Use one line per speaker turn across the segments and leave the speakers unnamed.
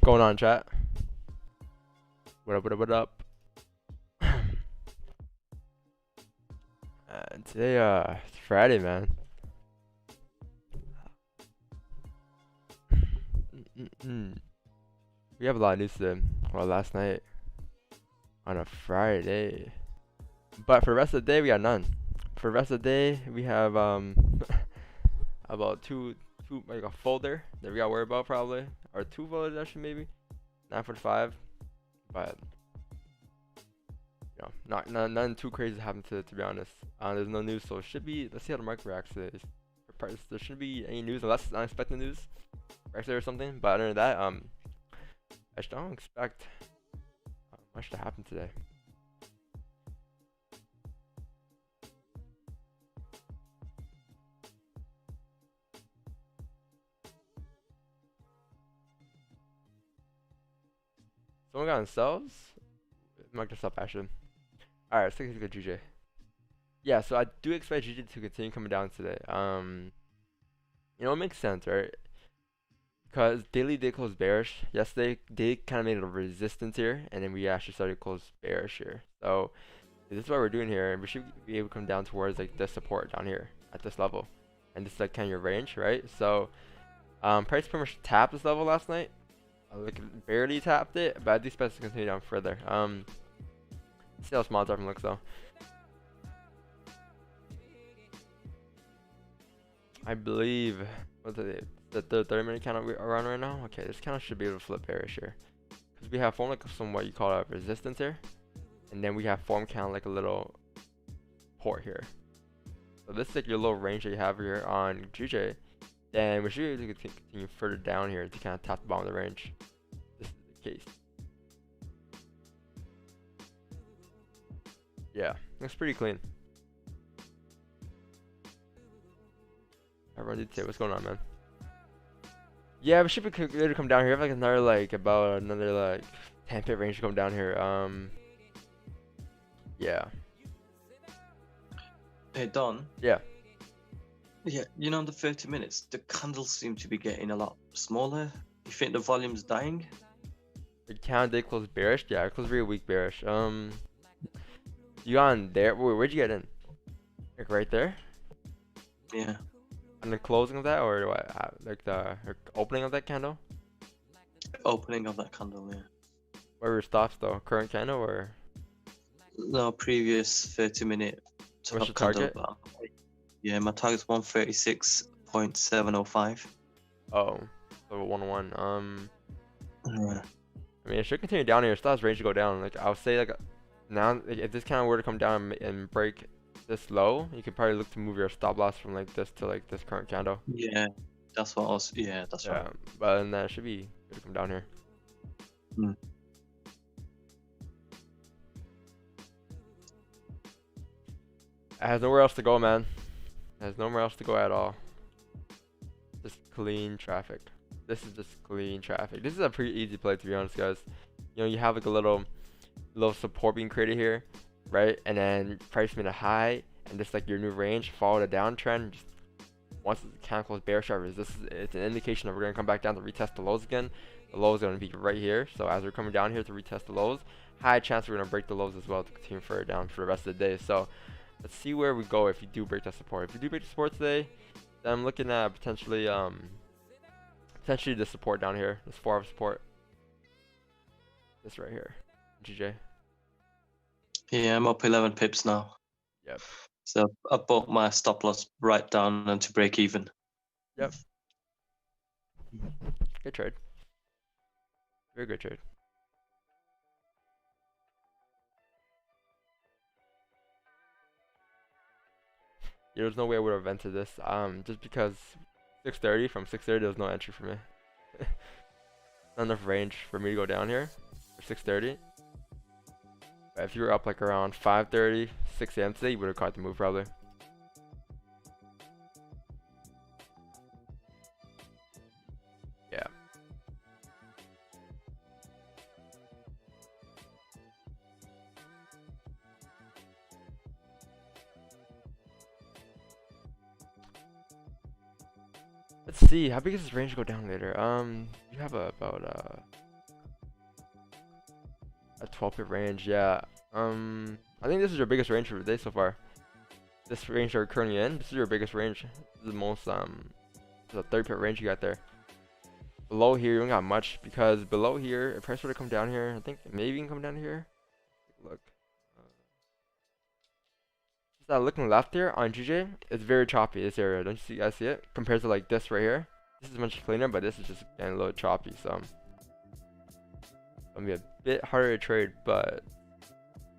going on, chat? What up, what up, what up? Today, it's Friday, man. We have a lot of news today. Well, last night on a Friday. But for the rest of the day, we got none. For the rest of the day, we have, about two, like a folder that we gotta worry about probably. Or two folders, actually, maybe. 9:45. But, nothing too crazy happened to be honest. There's no news, so it should be. Let's see how the market reacts today. There shouldn't be any news unless it's unexpected news, Brexit or something. But other than that, I just don't expect much to happen today. Someone got themselves. Microsoft actually. All right, let's take a look at GJ. Yeah, so I do expect GJ to continue coming down today. It makes sense, right? Because daily did close bearish yesterday. They kind of made a resistance here, and then we actually started to close bearish here. So this is what we're doing here, and we should be able to come down towards like this support down here at this level, and this is like kind of your range, right? So price pretty much tapped this level last night. Like barely tapped it, but I do expect to continue down further. See how small drop looks though. I believe what's it? The 30-minute candle we're on right now. Okay, this candle should be able to flip bearish here, because we have formed like some what you call a resistance here, and then we have formed kind of like a little support here. So this is like your little range that you have here on GJ. Then we should be able to continue further down here to kind of tap the bottom of the range. This is the case. Yeah, looks pretty clean. Everyone did say what's going on, man. Yeah, we should be ready to come down here. We have like another 10 pip range to come down here. Yeah.
Hey Don.
Yeah.
Yeah, the 30 minutes, the candles seem to be getting a lot smaller. You think the volume's dying?
The candle did close bearish. Yeah, it closed very weak bearish. You got in there? Where'd you get in? Like right there?
Yeah.
On the closing of that, or what? Like the opening of that candle?
Opening of that candle, yeah.
Where were your stops though? Current candle or?
No, previous 30-minute.
What's your target?
Yeah, my target's 136.705.
Oh, so 101.
Yeah.
I mean, it should continue down here. It still has range to go down. Like I would say, like now, if this kind of were to come down and break this low, you could probably look to move your stop loss from like this to like this current candle.
Yeah, that's what I was. Yeah, that's right.
But then that should be good to come down here. It has nowhere else to go, man. It has nowhere else to go at all. Just clean traffic. This is just clean traffic. This is a pretty easy play, to be honest, guys. You have like a little support being created here, right? And then price made a high, and just like your new range, follow the downtrend. Just once the candle closes bearish, it's an indication that we're gonna come back down to retest the lows again. The low is gonna be right here. So as we're coming down here to retest the lows, high chance we're gonna break the lows as well to continue further down for the rest of the day. So let's see where we go if you do break that support. If you do break the support today, then I'm looking at potentially the support down here. This 4 hour support. This right here. GJ.
Yeah, I'm up 11 pips now.
Yep.
So I bought my stop loss right down and to break even.
Yep. Good trade. Very good trade. There's no way I would have entered this. Just because 630, from 630 there was no entry for me. Not enough range for me to go down here for 630. But if you were up like around 5:30, 6 a.m. today, you would have caught the move probably. Yeah. Let's see, how big does this range go down later? You have about 12 pip range, yeah. I think this is your biggest range for the day so far. This range you're currently in, this is your biggest range. This is the most, this is a 30 pip range you got there. Below here, you don't got much, because below here, if price were to come down here, I think maybe you can come down here. Look. Just that looking left here on GJ, it's very choppy, this area. Don't you guys see it? Compared to like this right here. This is much cleaner, but this is just getting a little choppy, so. It's gonna be a bit harder to trade, but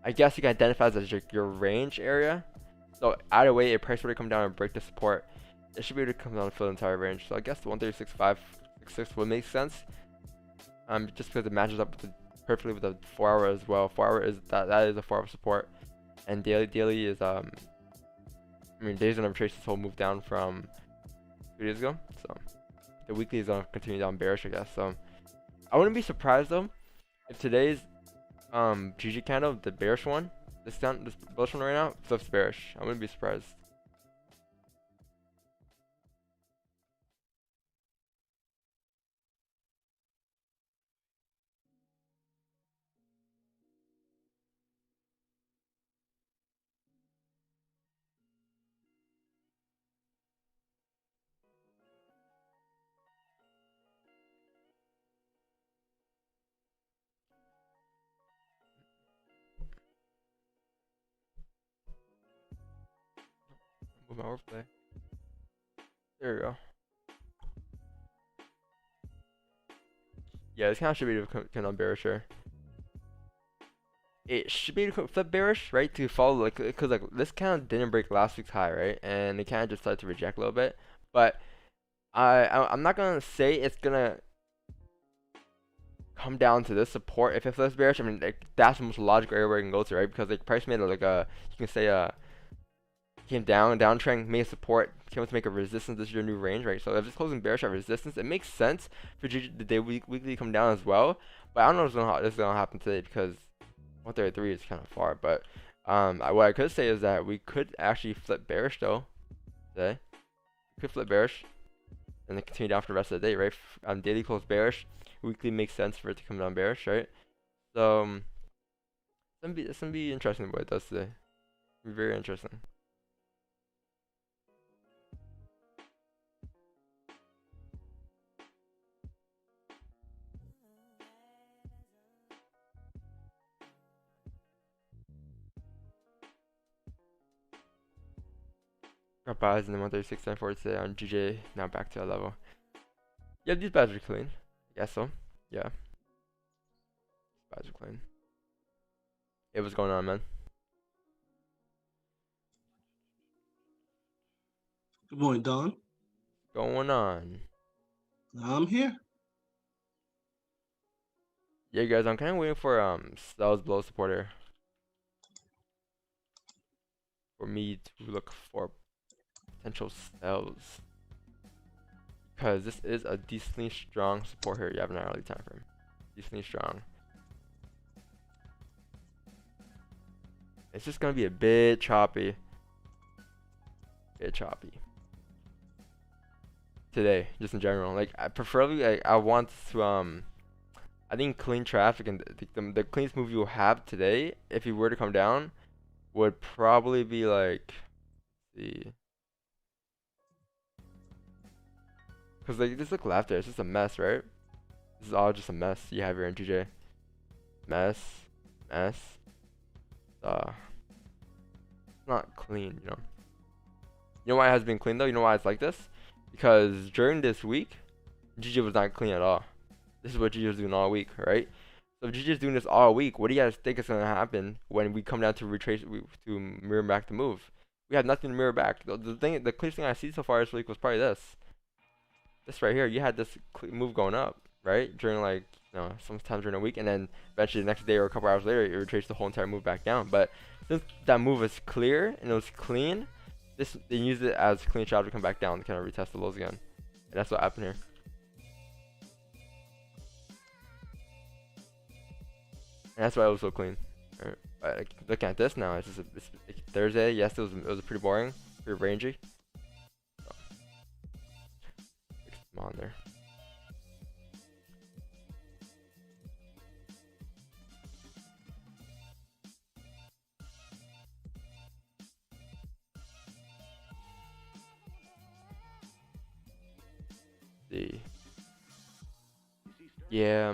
I guess you can identify this as your range area. So either way, if price were to come down and break the support, it should be able to come down and fill the entire range. So I guess the 136.566 would make sense. Just because it matches up perfectly with the 4 hour as well. 4 hour is that is a 4 hour support, and daily is I mean days gonna retrace this whole move down from 2 days ago. So the weekly is gonna continue down bearish, I guess. So I wouldn't be surprised though if today's GG candle, the bearish one, this bullish one right now, flips bearish. I wouldn't be surprised. Move my overplay. There we go. Yeah, this kind of should be able to come down bearish here. It should be able to flip bearish, right? To follow, like, because like this kind of didn't break last week's high, right? And it kind of just started to reject a little bit. But I'm not gonna say it's gonna come down to this support if it flips bearish. I mean, like, that's the most logical area where it can go to, right? Because like price made like you can say came downtrend, made a support, came to make a resistance. This is your new range, right? So if it's closing bearish at resistance, it makes sense for the day weekly come down as well. But I don't know if this is gonna happen today because 133 is kind of far. But what I could say is that we could actually flip bearish though today. We could flip bearish and then continue down for the rest of the day, right? Daily close bearish, weekly makes sense for it to come down bearish, right? So it's gonna be interesting what it does today. It'll be very interesting. Got buys in the 136.94 today on GJ. Now back to that level. Yeah, these buys are clean. I guess so. Yeah. Buys are clean. Hey, what's going on, man?
Good morning, Don.
Going on?
I'm here.
Yeah, guys, I'm kind of waiting for sells below support here. For me to look for potential sells. Because this is a decently strong support here. You have an hourly time frame. Decently strong. It's just gonna be a bit choppy. Today, just in general. Like, preferably, I want to I think clean traffic and the cleanest move you'll have today, if you were to come down, would probably be like, let's see. Cause like just look left there, it's just a mess, right? This is all just a mess you have here in TJ. Mess. It's not clean, you know. You know why it has been clean though? You know why it's like this? Because during this week, GG was not clean at all. This is what GG was doing all week, right? So if GG is doing this all week, what do you guys think is gonna happen when we come down to retrace to mirror back the move? We have nothing to mirror back. The clearest thing I see so far this week was probably this. This right here. You had this move going up, right? During like, you know, sometimes during a week, and then eventually the next day or a couple hours later, it retraced the whole entire move back down. But since that move was clear and it was clean, they used it as clean shot to come back down to kind of retest the lows again. And that's what happened here. And that's why it was so clean. Right. But like, looking at this now, it's just it's Thursday. Yes, it was pretty boring, pretty rangy. So, come on there. Yeah.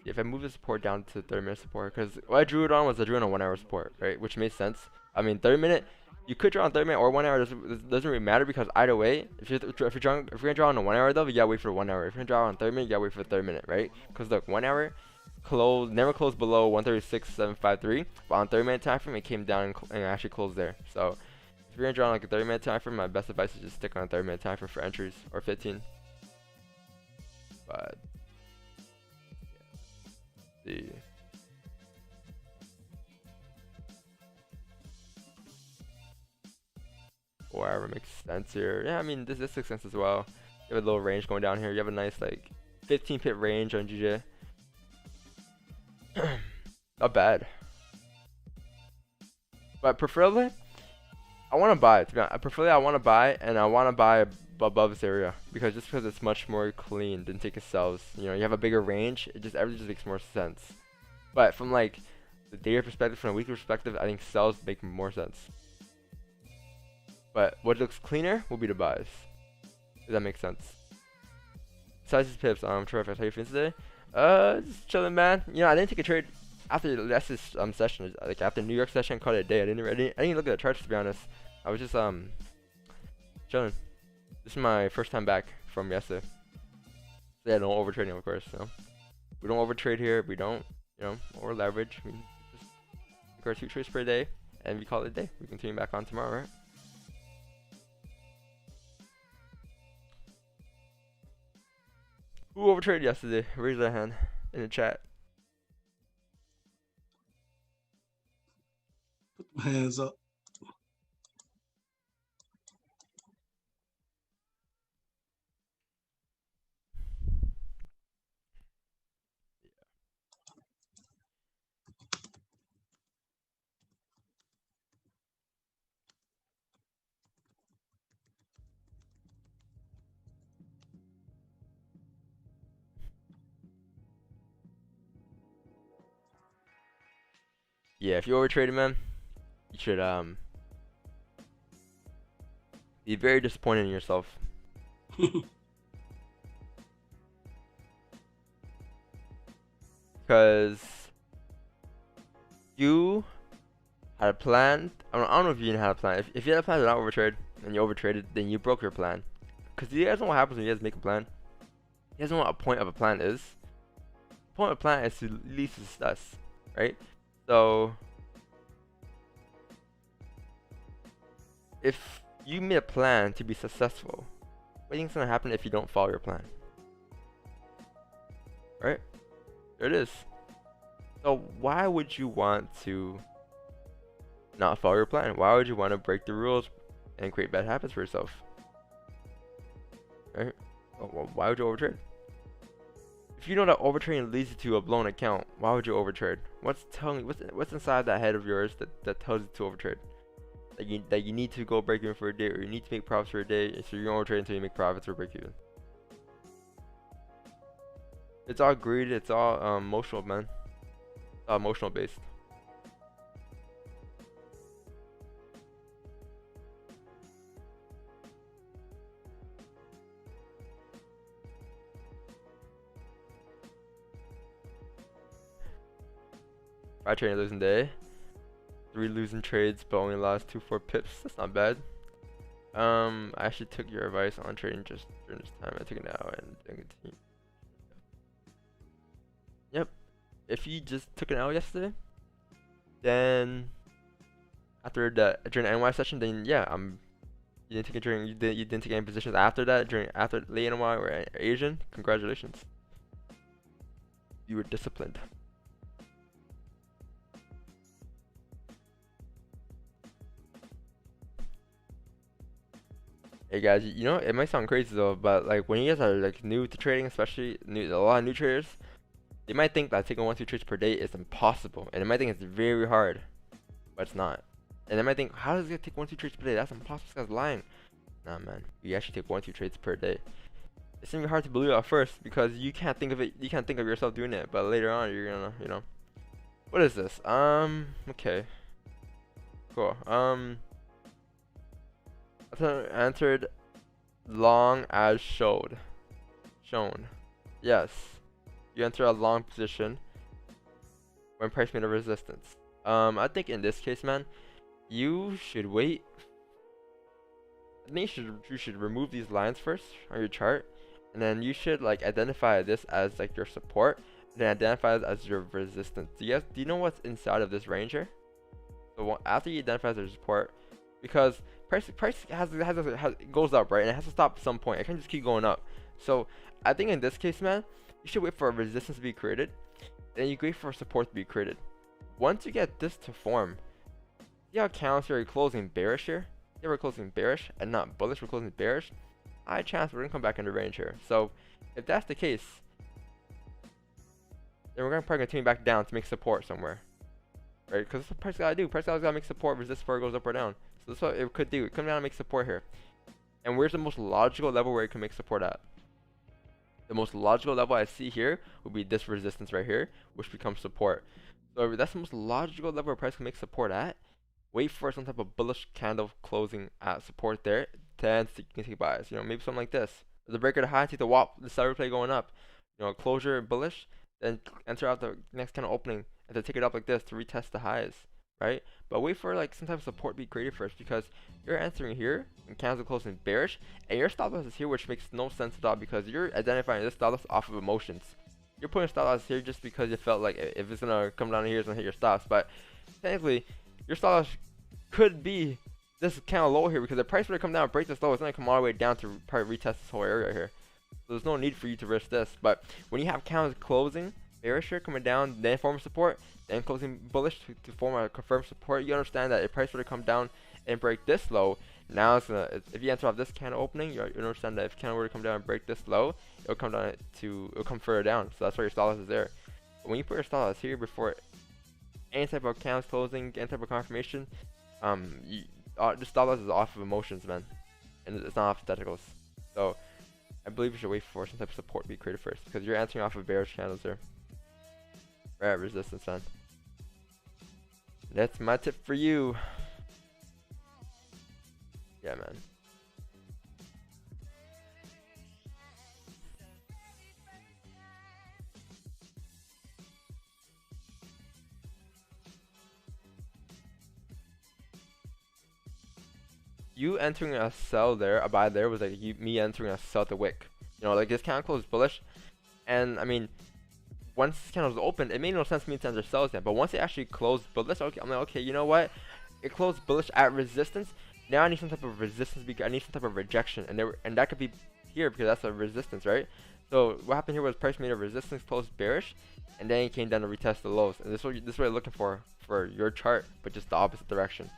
If I move the support down to 30-minute support, because what I drew it on was I drew on a 1 hour support, right? Which made sense. I mean, 30-minute, you could draw on 30-minute or 1 hour. Doesn't really matter because either way, if you're gonna draw on a 1 hour though, you gotta wait for 1 hour. If you're gonna draw on 30-minute, you gotta wait for 30-minute, right? Because look, 1 hour never closed below 136.753, but on 30-minute time frame it came down and actually closed there. So if you're gonna draw on like a 30-minute time frame, my best advice is just stick on a 30-minute time frame for entries or 15. But see. Whatever makes sense here. Yeah, I mean this makes sense as well. You have a little range going down here. You have a nice like 15 pip range on GJ. Not bad. But preferably, I want to buy. Preferably, I want to buy, and I want to buy above this area because it's much more clean than taking sells. You know, you have a bigger range. Everything just makes more sense. But from like the data perspective, from a weekly perspective, I think sells make more sense. But what looks cleaner will be the buys. Does that make sense? Sizes pips. Terrific. How you feeling today? Just chilling, man. You know, I didn't take a trade after the last session. Like after New York session, called it a day. I didn't look at the charts to be honest. I was just chilling. This is my first time back from yesterday. So yeah, no overtrading of course. So we don't overtrade here. We don't, over leverage. We just take our 2 trades per day, and we call it a day. We continue back on tomorrow, right? Who overtraded yesterday? Raise their hand in the chat.
Put my hands up.
Yeah, if you overtraded, man, you should be very disappointed in yourself. Because you had a plan. I don't know if you didn't have a plan. If you had a plan to not overtrade and you overtraded, then you broke your plan. Because you guys know what happens when you guys make a plan. You guys know what a point of a plan is. The point of a plan is to least success, right? So if you made a plan to be successful, what do you think's gonna happen if you don't follow your plan? Right? There it is. So why would you want to not follow your plan? Why would you want to break the rules and create bad habits for yourself? Right? Well, why would you overtrade? If you know that overtrading leads you to a blown account, why would you overtrade? What's inside that head of yours that tells you to overtrade? That you need to go break even for a day, or you need to make profits for a day, so you're gonna overtrade until you make profits or break even. It's all greed. It's all emotional, man. It's all emotional based. Five trading losing day. 3 losing trades, but only lost 2-4 pips. That's not bad. I actually took your advice on trading just during this time. I took it now and continue. Yep. If you just took an L yesterday, then after during the NY session, then yeah, you didn't take any positions after that after late NY or Asian. Congratulations. You were disciplined. Hey guys, you know it might sound crazy though, but like when you guys are like new to trading, especially a lot of new traders, they might think that taking 1-2 trades per day is impossible, and they might think it's very hard, but it's not. And they might think, how does it take 1-2 trades per day? That's impossible. This guy's lying. Nah, man, you actually take 1-2 trades per day. It's gonna be hard to believe at first because you can't think of it. You can't think of yourself doing it, but later on you're gonna, What is this? Okay. Cool. I entered long as showed. shown. Yes, you enter a long position when price made a resistance. I think in this case, man, you should wait. I think you should remove these lines first on your chart, and then you should like identify this as like your support, and then identify it as your resistance. Do you know what's inside of this range here? So after you identify as your support, because price goes up, right, and it has to stop at some point. It can't just keep going up. So I think in this case, man, you should wait for a resistance to be created, and you wait for support to be created. Once you get this to form, see how counts here are closing bearish here? Yeah, we're closing bearish and not bullish. We're closing bearish. High chance we're gonna come back into range here. So if that's the case, then we're gonna probably continue back down to make support somewhere, right? Because that's what price gotta do. Price gotta make support, resist before it goes up or down. So that's what it could do. It come down and make support here. And where's the most logical level where it can make support at? The most logical level I see here would be this resistance right here, which becomes support. So that's the most logical level where price can make support at. Wait for some type of bullish candle closing at support there, then you can take buys. You know, maybe something like this. The breaker to high, take the WAP, the seller play going up. You know, closure bullish, then enter out the next kind of opening and then take it up like this to retest the highs, right? But wait for like some type of support be created first, because you're entering here and candles closing bearish, and your stop loss is here, which makes no sense at all because you're identifying this stop loss off of emotions. You're putting stop loss here just because you felt like if it's gonna come down here, it's gonna hit your stops, but technically your stop loss could be this kind of low here, because the price would come down and break this low, it's going to come all the way down to probably retest this whole area here. So there's no need for you to risk this. But when you have candles closing bearish here, coming down, then form support, then closing bullish to form a confirmed support, you understand that if price were to come down and break this low, now it's gonna, if you enter off this candle opening, you understand that if candle were to come down and break this low, it'll come further down. So that's why your stop loss is there. But when you put your stop loss here before any type of candles closing, any type of confirmation, the stop loss is off of emotions, man, and it's not off technicals. So I believe you should wait for some type of support to be created first, because you're answering off of bearish candles there. Right, resistance, man. That's my tip for you. Yeah, man. You entering a sell there, a buy there, was like me entering a sell to wick. You know, like this candle closed bullish, and I mean, once this candle was open, it made no sense for me to enter sells yet. But once it actually closed bullish, okay, I'm like, okay, you know what? It closed bullish at resistance. Now I need some type of resistance. I need some type of rejection, and that could be here because that's a resistance, right? So what happened here was price made a resistance, closed bearish, and then it came down to retest the lows. And this is what you're looking for your chart, but just the opposite direction,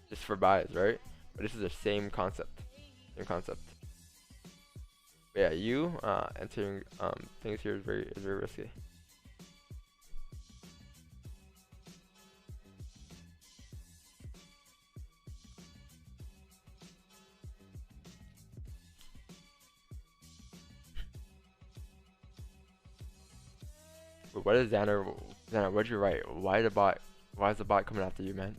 just for buys, right? But this is the same concept. But yeah, you entering things here is very risky. But what is Xander? Xander, what'd you write? Why is the bot coming after you, man?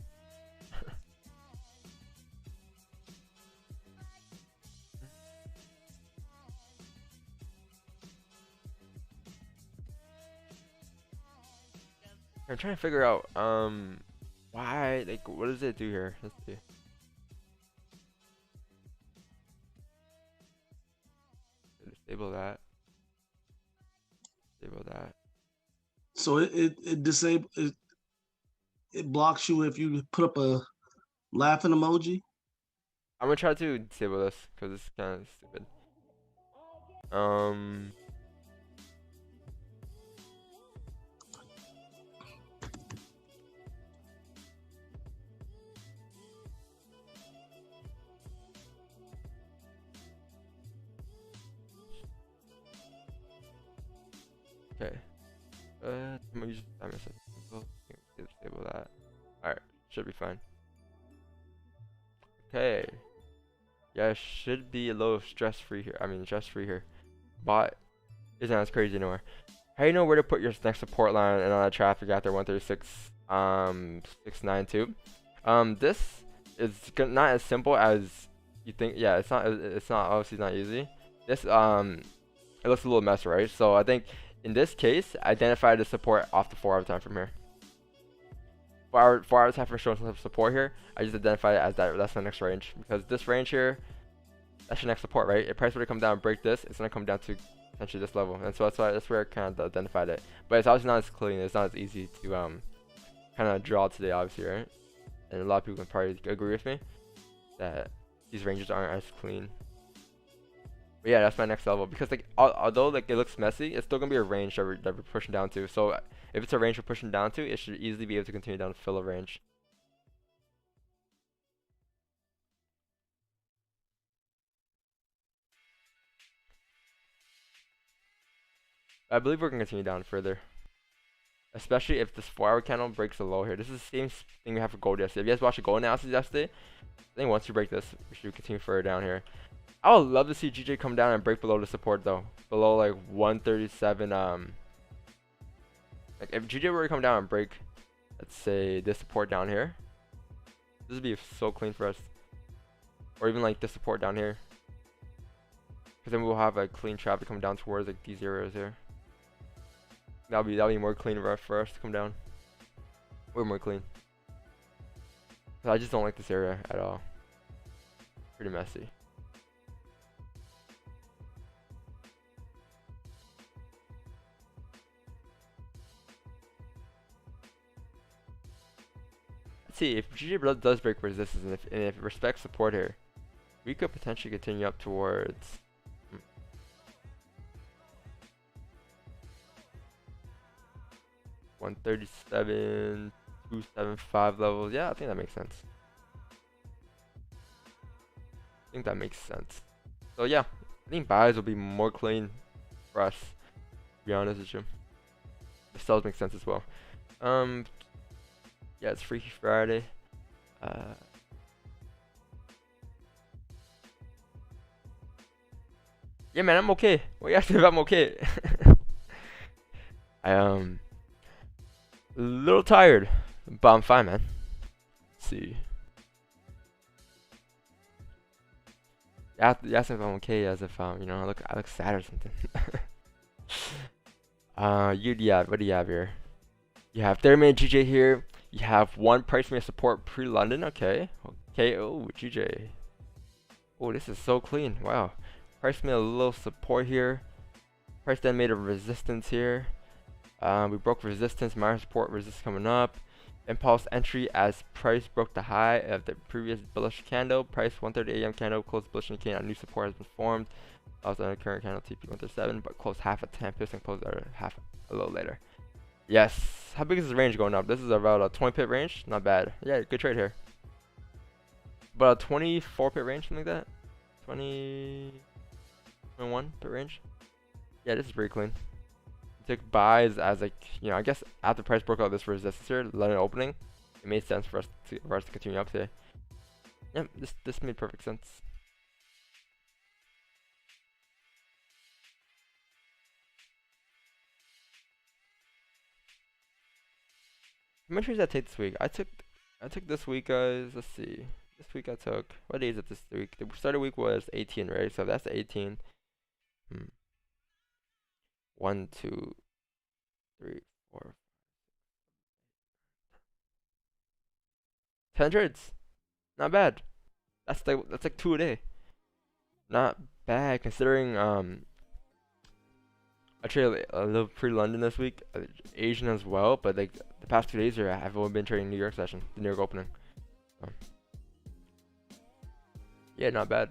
I'm trying to figure out why, like, what does it do here? Let's see. Disable that. Disable that.
So it blocks you if you put up a laughing emoji.
I'm gonna try to disable this because it's kind of stupid. Okay. I'm gonna use time disable that. Alright, should be fine. Okay. Yeah, should be a little stress-free here. I mean, stress-free here. Bot isn't as crazy anymore. How do you know where to put your next support line and on that traffic after 136.692? This is not as simple as you think. Yeah, it's not obviously not easy. This it looks a little messy, right? So I think in this case, identify the support off the 4-hour time frame here. 4-hour time frame showing some support here. I just identify it as that's my next range, because this range here, that's your next support, right? If price were to come down and break this, it's gonna come down to essentially this level, and so that's where I kind of identified it. But it's obviously not as clean. It's not as easy to kind of draw today, obviously, right? And a lot of people can probably agree with me that these ranges aren't as clean. But yeah, that's my next level, because like although like it looks messy, it's still gonna be a range that we're pushing down to. So if it's a range we're pushing down to, it should easily be able to continue down to fill a range. I believe we're gonna continue down further, especially if this 4-hour candle breaks the low here. This is the same thing we have for gold yesterday. If you guys watched the gold analysis yesterday, I think once you break this, we should continue further down here. I would love to see GJ come down and break below the support though, below like 137. Like if GJ were to come down and break, let's say this support down here, this would be so clean for us. Or even like this support down here, because then we'll have like clean traffic come down towards like these areas here. That'll be more clean for us to come down. Way more clean. I just don't like this area at all. Pretty messy. Let's see if GJ does break resistance, and if it respects support here, we could potentially continue up towards 137, 275 levels. Yeah, I think that makes sense. I think that makes sense. So yeah, I think buys will be more clean for us, to be honest with you. The sells make sense as well. Yeah, it's Freaky Friday. Yeah, man, I'm okay. What you asking if I'm okay? I a little tired, but I'm fine, man. Let's see. You asked if I'm okay, as if you know, I look sad or something. What do you have here? You have 30-minute GJ here. You have one price media support pre-London. Okay. Okay. Oh, GJ. Oh, this is so clean. Wow. Price made a little support here. Price then made a resistance here. We broke resistance, minor support, resistance coming up. Impulse entry as price broke the high of the previous bullish candle. Price 1:30 a.m. candle closed bullish indicating a new support has been formed. Also on the current candle TP 137, but closed half at 10 pips and closed half a little later. Yes. How big is this range going up? This is about a 20 pip range. Not bad. Yeah, good trade here. But a 24 pip range, something like that. 21 pip range. Yeah, this is pretty clean. Took buys as like, you know, I guess after price broke out this resistance here, London opening, it made sense for us to continue up today. Yeah, this made perfect sense. How many trades did I take this week? I took this week, guys. Let's see. This week I took, what day is it this week? The start of the week was 18, right? So that's 18. 1, 2, 3, 4, 10 trades. Not bad. That's like 2 a day. Not bad considering I traded a little pre-London this week, Asian as well, but like the past 2 days here I've only been trading New York session, the New York opening. Yeah, not bad.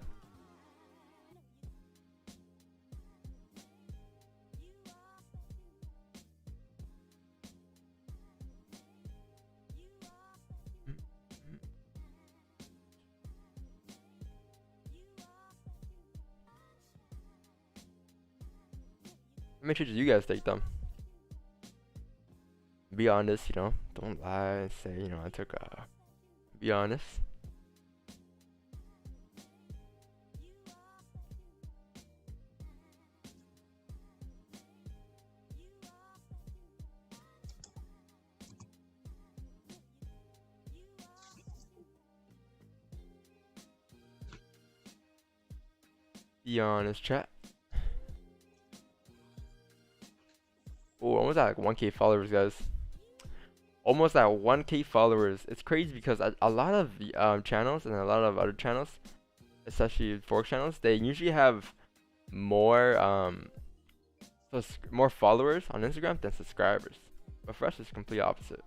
How many trades did you guys take them? Be honest, you know, don't lie and say, you know, I took be honest. Be honest, chat. at like 1K followers, guys. Almost at 1K followers. It's crazy because a lot of the channels and a lot of other channels, especially Forex channels, they usually have more more followers on Instagram than subscribers. But for us, it's complete opposite.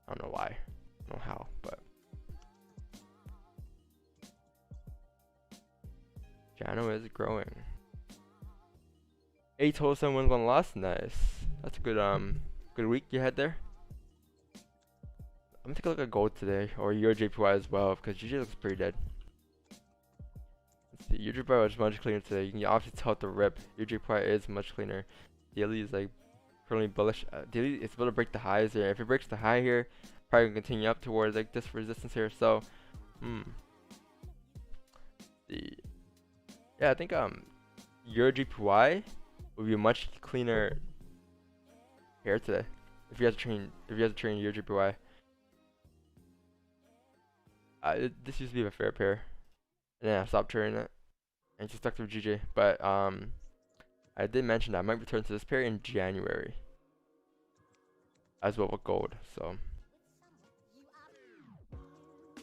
I don't know why. I don't know how, but channel is growing. 8 total, 7 wins, 1 loss. Nice. That's a good good week you had there. I'm gonna take a look at gold today, or your JPY as well, because GJ looks pretty dead. Let's see, your JPY was much cleaner today. You can obviously tell at the rip. Your JPY is much cleaner. Daily is like currently bullish. Daily it's about to break the highs here. If it breaks the high here, probably gonna continue up towards like this resistance here. So, yeah, I think your JPY will be a much cleaner pair today. If you have to train your JPY. This used to be a fair pair, and then I stopped trading it and just stuck to GJ. But I did mention that I might return to this pair in January, as well with gold. So I'm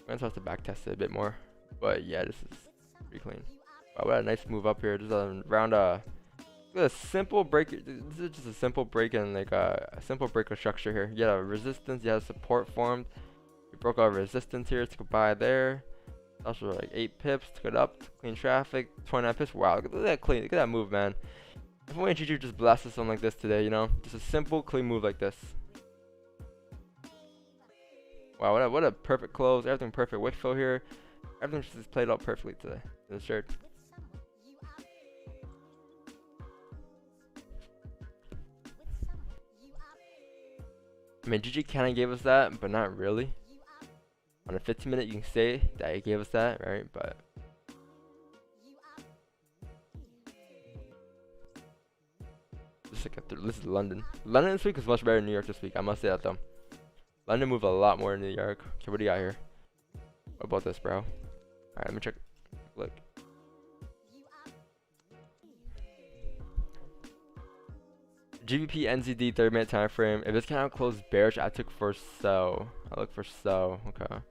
gonna start to back test it a bit more. But yeah, this is pretty clean. Wow, what a nice move up here. Just around a simple break. This is just a simple break and like a simple break of structure here. You have a resistance, you have support formed. You broke out resistance here, took a buy there. Also like 8 pips, took it up, clean traffic, 29 pips. Wow, look at that clean, look at that move, man. If only GG just blasted something like this today, you know? Just a simple, clean move like this. Wow, what a perfect close, everything perfect. Wick fill here. Everything just played out perfectly today in the shirt. I mean, GG kinda gave us that, but not really. On a 15-minute, you can say that he gave us that, right? But this is London. London this week was much better than New York this week. I must say that though. London moved a lot more than New York. Okay, what do you got here? What about this, bro? All right, let me check. Look. GBP NZD 30-minute time frame. If this cannot close bearish, I took for sell. I look for sell. Okay.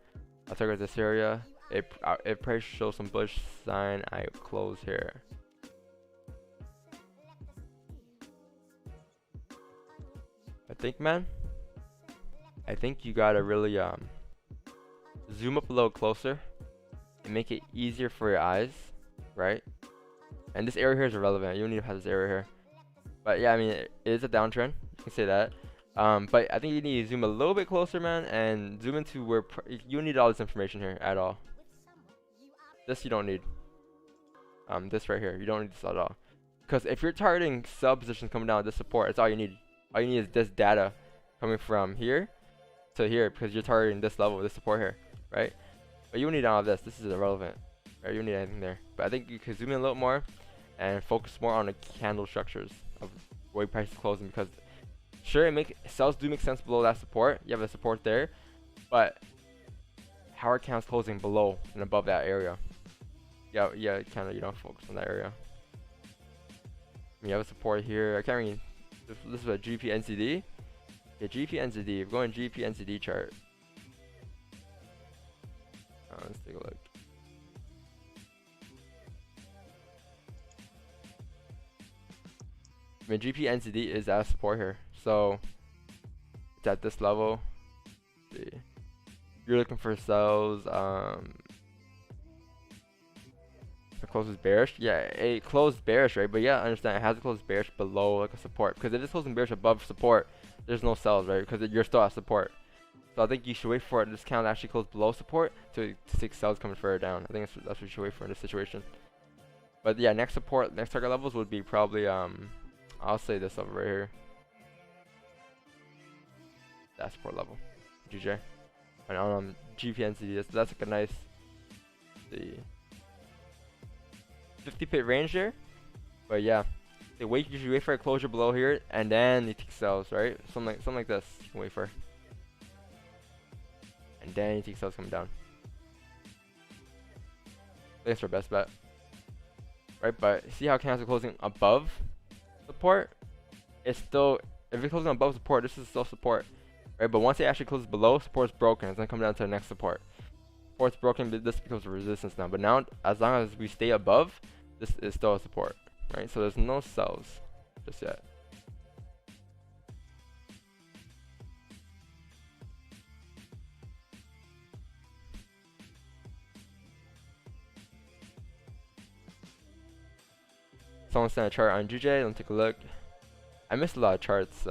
I took at this area. It price shows some bullish sign. I close here. I think, man. I think you gotta really zoom up a little closer and make it easier for your eyes, right? And this area here is irrelevant. You don't need to have this area here. But yeah, I mean, it is a downtrend. You can say that. But I think you need to zoom a little bit closer, man, and zoom into where you don't need all this information here at all. This you don't need. This right here, you don't need this at all. Because if you're targeting sell positions coming down with this support, it's all you need. All you need is this data coming from here to here, because you're targeting this level, this support here, right? But you don't need all of this. This is irrelevant. Right? You don't need anything there. But I think you can zoom in a little more and focus more on the candle structures of where price is closing, because sure, sells do make sense below that support. You have a support there, but how are candles closing below and above that area? Yeah, kind of you don't focus on that area. You have a support here. I can't really. This is a GP NCD. Yeah, GP NCD. We're going GP NCD chart. Let's take a look. I mean, GP NCD is at support here, so it's at this level. Let's see, you're looking for sells. It closes bearish. Yeah, it closed bearish, right? But yeah, I understand it has to close bearish below like a support, because if it's closing bearish above support, there's no sells, right? Because you're still at support. So I think you should wait for it. This candle actually close below support to see sells coming further down. I think that's what you should wait for in this situation. But yeah, next target levels would be probably I'll say this over right here. That support level. GJ. And GPNCD, that's like a nice 50 pip range there. But yeah. You should wait for a closure below here and then you take sells, right? Something like this you can wait for. And then you take sells coming down. I think that's our best bet. Right, but see how candles are closing above support? it's still, if it closes above support, this is still support, right? But once it actually closes below, support's broken. It's gonna come down to the next support. Support's broken, but this becomes a resistance now. But now, as long as we stay above, this is still a support, right? So there's no sells just yet. Someone sent a chart on GJ. Let's take a look. I missed a lot of charts.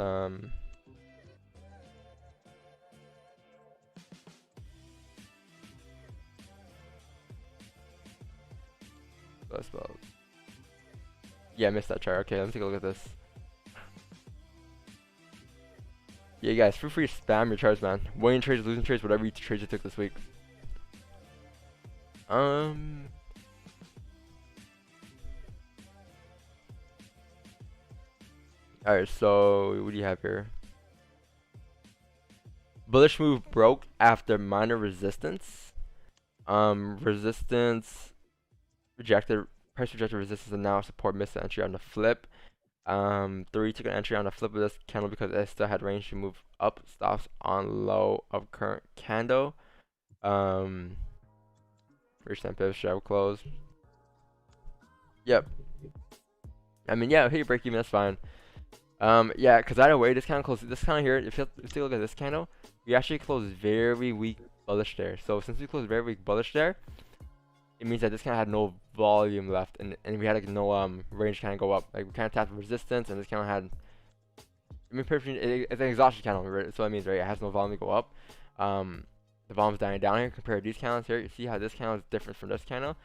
Yeah, I missed that chart. Okay, let me take a look at this. Yeah, guys, feel free to spam your charts, man. Winning trades, losing trades, whatever trades you took this week. Alright, so what do you have here? Bullish move broke after minor resistance. Resistance rejected, price rejected resistance, and now support missed the entry on the flip. 3 took an entry on the flip of this candle because it still had range to move up. Stops on low of current candle. Reach 10 pips, shadow close. Yep. I mean, yeah, hit your break even, that's fine. Yeah, because either way, this candle closed. This candle here, if you look at this candle, we actually closed very weak bullish there. So since we closed very weak bullish there, it means that this candle had no volume left, and we had like no range to kind of go up. Like we kind of tapped resistance, and this candle had. I mean, it's an exhaustion candle, right? That's what it means, right? It has no volume to go up. The volume's dying down here compared to these candles here. You see how this candle is different from this candle.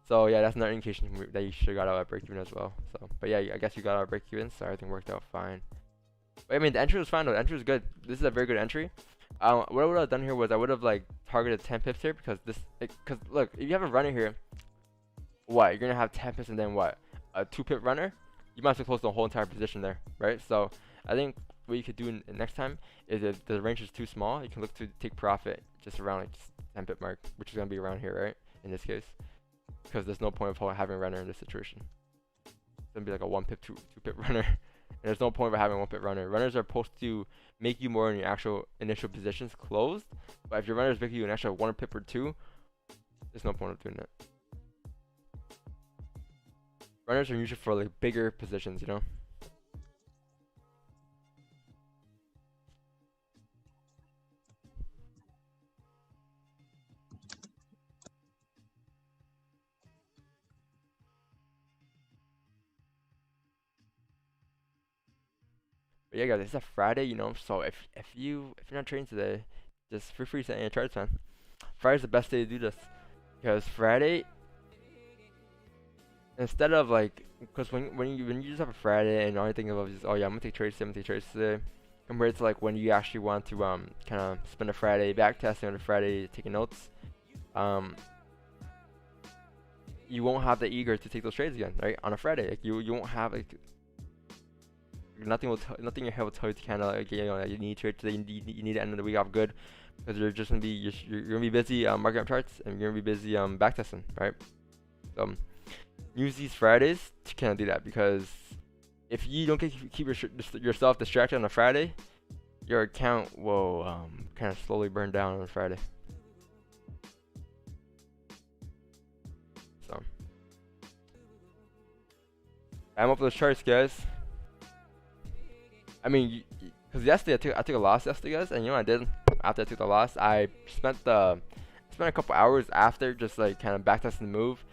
So yeah, that's another indication that you should have got out at break even as well. So, but yeah, I guess you got out at break even, so everything worked out fine. But I mean, the entry was fine though. The entry was good. This is a very good entry. What I would have done here was I would have like targeted 10 pips here because because look, if you have a runner here, what you're gonna have 10 pips and then what, a 2-pip runner? You might as well close the whole entire position there, right? So I think what you could do next time is if the range is too small, you can look to take profit just around like 10 pip mark, which is gonna be around here, right? In this case. Because there's no point of having a runner in this situation. It's gonna be like a 1-pip, 2-pip runner. And there's no point of having a 1-pip runner. Runners are supposed to make you more in your actual initial positions closed. But if your runners make you an extra 1-pip or 2, there's no point of doing it. Runners are usually for like bigger positions, you know? But yeah, guys, it's a Friday, you know. So if you're not trading today, just feel free to set your charts, man. Friday's the best day to do this because Friday, instead of like, because when you just have a Friday and all you think of is, oh yeah, I'm gonna take trades today, compared to like when you actually want to kind of spend a Friday back testing on a Friday taking notes, you won't have the eager to take those trades again, right? On a Friday, like you won't have like. Nothing in your head will tell you to kind of like, you know, you need to trade today. You need to end of the week off good because you're just gonna be you're gonna be busy marking up charts and you're gonna be busy back testing, right? So use these Fridays to kind of do that because if you don't keep yourself distracted on a Friday, your account will kind of slowly burn down on a Friday. So I'm up with those charts, guys. I mean, because yesterday I took a loss yesterday, guys, and you know what I did after I took the loss? I spent a couple hours after just like kind of backtesting the move,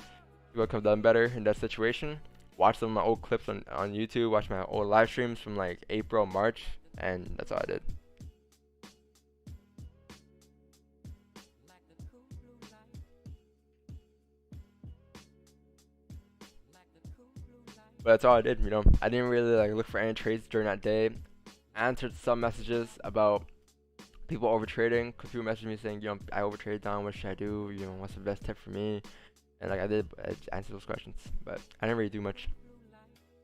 see what could have done better in that situation. Watch some of my old clips on YouTube, watch my old live streams from like April, March, and that's all I did. But that's all I did, you know. I didn't really like look for any trades during that day. I answered some messages about people overtrading, because people messaged me saying, you know, I overtraded down, what should I do? You know, what's the best tip for me? And like I answered those questions, but I didn't really do much.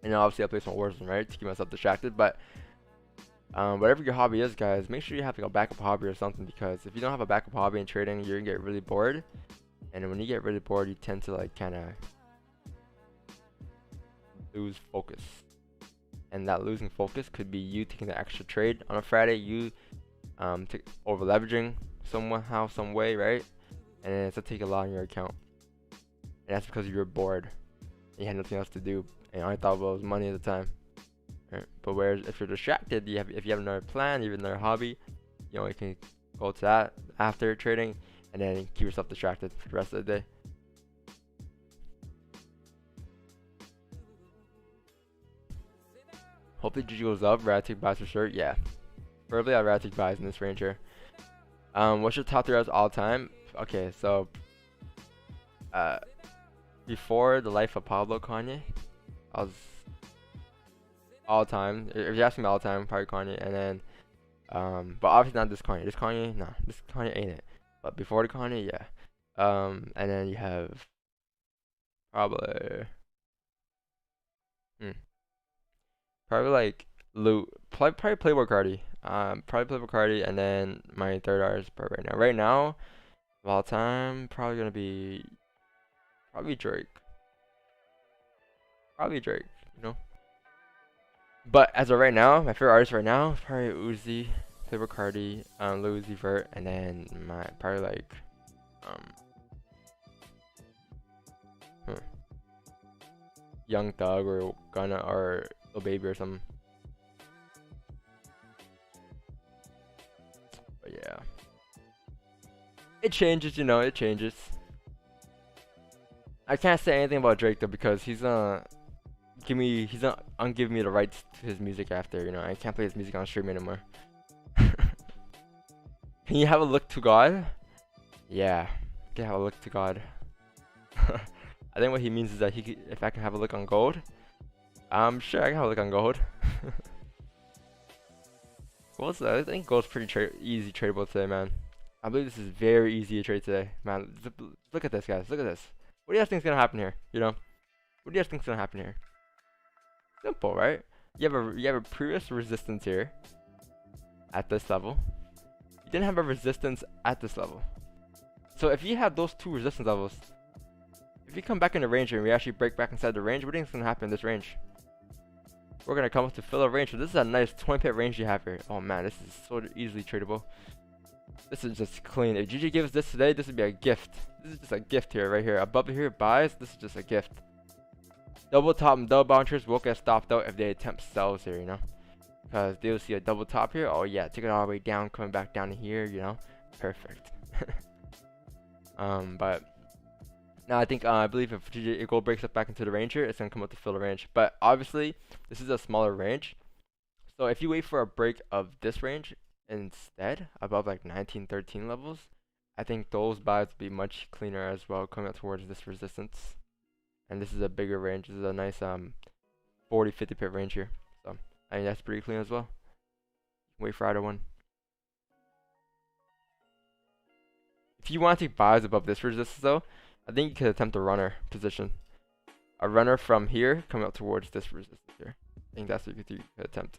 And then obviously I played some Warzone, right, to keep myself distracted. But whatever your hobby is, guys, make sure you have like a backup hobby or something, because if you don't have a backup hobby in trading, you're gonna get really bored. And when you get really bored, you tend to like kind of lose focus. and that losing focus could be you taking the extra trade on a Friday, you over leveraging somehow, some way, right? And then it's to take a lot on your account, and that's because you're bored. You had nothing else to do, and all I thought about was money at the time. Right? But whereas if you're distracted, if you have another plan, you have another hobby, you can go to that after trading, and then keep yourself distracted for the rest of the day. Hopefully GG goes up. Rather take buys for sure. Yeah, probably I'd rather take buys in this range here. What's your top 3 odds all time? Okay, so before the life of Pablo Kanye, I was all time. If you ask me all time, probably Kanye, and then but obviously not this Kanye. This Kanye, nah, this Kanye ain't it. But before the Kanye, yeah. And then you have probably probably like probably Playboy Cardi. Probably Playboy Cardi, and then my third artist probably right now. Right now, of all time, probably gonna be Drake. Probably Drake, But as of right now, my favorite artist right now is probably Uzi, Playboy Cardi, Lil Uzi Vert, and then my probably like Young Thug or Gunna or Lil Baby or something. But yeah, it changes, it changes. I can't say anything about Drake though because he's not giving me the rights to his music after, I can't play his music on stream anymore. Can you have a look to God? Yeah, you can have a look to God. I think what he means is that if I can have a look on gold, I'm sure I can have a look on gold. I think gold's pretty easy tradable today, man. I believe this is very easy to trade today, man. Look at this, guys. Look at this. What do you guys think is gonna happen here? What do you guys think is gonna happen here? Simple, right? You have a previous resistance here at this level. You didn't have a resistance at this level. So if you have those two resistance levels, if you come back in the range and we actually break back inside the range, what do you think is gonna happen in this range? We're gonna come up to fill a range. So this is a nice 20 pip range you have here. Oh man, this is so easily tradable. This is just clean. If GG gives this today, this would be a gift. This is just a gift here, right here. Above here, buys. This is just a gift. Double top and double bouncers will get stopped out if they attempt sells here, because they'll see a double top here. Oh yeah, take it all the way down, coming back down to here, perfect. But now I believe if gold breaks up back into the range here, it's gonna come up to fill the range. But obviously, this is a smaller range, so if you wait for a break of this range instead, above like 1913 levels, I think those buys will be much cleaner as well, coming up towards this resistance. And this is a bigger range. This is a nice 40-50 pip range here. So I think that's pretty clean as well. Wait for either one. If you want to take buys above this resistance though, I think you could attempt a runner position. A runner from here coming up towards this resistance here. I think that's what you could attempt.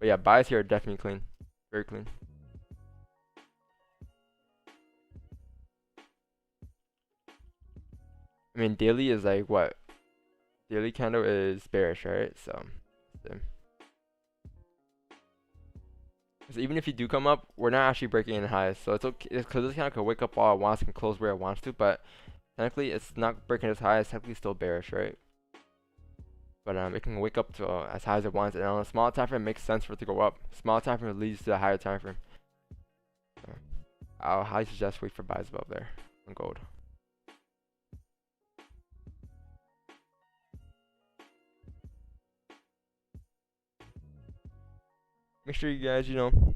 But yeah, buys here are definitely clean. Very clean. I mean, daily is like what? Daily candle is bearish, right? So even if you do come up, we're not actually breaking in highs. So it's okay, because this candle can wake up all it wants and close where it wants to, but technically it's not breaking as high. It's technically still bearish, right? But it can wake up to as high as it wants, and on a small time frame, it makes sense for it to go up. Small time frame leads to a higher time frame. So I'll highly suggest wait for buys above there on gold. Make sure you guys,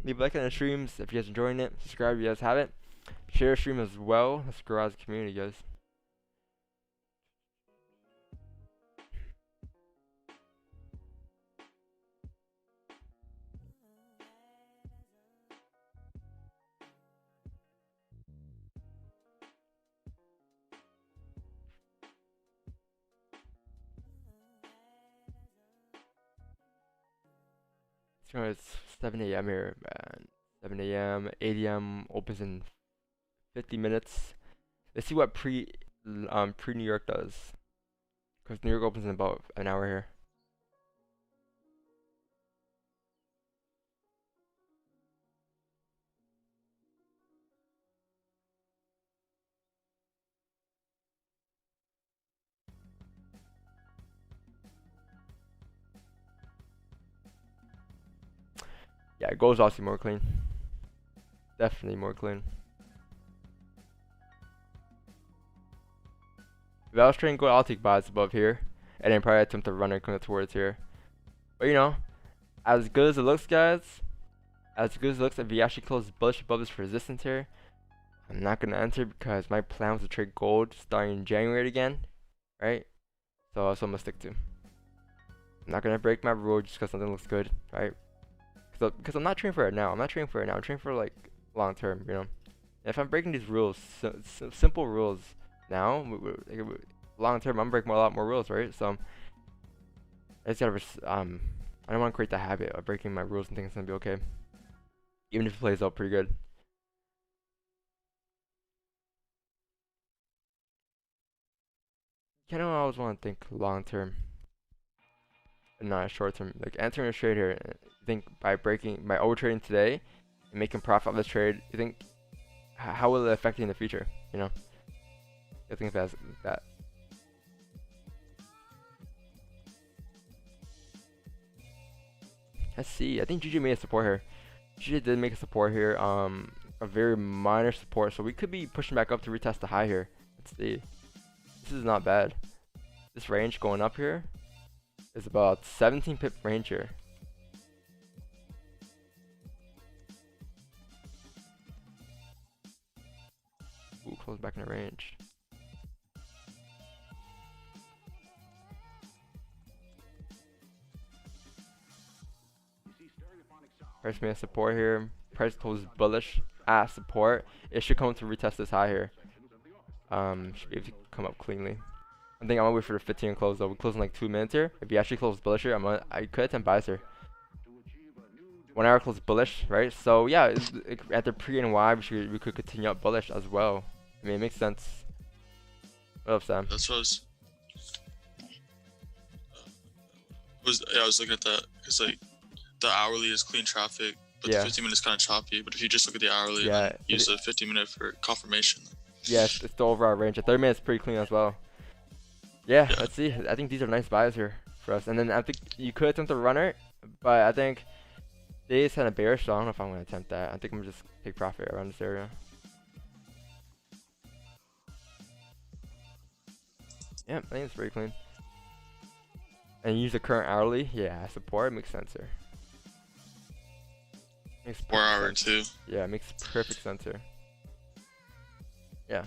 leave a like on the streams if you guys are enjoying it. Subscribe if you guys haven't. Share the stream as well. Let's grow as a community, guys. So it's 7 a.m. here, man. 7 a.m. 8 a.m. opens in 50 minutes. Let's see what pre New York does, because New York opens in about an hour here. Yeah, gold's obviously more clean. Definitely more clean. If I was trading gold, I'll take buys above here, and then probably attempt to run it towards here. But you know, as good as it looks, guys, as good as it looks, if he actually closes bullish above this resistance here, I'm not gonna enter because my plan was to trade gold starting in January again, right? So that's what I'm gonna stick to. I'm not gonna break my rule just because something looks good, right? Because I'm not trading for it now. I'm not trading for it now. I'm trading for like long term, you know. And if I'm breaking these rules, simple rules now, long term, I'm breaking a lot more rules, right? So I just gotta I don't want to create the habit of breaking my rules and thinking it's gonna be okay, even if it plays out pretty good. You know, I always want to think long term and not short term. Like entering a trade here, you think by over trading today and making profit on this trade, you think how will it affect you in the future? You know, I think that's that. Let's see. I think GG made a support here. GG did make a support here. A very minor support, so we could be pushing back up to retest the high here. Let's see. This is not bad. This range going up here is about 17 pip range here. Ooh, close back in the range. Price made a support here. Price closes bullish at support. It should come to retest this high here. Should be able to come up cleanly. I think I'm gonna wait for the 15 close though. We close in like 2 minutes here. If he actually closes bullish here, I could attempt buys here. 1 hour close bullish, right? So yeah, at the pre and Y, we could continue up bullish as well. I mean, it makes sense. What up, Sam?
That's what I was looking at that because like the hourly is clean traffic, but the 15 minutes kind of choppy. But if you just look at the hourly, and use the 15-minute for confirmation.
Yeah, it's the overall range. The 30 minutes pretty clean as well. Yeah, let's see. I think these are nice buys here for us. And then I think you could attempt a runner, but I think they is kind of bearish, so I don't know if I'm going to attempt that. I think I'm going to just take profit around this area. Yeah, I think it's pretty clean. And use the current hourly. Yeah, support makes sense here. Makes
4 hour too.
Yeah, it makes perfect sense here. Yeah.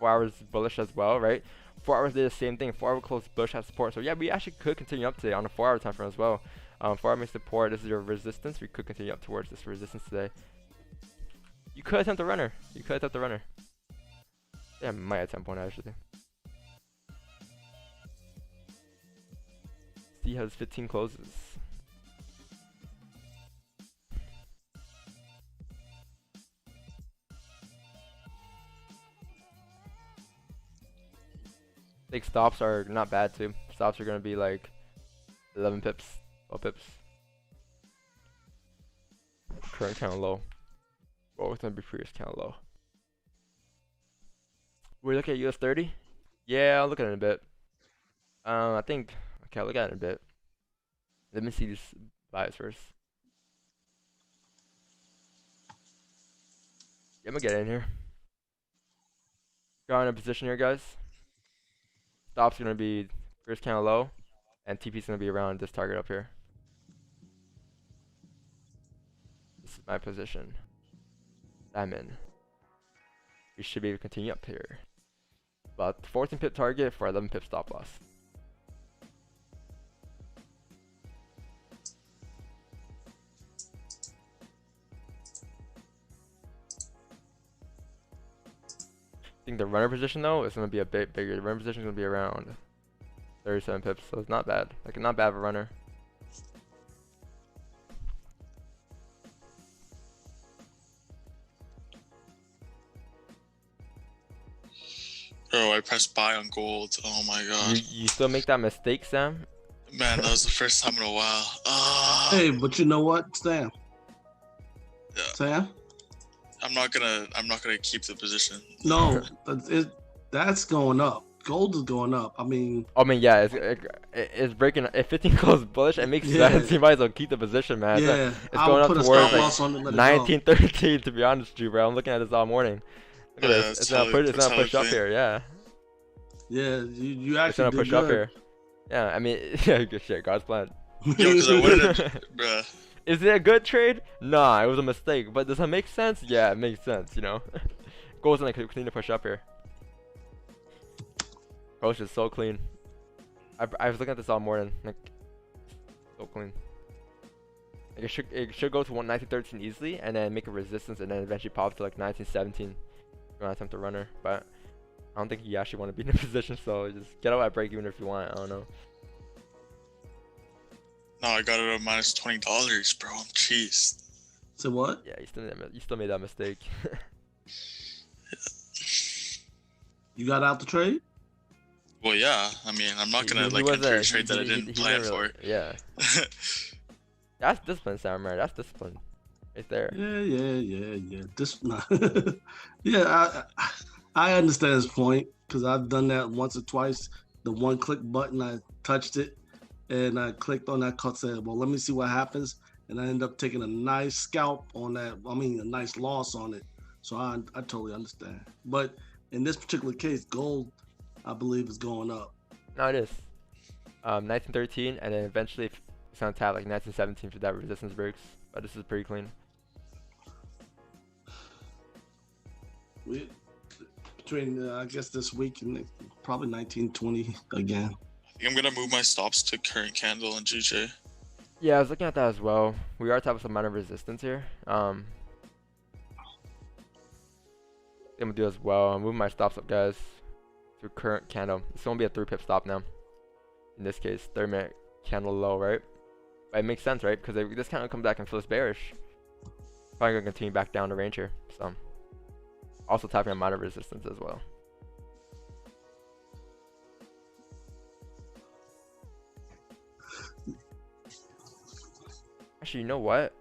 4 hours bullish as well, right? 4 hours did the same thing. 4 hour close bullish has support. So yeah, we actually could continue up today on a 4 hour time frame as well. 4 hour makes support. This is your resistance. We could continue up towards this resistance today. You could attempt a runner. You could attempt a runner. Yeah, I might attempt one actually. See how this 15 closes. I think stops are not bad too. Stops are going to be like 11 pips, 12 pips. Current kind of low. What was going to be previous kind of low. We look at US 30? Yeah, I'll look at it in a bit. I think, okay, I'll look at it in a bit. Let me see these buys first. Yeah, I'm going to get in here. Got in a position here, guys. Stop's going to be first kind of low, and TP's going to be around this target up here. This is my position. I'm in. We should be able to continue up here. About 14 pip target for 11 pip stop loss. I think the runner position though is going to be a bit bigger. The runner position is going to be around 37 pips, so it's not bad. Like not bad of a runner.
Bro, I pressed buy on gold. Oh my god.
You still make that mistake, Sam?
Man, that was the first time in a while.
Hey, but you know what, Sam?
Yeah.
Sam?
I'm not gonna keep the position.
No, that's going up. gold is going up. I mean,
yeah, it's breaking. If 15 goes bullish, it makes sense. You might as well keep the position, man.
Yeah,
it's
I
going
would
up
put a
towards
stop
like
loss on it and let it go.
1913. To be honest with you, bro, I'm looking at this all morning. Look at this. It's gonna push up here. Yeah.
Yeah, you
It's
actually
gonna push up here. Yeah, I mean, yeah, good shit. God's plan.
Yo, because I wanted to, bruh.
Is it a good trade? Nah, it was a mistake. But does that make sense? Yeah, it makes sense. You know, gold's gonna continue to push up here. Gold is so clean. I was looking at this all morning. Like, so clean. Like it should go to 1913 easily, and then make a resistance, and then eventually pop to like 1917. You want to attempt a runner, but I don't think you actually want to be in a position. So just get out at break even if you want. I don't know.
No, I got it at minus $20, bro. Jeez.
So what?
Yeah, you still made that mistake.
You got out the trade?
Well, yeah. I mean, I'm not gonna like enter a trade that I didn't plan for.
Yeah. That's discipline, Samurai. That's discipline, right there.
Yeah. Yeah, I understand his point because I've done that once or twice. The one click button, I touched it, and I clicked on that cut. Said, "Well, let me see what happens," and I ended up taking a nice scalp on that. I mean, a nice loss on it. So I totally understand. But in this particular case, gold, I believe, is going up.
No, it is. 1913, and then eventually it's gonna tap like 1917 for that resistance breaks. But this is pretty clean.
Between I guess this week and probably 1920 again.
I think I'm gonna move my stops to current candle and GJ.
Yeah, I was looking at that as well. We are tapping some amount of resistance here. I'm gonna do as well. I'm moving my stops up, guys, to current candle. It's gonna be a 3-pip stop now. In this case, 30-minute candle low, right? But it makes sense, right? Because this candle comes back and feels bearish. Probably gonna continue back down the range here. So, also tapping a amount of resistance as well. Actually, you know what?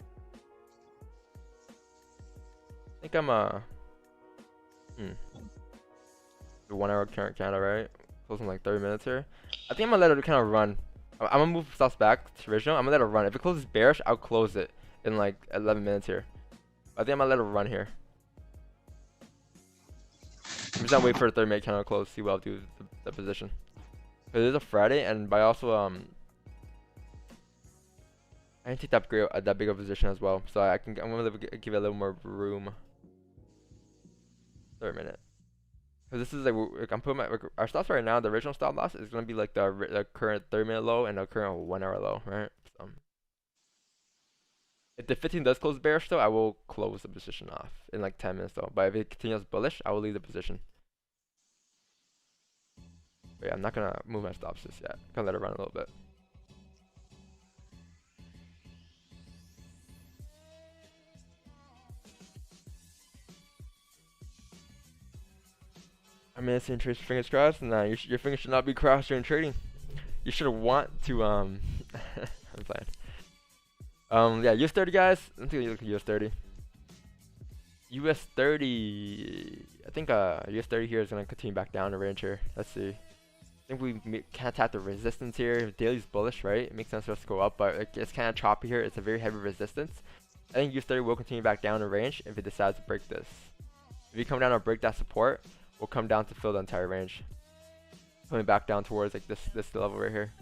I think I'm the 1 hour current candle, right? Closing like 30 minutes here. I think I'm gonna let it kind of run. I'm gonna move stops back to original. I'm gonna let it run. If it closes bearish, I'll close it in like 11 minutes here. I think I'm gonna let it run here. I'm just gonna wait for the 30-minute candle to close, see what I'll do with the position. Cause it is a Friday, and by also I didn't take that big of a position as well, so I'm gonna give it a little more room. 30 minute. Cause this is like I'm putting our stops right now. The original stop loss is gonna be like the current 30-minute low and the current 1 hour low, right? So if the 15 does close bearish though, I will close the position off in like 10 minutes though. But if it continues bullish, I will leave the position. But yeah, I'm not gonna move my stops just yet. I'm gonna let it run a little bit. I mean, it's trade, fingers crossed, and your fingers should not be crossed during trading. You should want to I'm playing. Yeah, US 30 guys. I'm taking a look at US 30. US 30. I think US 30 here is gonna continue back down the range here. Let's see. I think we can't tap the resistance here. Daily's bullish, right? It makes sense for us to go up, but it's kind of choppy here. It's a very heavy resistance. I think US 30 will continue back down the range if it decides to break this. If you come down and break that support, we'll come down to fill the entire range. Coming back down towards like this level right here.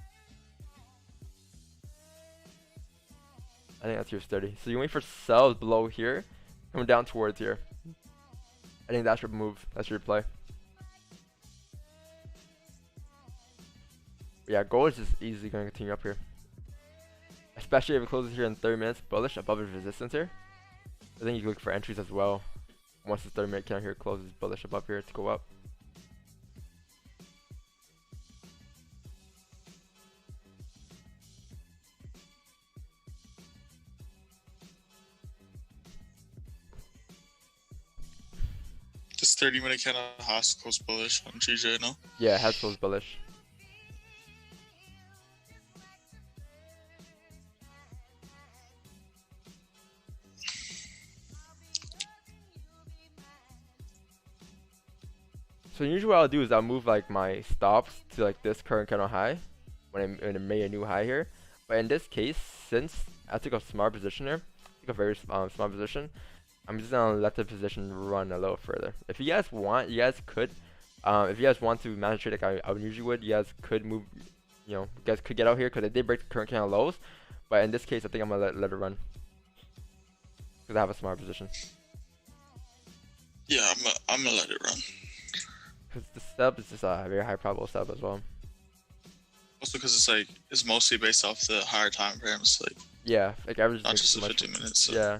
I think that's US 30. So you wait for sells below here, coming down towards here. I think that's your move. That's your play. But yeah, gold is just easily going to continue up here. Especially if it closes here in 30 minutes bullish above its resistance here. I think you can look for entries as well. Once the 30-minute candle here closes bullish above here to go up.
This 30-minute candle has to close bullish on GJ, no?
Yeah, it has closed bullish. So usually what I'll do is I'll move like my stops to like this current candle high when I made a new high here. But in this case, since I took a smart position here, took a very smart position, I'm just gonna let the position run a little further. If you guys want, you guys could. If you guys want to manage trade like I usually would, you guys could move. You know, you guys could get out here because I did break the current candle lows. But in this case, I think I'm gonna let it run because I have a smart position.
Yeah, I'm gonna let it run.
Because the sub is just a very high probable sub as well.
Also, because it's mostly based off the higher time frames, like
yeah, like average.
Not just the 15 minutes. So.
Yeah,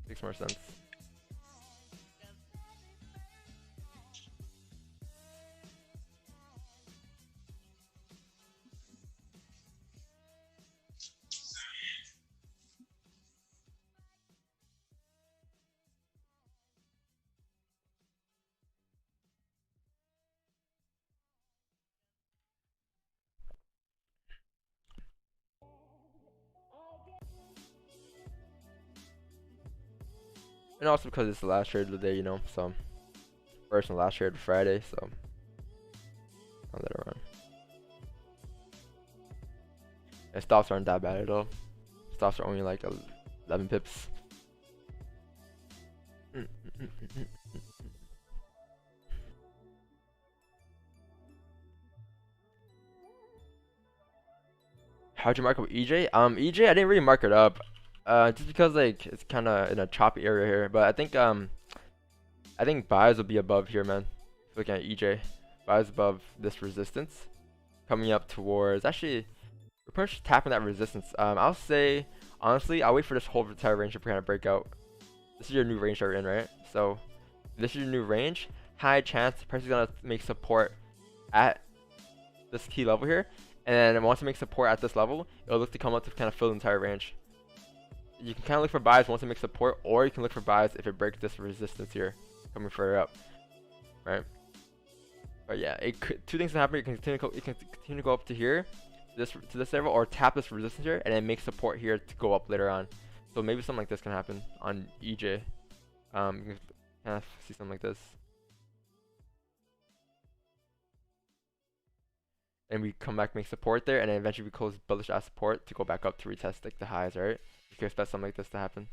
makes more sense. And also because it's the last trade of the day, you know, so first and last trade of Friday, so I'll let it run. And stops aren't that bad at all. Stops are only like 11 pips. How'd you mark up EJ? EJ, I didn't really mark it up. Just because like it's kind of in a choppy area here, but I think buys will be above here, man. Looking at EJ, buys above this resistance, coming up towards. Actually, we're pretty much tapping that resistance. I'll say honestly, I'll wait for this whole entire range to kind of break out. This is your new range that you're in, right? So this is your new range. High chance the price is gonna make support at this key level here, and then once it makes support at this level, it'll look to come up to kind of fill the entire range. You can kind of look for buys once it makes support, or you can look for buys if it breaks this resistance here, coming further up, right? But yeah, two things can happen. You can continue to go up to here, to this level, or tap this resistance here, and then make support here to go up later on. So maybe something like this can happen on EJ. You can kind of see something like this, and we come back, make support there, and then eventually we close bullish at support to go back up to retest like the highs, right? You can expect something like this to happen.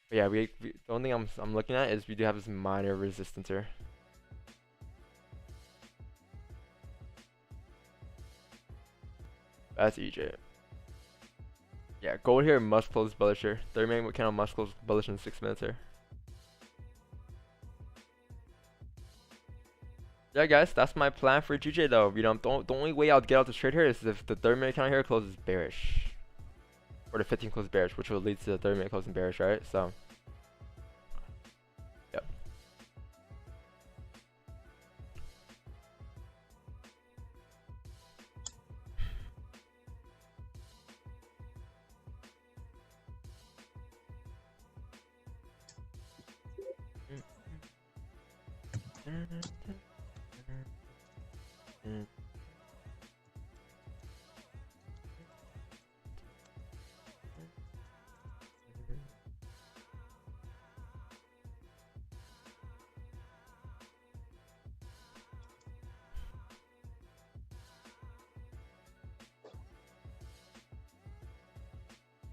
But yeah, the only thing I'm looking at is we do have this minor resistance here. That's EJ. Yeah, gold here must close bullish here. 30-minute candle must close bullish in 6 minutes here. Yeah, guys, that's my plan for GJ though. You know, the only way I'll get out this trade here is if the 30-minute candle here closes bearish, or the 15 closes bearish, which will lead to the 30-minute closing bearish, right? So, yep.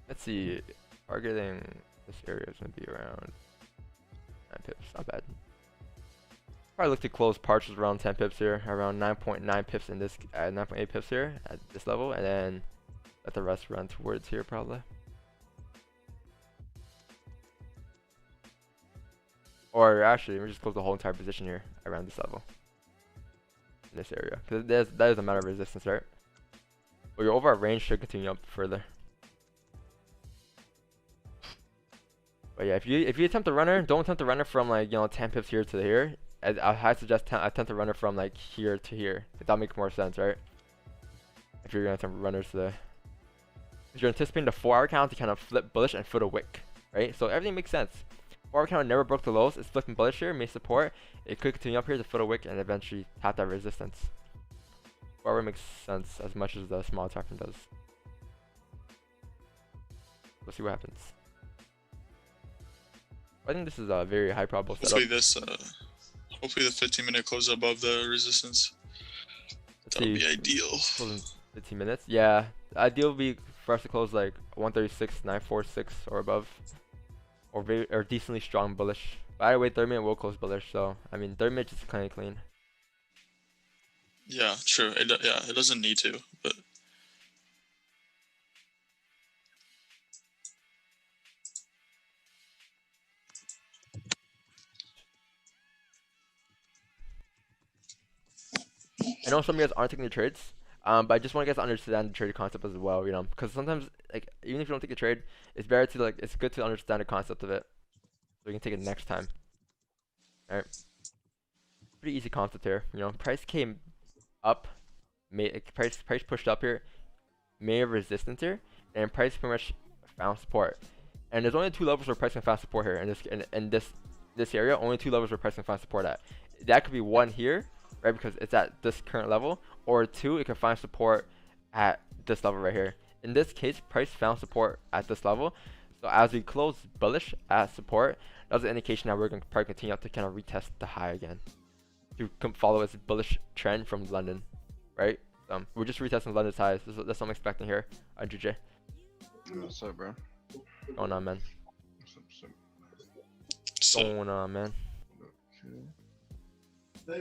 Let's see, targeting this area is going to be around 9 pips, not bad. Probably look to close partials around 10 pips here, around 9.9 pips in this, 9.8 pips here at this level, and then let the rest run towards here probably. Or actually, we just close the whole entire position here around this level, in this area, because that is a matter of resistance, right? But your overall range should continue up further. But yeah, if you attempt the runner, don't attempt the runner from like 10 pips here to here. I suggest attempt the runner from like here to here. If that makes more sense, right? If you're gonna attempt runners to, if you're anticipating the 4-hour count to kind of flip bullish and foot a wick, right? So everything makes sense. 4-hour count never broke the lows. It's flipping bullish here, made support. It could continue up here to foot a wick and eventually tap that resistance. 4-hour makes sense as much as the small time frame does. We'll see what happens. I think this is a very high probable
Hopefully
setup.
Hopefully the 15-minute closes above the resistance. That would be ideal.
15 minutes. Yeah, ideal would be for us to close like 136.946 or above, or decently strong bullish. By the way, 30-minute will close bullish, so I mean 30-minute is kind of clean.
Yeah, true. It doesn't need to, but.
I know some of you guys aren't taking the trades, but I just want you guys to understand the trade concept as well, you know, because sometimes, like, even if you don't take a trade, it's better to, like, it's good to understand the concept of it, so you can take it next time. Alright. Pretty easy concept here, you know, price came up, price pushed up here, made a resistance here, and price pretty much found support. And there's only 2 levels where price can find support here, in this area, only 2 levels where price can find support at. That could be 1 here, right, because it's at this current level, or 2, it can find support at this level right here. In this case, price found support at this level, so as we close bullish at support, that's an indication that we're going to probably continue to kind of retest the high again to follow its bullish trend from London, right? We're just retesting London's highs. That's what I'm expecting here on GJ.
What's up, bro?
What's going on, man? What's going on, man? I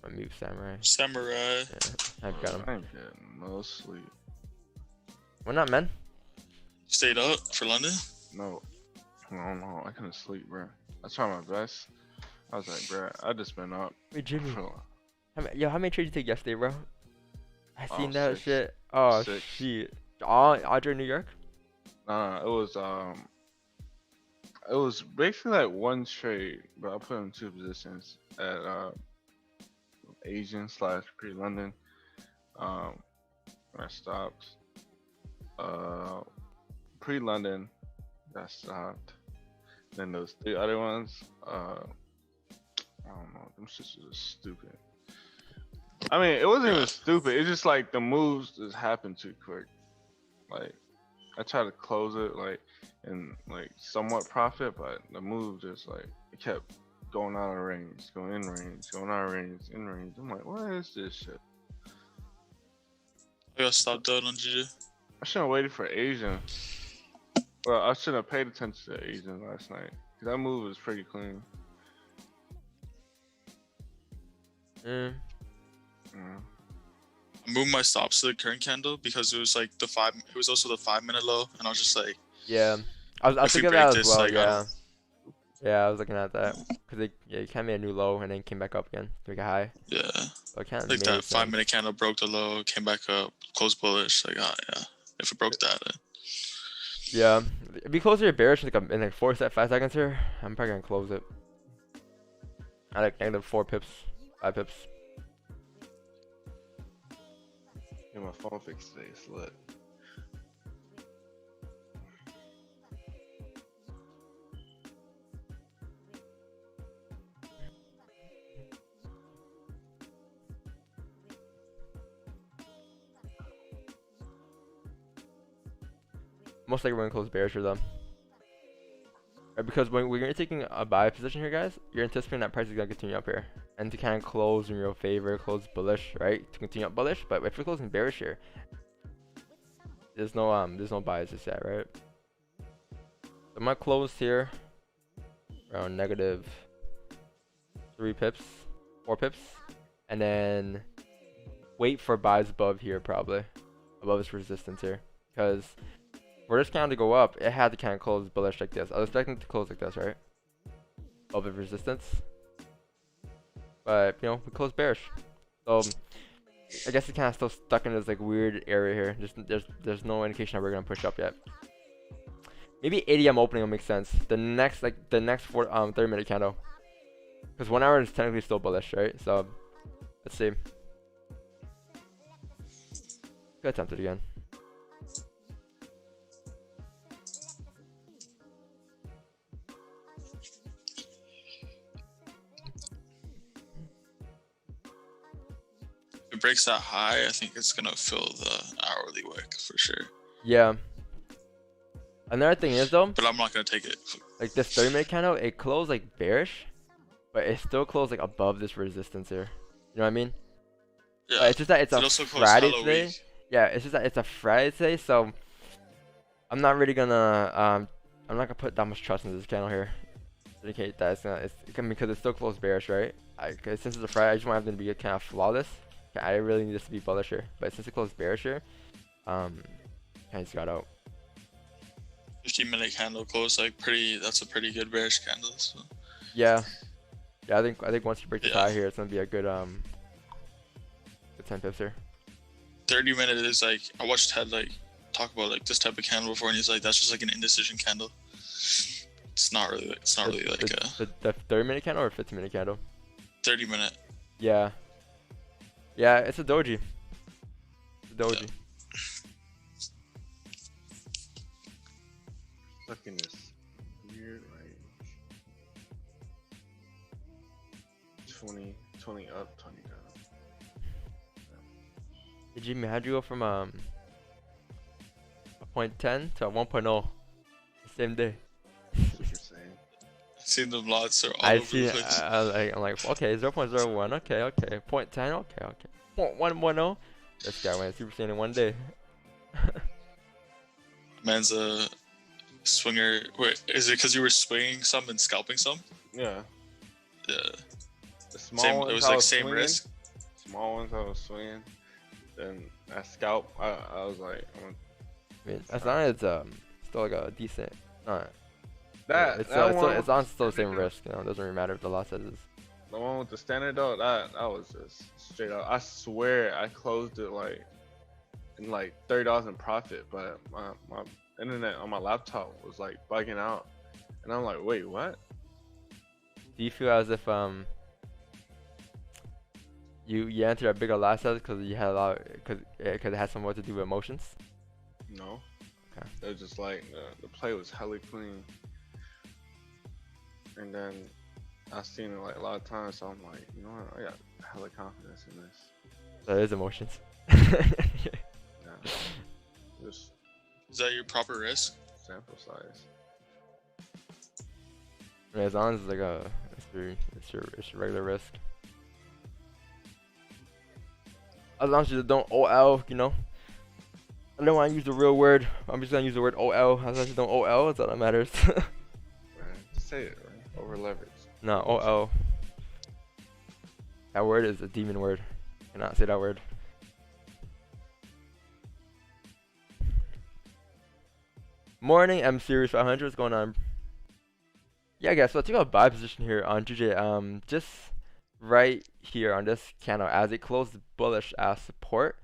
move Samurai.
Samurai.
Yeah, I've got him.
I ain't getting no sleep.
Why not, man?
Stayed up for London?
No. No, I couldn't sleep, bro. I tried my best. I was like, bro, I just been up.
Wait, Jimmy.
for-
How many trades did you take yesterday, bro? I seen that
6.
shit. Oh,
6.
shit. Audrey, New York?
Nah, it was basically like 1 trade, but I put in 2 positions at Asian / pre-London. I stopped. Pre-London, that stopped. Then those 3 other ones, I don't know, them shits are just stupid. I mean, it wasn't even stupid. It's just like the moves just happened too quick. Like, I tried to close it like in like somewhat profit, but the move just like it kept going out of range, going in range, going out of range, in range. I'm like, what is this shit?
I got stopped out on GG.
I should have waited for Asian. Well, I should have paid attention to Asian last night. That move was pretty clean.
Mm.
Yeah.
I moved my stops to the current candle because it was like it was also the 5-minute low, and I was just like,
Yeah. I was
if we
thinking of
break
that as
this,
well,
like,
yeah. Yeah, I was looking at that. Because it kind of made a new low and then came back up again to make a high.
yeah,
So it kind of
like
made
that
sense.
5-minute candle broke the low, came back up, closed bullish. Like, yeah, if it broke that,
Yeah. If we close your bearish in like 5 seconds here, I'm probably going to close it. I like negative 4 pips, 5 pips.
Get my phone fixed today, slut.
Most likely we're going to close bearish here though. Right, because when you're taking a buy position here, guys, you're anticipating that price is going to continue up here. And to kind of close in your favor, close bullish, right? To continue up bullish. But if you're closing bearish here, there's no bias just yet, right? So I'm going to close here around negative 3 pips, 4 pips. And then wait for buys above here, probably. Above this resistance here. Because for this candle to go up, it had to kind of close bullish like this. I was expecting it to close like this, right? Above the resistance. But, you know, we closed bearish. So, I guess it's kind of still stuck in this, like, weird area here. There's no indication that we're going to push up yet. Maybe 80M opening will make sense. The next 30-minute candle. Because 1 hour is technically still bullish, right? So, let's see. Could attempt it again.
if it breaks that high, I think it's gonna fill the hourly wick for sure.
Yeah. Another thing is though,
but I'm not gonna take it.
like this 30-minute candle, it closed like bearish, but it still closed like above this resistance here. You know what I mean?
Yeah.
It's just that it's
It
a
also closed
Friday
hella
today.
weak.
Yeah, it's just that it's a Friday today, so I'm not really gonna I'm not gonna put that much trust in this candle here. Indicate that it's because it's still closed bearish, right? Cause since it's a Friday, I just want them to be kind of flawless. I really need this to be bullish here, but since it closed bearish here, I just got out.
15-minute candle close like pretty. That's a pretty good bearish candle. So.
Yeah, I think once you break the
Yeah.
tie here, it's gonna be a good good 10 pips here.
30-minute is like I watched Ted like talk about like this type of candle before, and he's like that's just like an indecision candle. It's not really like
The 30-minute candle or 15-minute candle?
30-minute.
Yeah, it's a doji. It's a doji.
Yeah.
Stuck in this weird range. 20 up, 20 down.
How'd you go from a 0.10 to a 1.0 the same day?
That's what you're saying.
I've seen them lots. They're all
I
over
see.
the place.
I'm like, okay, 0.01. Okay. 0.10. Okay. 1.10. This guy went Super Saiyan in one day.
Man's a swinger. Wait, is it because you were swinging some and scalping some?
Yeah.
Yeah.
The small
Same.
ones
It was
I
like same
swinging,
risk.
Small ones I was swinging. Then I scalp. I was like,
I mean, as long as it's still like a decent.
that
It's
that one.
as long as it's still the same risk. You know, it doesn't really matter if the lot says it's.
The one with the standard though, that was just straight up. I swear I closed it like in like $30 in profit, but my internet on my laptop was like bugging out, and I'm like, wait, what?
Do you feel as if you entered a bigger lot size because you had a lot because it had somewhat to do with emotions?
No.
Okay.
It was just like the play was hella clean, and then I've seen it like a lot of times, so I'm like, you know what? I got hella confidence in this.
So it is emotions.
Yeah. Just
Is that your proper risk?
sample size.
I mean, as long as it's like it's your regular risk. As long as you don't OL, you know. I don't want to use the real word. I'm just gonna use the word OL. As long as you don't OL, that's all that matters.
Right? Just say it, right? Over leverage.
No, OL. That word is a demon word. Cannot say that word. Morning, M Series 500. What's going on? Yeah, guys. So I took a buy position here on JJ. Just right here on this candle as it closed bullish as support,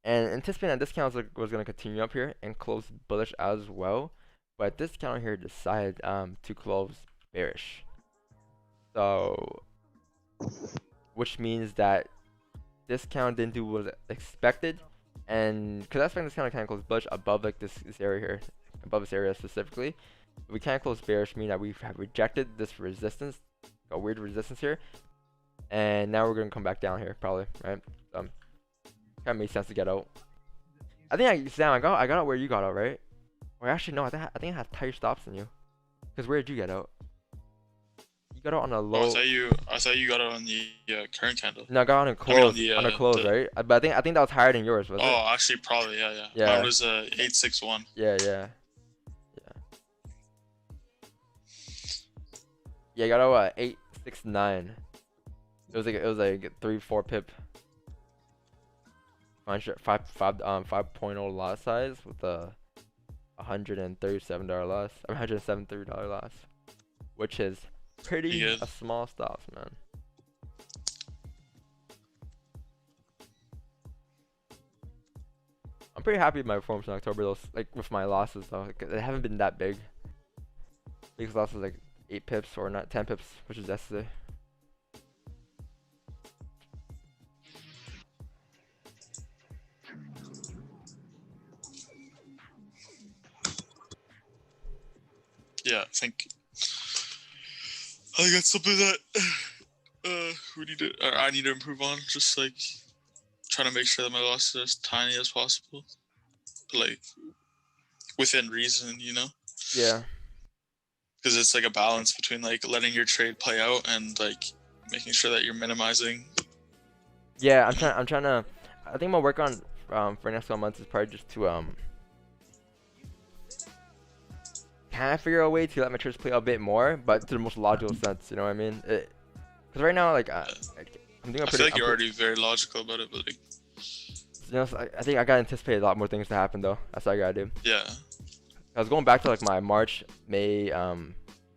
and anticipating that this candle was going to continue up here and close bullish as well. But this candle here decided to close bearish. So, which means that this candle didn't do what was expected, and because I expect this candle kind of close bullish above like this area here, above this area specifically. We can't close bearish, meaning that we have rejected this resistance, a weird resistance here, and now we're gonna come back down here probably, right? Kind of makes sense to get out. I think I got out where you got out, right? Or actually no, I think I have tighter stops than you. Cause where did you get out? You got out on a low.
Oh, I thought you got it on the current candle.
No, I got on a close. On a close, right? But I think that was higher than yours, was it?
Oh, actually, probably, yeah.
Yeah.
Mine was 861.
Yeah. Yeah, I got out 869. It was like 3-4 pip. 5.0 lot size with a $137 loss. I mean $173 loss, which is pretty a small stops, man. I'm pretty happy with my performance in October, though. Like with my losses, though, they haven't been that big. Biggest loss was like 8 pips or not 10 pips, which is yesterday.
Yeah, I think that's something that I need to improve on. Just like trying to make sure that my losses are as tiny as possible, but like within reason, you know.
Yeah.
Because it's like a balance between like letting your trade play out and like making sure that you're minimizing.
Yeah, I'm trying to. I think I'm gonna work on for the next couple months is probably just to kind of figure out a way to let my trades play out a bit more, but to the most logical sense. You know what I mean? Because right now, like, I'm doing a
I
pretty.
feel like you're already very logical about it, but like,
You know, so I think I gotta anticipate a lot more things to happen though. That's what I gotta do.
yeah.
I was going back to like my March, May,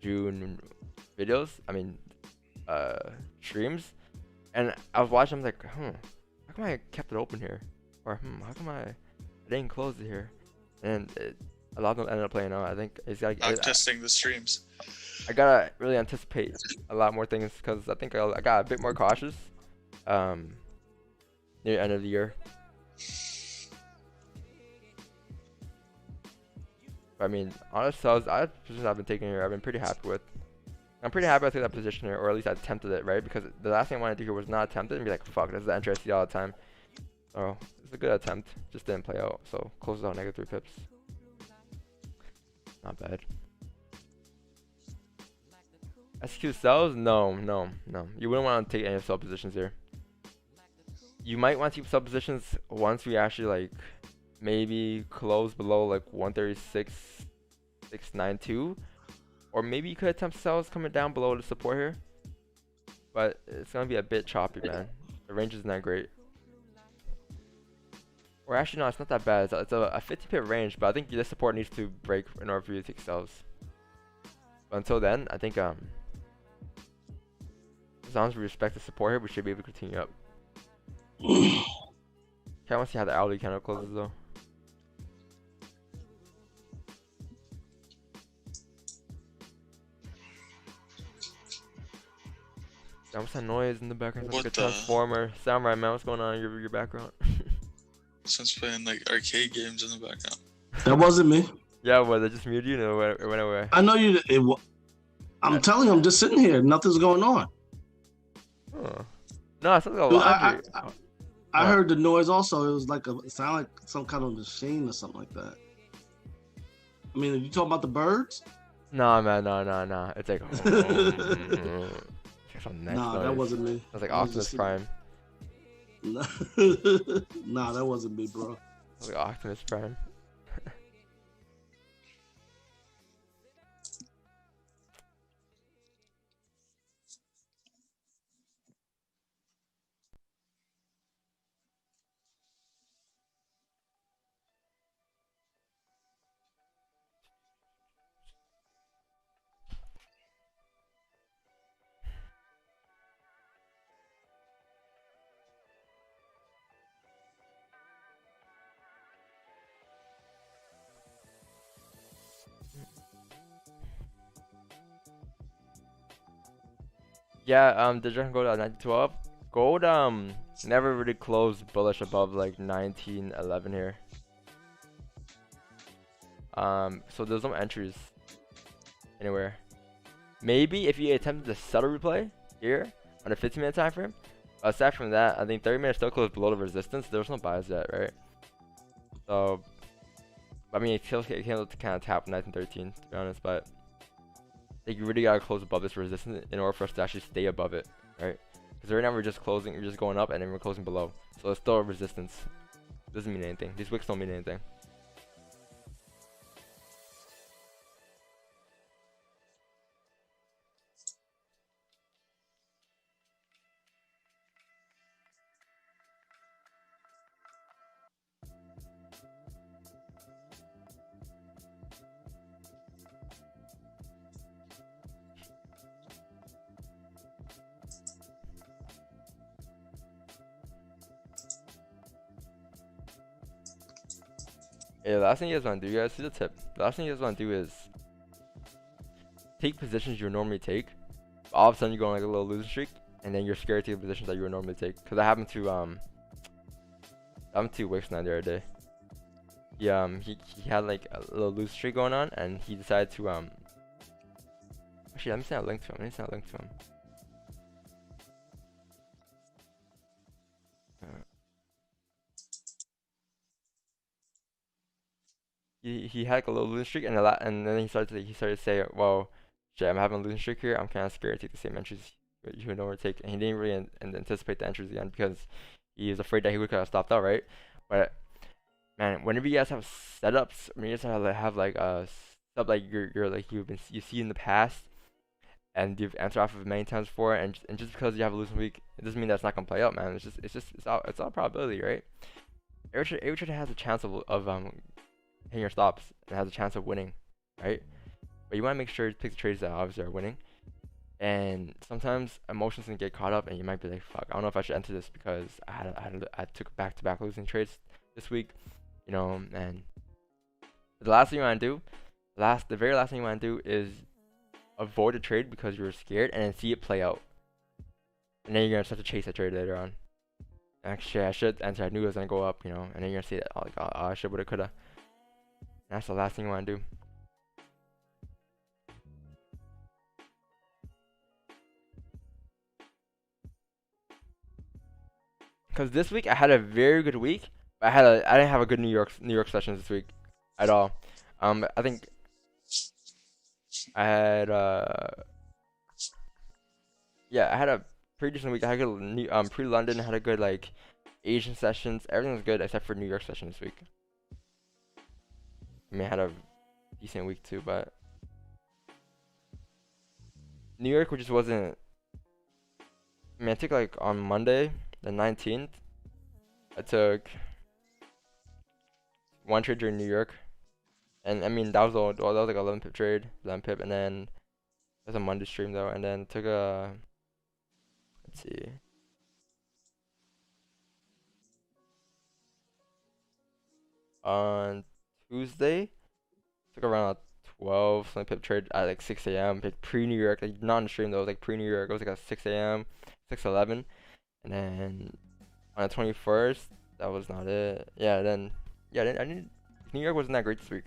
June videos. I mean, streams, and I was watching. I'm like, how come I kept it open here? Or how come I didn't close it here? And a lot of them ended up playing out. I think it's like
Testing the streams.
I gotta really anticipate a lot more things because I think I got a bit more cautious near the end of the year. I mean, honestly, positions I've been taking here, I've been pretty happy with. I'm pretty happy I took that position here, or at least I attempted it, right? Because the last thing I wanted to do here was not attempt it and be like, fuck, this is the entry I see all the time. So, it's a good attempt. Just didn't play out. So, closes out -3 pips. Not bad. SQ sells? No. You wouldn't want to take any sell positions here. You might want to keep sell positions once we actually, like, maybe close below, like, 136.692. Or maybe you could attempt sells coming down below the support here. But it's going to be a bit choppy, man. The range is not great. Or actually, no, it's not that bad. It's a 50 pip range, but I think this support needs to break in order for you to take sells. But until then, I think as long as we respect the support here, we should be able to continue up. Okay, I want to see how the hourly candle closes though. What's that noise in the background? Sounds like a transformer. Samurai man, what's going on in your background?
Someone's playing like arcade games in the background.
That wasn't me.
Yeah, was I just muted you? No, it went away.
I know you. I'm telling you, I'm just sitting here. Nothing's going on.
Huh. No, it sounds like a
Dude,
laundry.
I heard the noise also. It was like it sounded like some kind of machine or something like that. I mean, are you talking about the birds?
No, man, no. It's like some next
Nah,
noise.
that wasn't me.
That's like
I was
Optimus
just-
Prime.
Nah, that wasn't me, bro.
That's like Optimus Prime. Yeah, did you go to 1912? Gold never really closed bullish above like 1911 here. So there's no entries anywhere. Maybe if you attempted the subtle replay here on a 15-minute time frame. Aside from that, I think 30 minutes still closed below the resistance. There was no buys yet, right? So, I mean, it still came to kind of tap 1913 to be honest, but I think you really gotta close above this resistance in order for us to actually stay above it, right? Because right now we're just closing, we're just going up and then we're closing below. So it's still a resistance. Doesn't mean anything. These wicks don't mean anything. Yeah, the last thing you guys want to do, guys, see the tip. The last thing you guys want to do is take positions you would normally take. All of a sudden you go on like a little losing streak, and then you're scared to take the positions that you would normally take. Cause that happened to Wix the other day. He had like a little losing streak going on, and he decided to Actually, let me send a link to him. he had like a little losing streak, and then he started to say, well, shit, I'm having a losing streak here. I'm kind of scared to take the same entries you would normally take, and he didn't really anticipate the entries again because he was afraid that he would have stopped out, right? But man, whenever you guys have setups, when you guys have like stuff like you're like you see in the past, and you've answered off of it many times before, and just because you have a losing week, it doesn't mean that's not gonna play out, man. It's all probability, right? Every trade has a chance of hitting your stops and has a chance of winning, right? But you want to make sure to pick the trades that obviously are winning. And sometimes emotions can get caught up, and you might be like, "Fuck, I don't know if I should enter this because I took back-to-back losing trades this week, you know." And the last thing you want to do, the very last thing you want to do is avoid a trade because you're scared, and then see it play out, and then you're gonna start to chase that trade later on. Actually, I should enter. I knew it was gonna go up, you know, and then you're gonna see that, oh, like, oh, I should, woulda, coulda. That's the last thing you want to do. Because this week I had a very good week, but I didn't have a good New York sessions this week at all. I think I had yeah, I had a pretty decent week. I had a good pre-London. I had a good like Asian sessions. Everything was good except for New York session this week. I mean, I had a decent week too, but New York just wasn't. I mean, I took like on Monday, the 19th, I took one trade during New York, and I mean that was like 11 pip trade, 11 pip, and then that's a Monday stream though, and then took a, let's see, on Tuesday, took around a 12 something pip trade at like 6 a.m. Like pre-New York, like not on the stream though, it was like pre-New York. It was like a 6 a.m., 6:11, and then on the 21st, that was not it. Yeah, then I didn't. New York wasn't that great this week.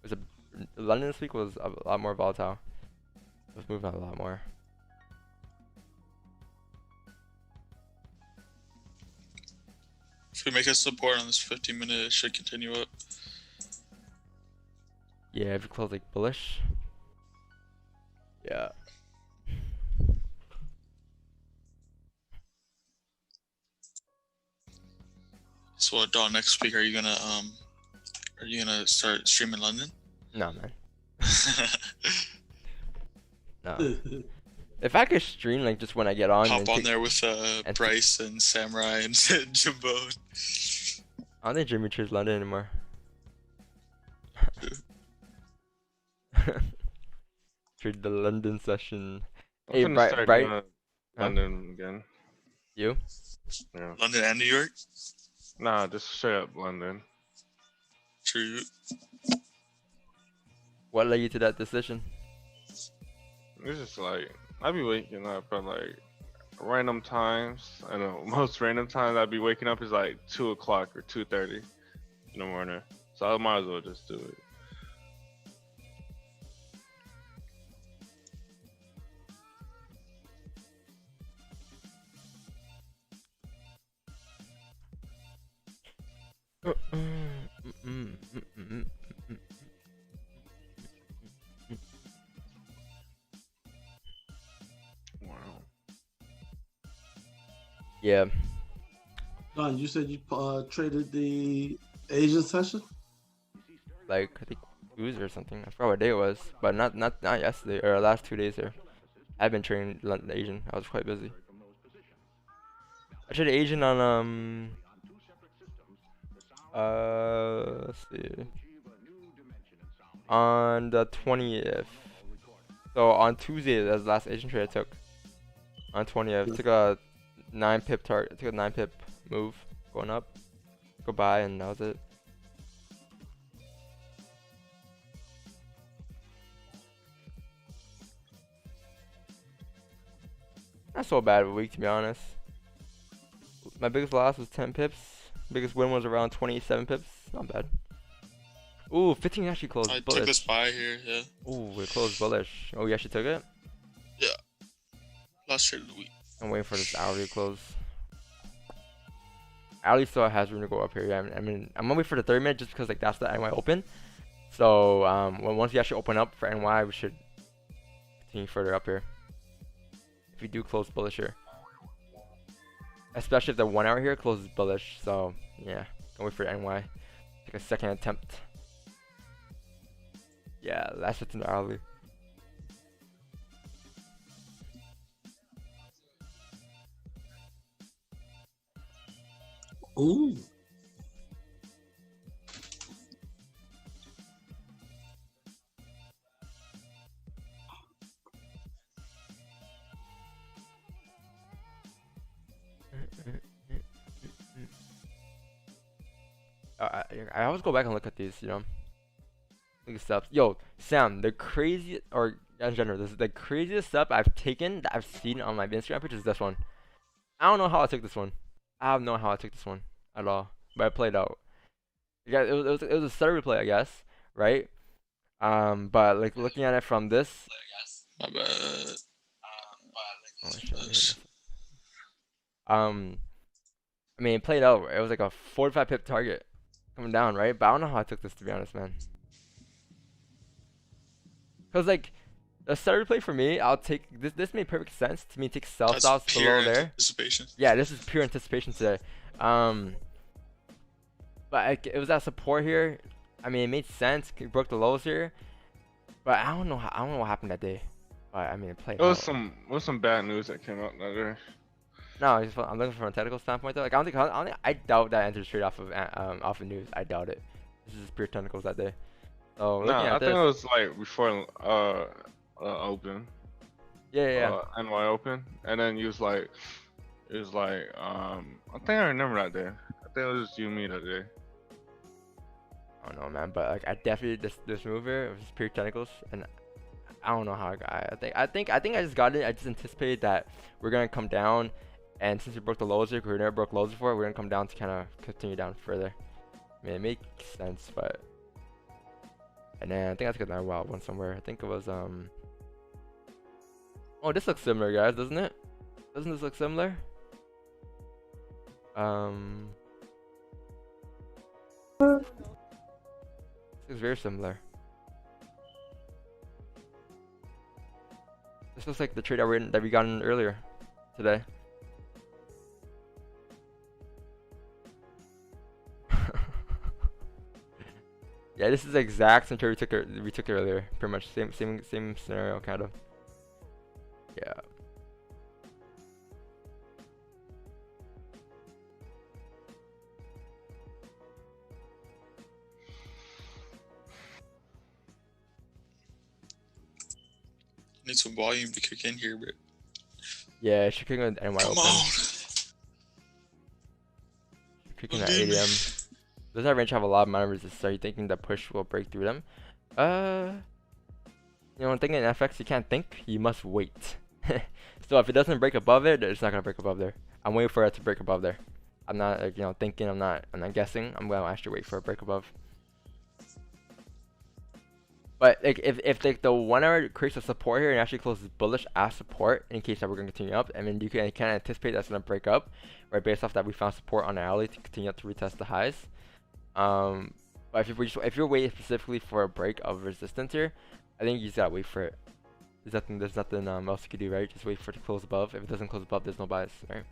It was London this week was a lot more volatile. It was moving a lot more.
If we make a support on this 15-minute, it should continue up.
Yeah, if you close like bullish. Yeah.
So what, Dawn, next week are you gonna start streaming London?
No, man. No. If I could stream like just when I get on.
Hop on there with Bryce and Samurai and Jimbo.
I don't think Jimmy chooses London anymore. Trade the London session. Hey,
I'm gonna start
Bright.
doing London again.
You?
Yeah.
London and New York?
Nah, just straight up London.
True.
What led you to that decision?
It's just like I'd be waking up at like random times. I know most random times I'd be waking up is like 2 o'clock or 2:30 in the morning. So I might as well just do it. Wow.
Yeah.
Don, you said you traded the Asian session?
Like I think Tuesday or something. I forgot what day it was, but not yesterday or last 2 days here. I've been trading London Asian. I was quite busy. I traded Asian on let's see, on the 20th. So on Tuesday, that's the last Asian trade I took. On 20th, took a 9 pip target. Took a 9 pip move going up. Go buy, and that was it. Not so bad of a week, to be honest. My biggest loss was 10 pips. Biggest win was around 27 pips. Not bad. Ooh, 15 actually closed
I
bullish.
took this buy here, yeah.
Ooh, it closed bullish. Oh, you actually took it?
Yeah. Last trade of the week.
I'm waiting for this hourly to close. Hourly still has room to go up here. Yeah, I mean, I'm gonna wait for the 30 minute just because like that's the NY open. So once we actually open up for NY, we should continue further up here. If we do close bullish here, especially if the 1 hour here closes bullish. So yeah, gonna wait for NY. Take a second attempt. Yeah, that's just an hourly.
Ooh.
I always go back and look at these, you know. Look at steps. Yo, Sam, the craziest, or in general, this is the craziest step I've taken that I've seen on my Instagram page is this one. I don't know how I took this one. I have no idea how I took this one at all, but I played out. Yeah, it was a stutter replay, I guess, right? But like looking at it from this.
My bad.
Oh, shit, I mean, it played out. It was like a 45 pip target coming down, right? But I don't know how I took this, to be honest, man. Cause like the stutter replay for me, I'll take this. This made perfect sense to me. Take sell
That's
stops
pure
below there.
anticipation.
Yeah, this is pure anticipation today. But it was that support here. I mean, it made sense. It broke the lows here, but I don't know. I don't know what happened that day. But I mean, it played.
It was
out.
some bad news that came out that day.
No, I'm looking from a technical standpoint though. Like I doubt that enters straight off of news. I doubt it. This is pure technicals that day. So
No, I
at
think
this,
it was like before open.
yeah.
NY open, and then it was like, I think I remember that day. I think it was just you and me that day.
I don't know, man, but like I definitely this move here, it was pure technicals, and I don't know how I got. I think I just got it. I just anticipated that we're gonna come down, and since we broke the lows here, we never broke lows before, we're gonna come down to kind of continue down further. I mean, it makes sense, but and then I think I took another wild one somewhere. I think it was Oh, this looks similar, guys, doesn't it? Doesn't this look similar? It's very similar. This looks like the trade that we got in earlier today. Yeah, this is the exact same trade we took earlier. Pretty much same scenario, kind of. Yeah.
Need some volume to kick in here, but
Yeah, she's kicking with NY
come
open.
on.
She's kicking at
Believe
8
me.
AM. Does that range have a lot of mana resistance? Are you thinking that push will break through them? You know, one thing in FX, you can't think, you must wait. So if it doesn't break above it, it's not gonna break above there. I'm waiting for it to break above there. I'm not, like, you know, thinking. I'm not guessing. I'm gonna actually wait for a break above. But like, if like the 1 hour creates a support here and actually closes bullish as support, in case that we're gonna continue up, I mean, you can anticipate that's gonna break up, right? Based off that we found support on the alley to continue up to retest the highs. But if you're waiting specifically for a break of resistance here, I think you just gotta wait for it. There's nothing else you can do, right? Just wait for it to close above. If it doesn't close above, there's no bias, right?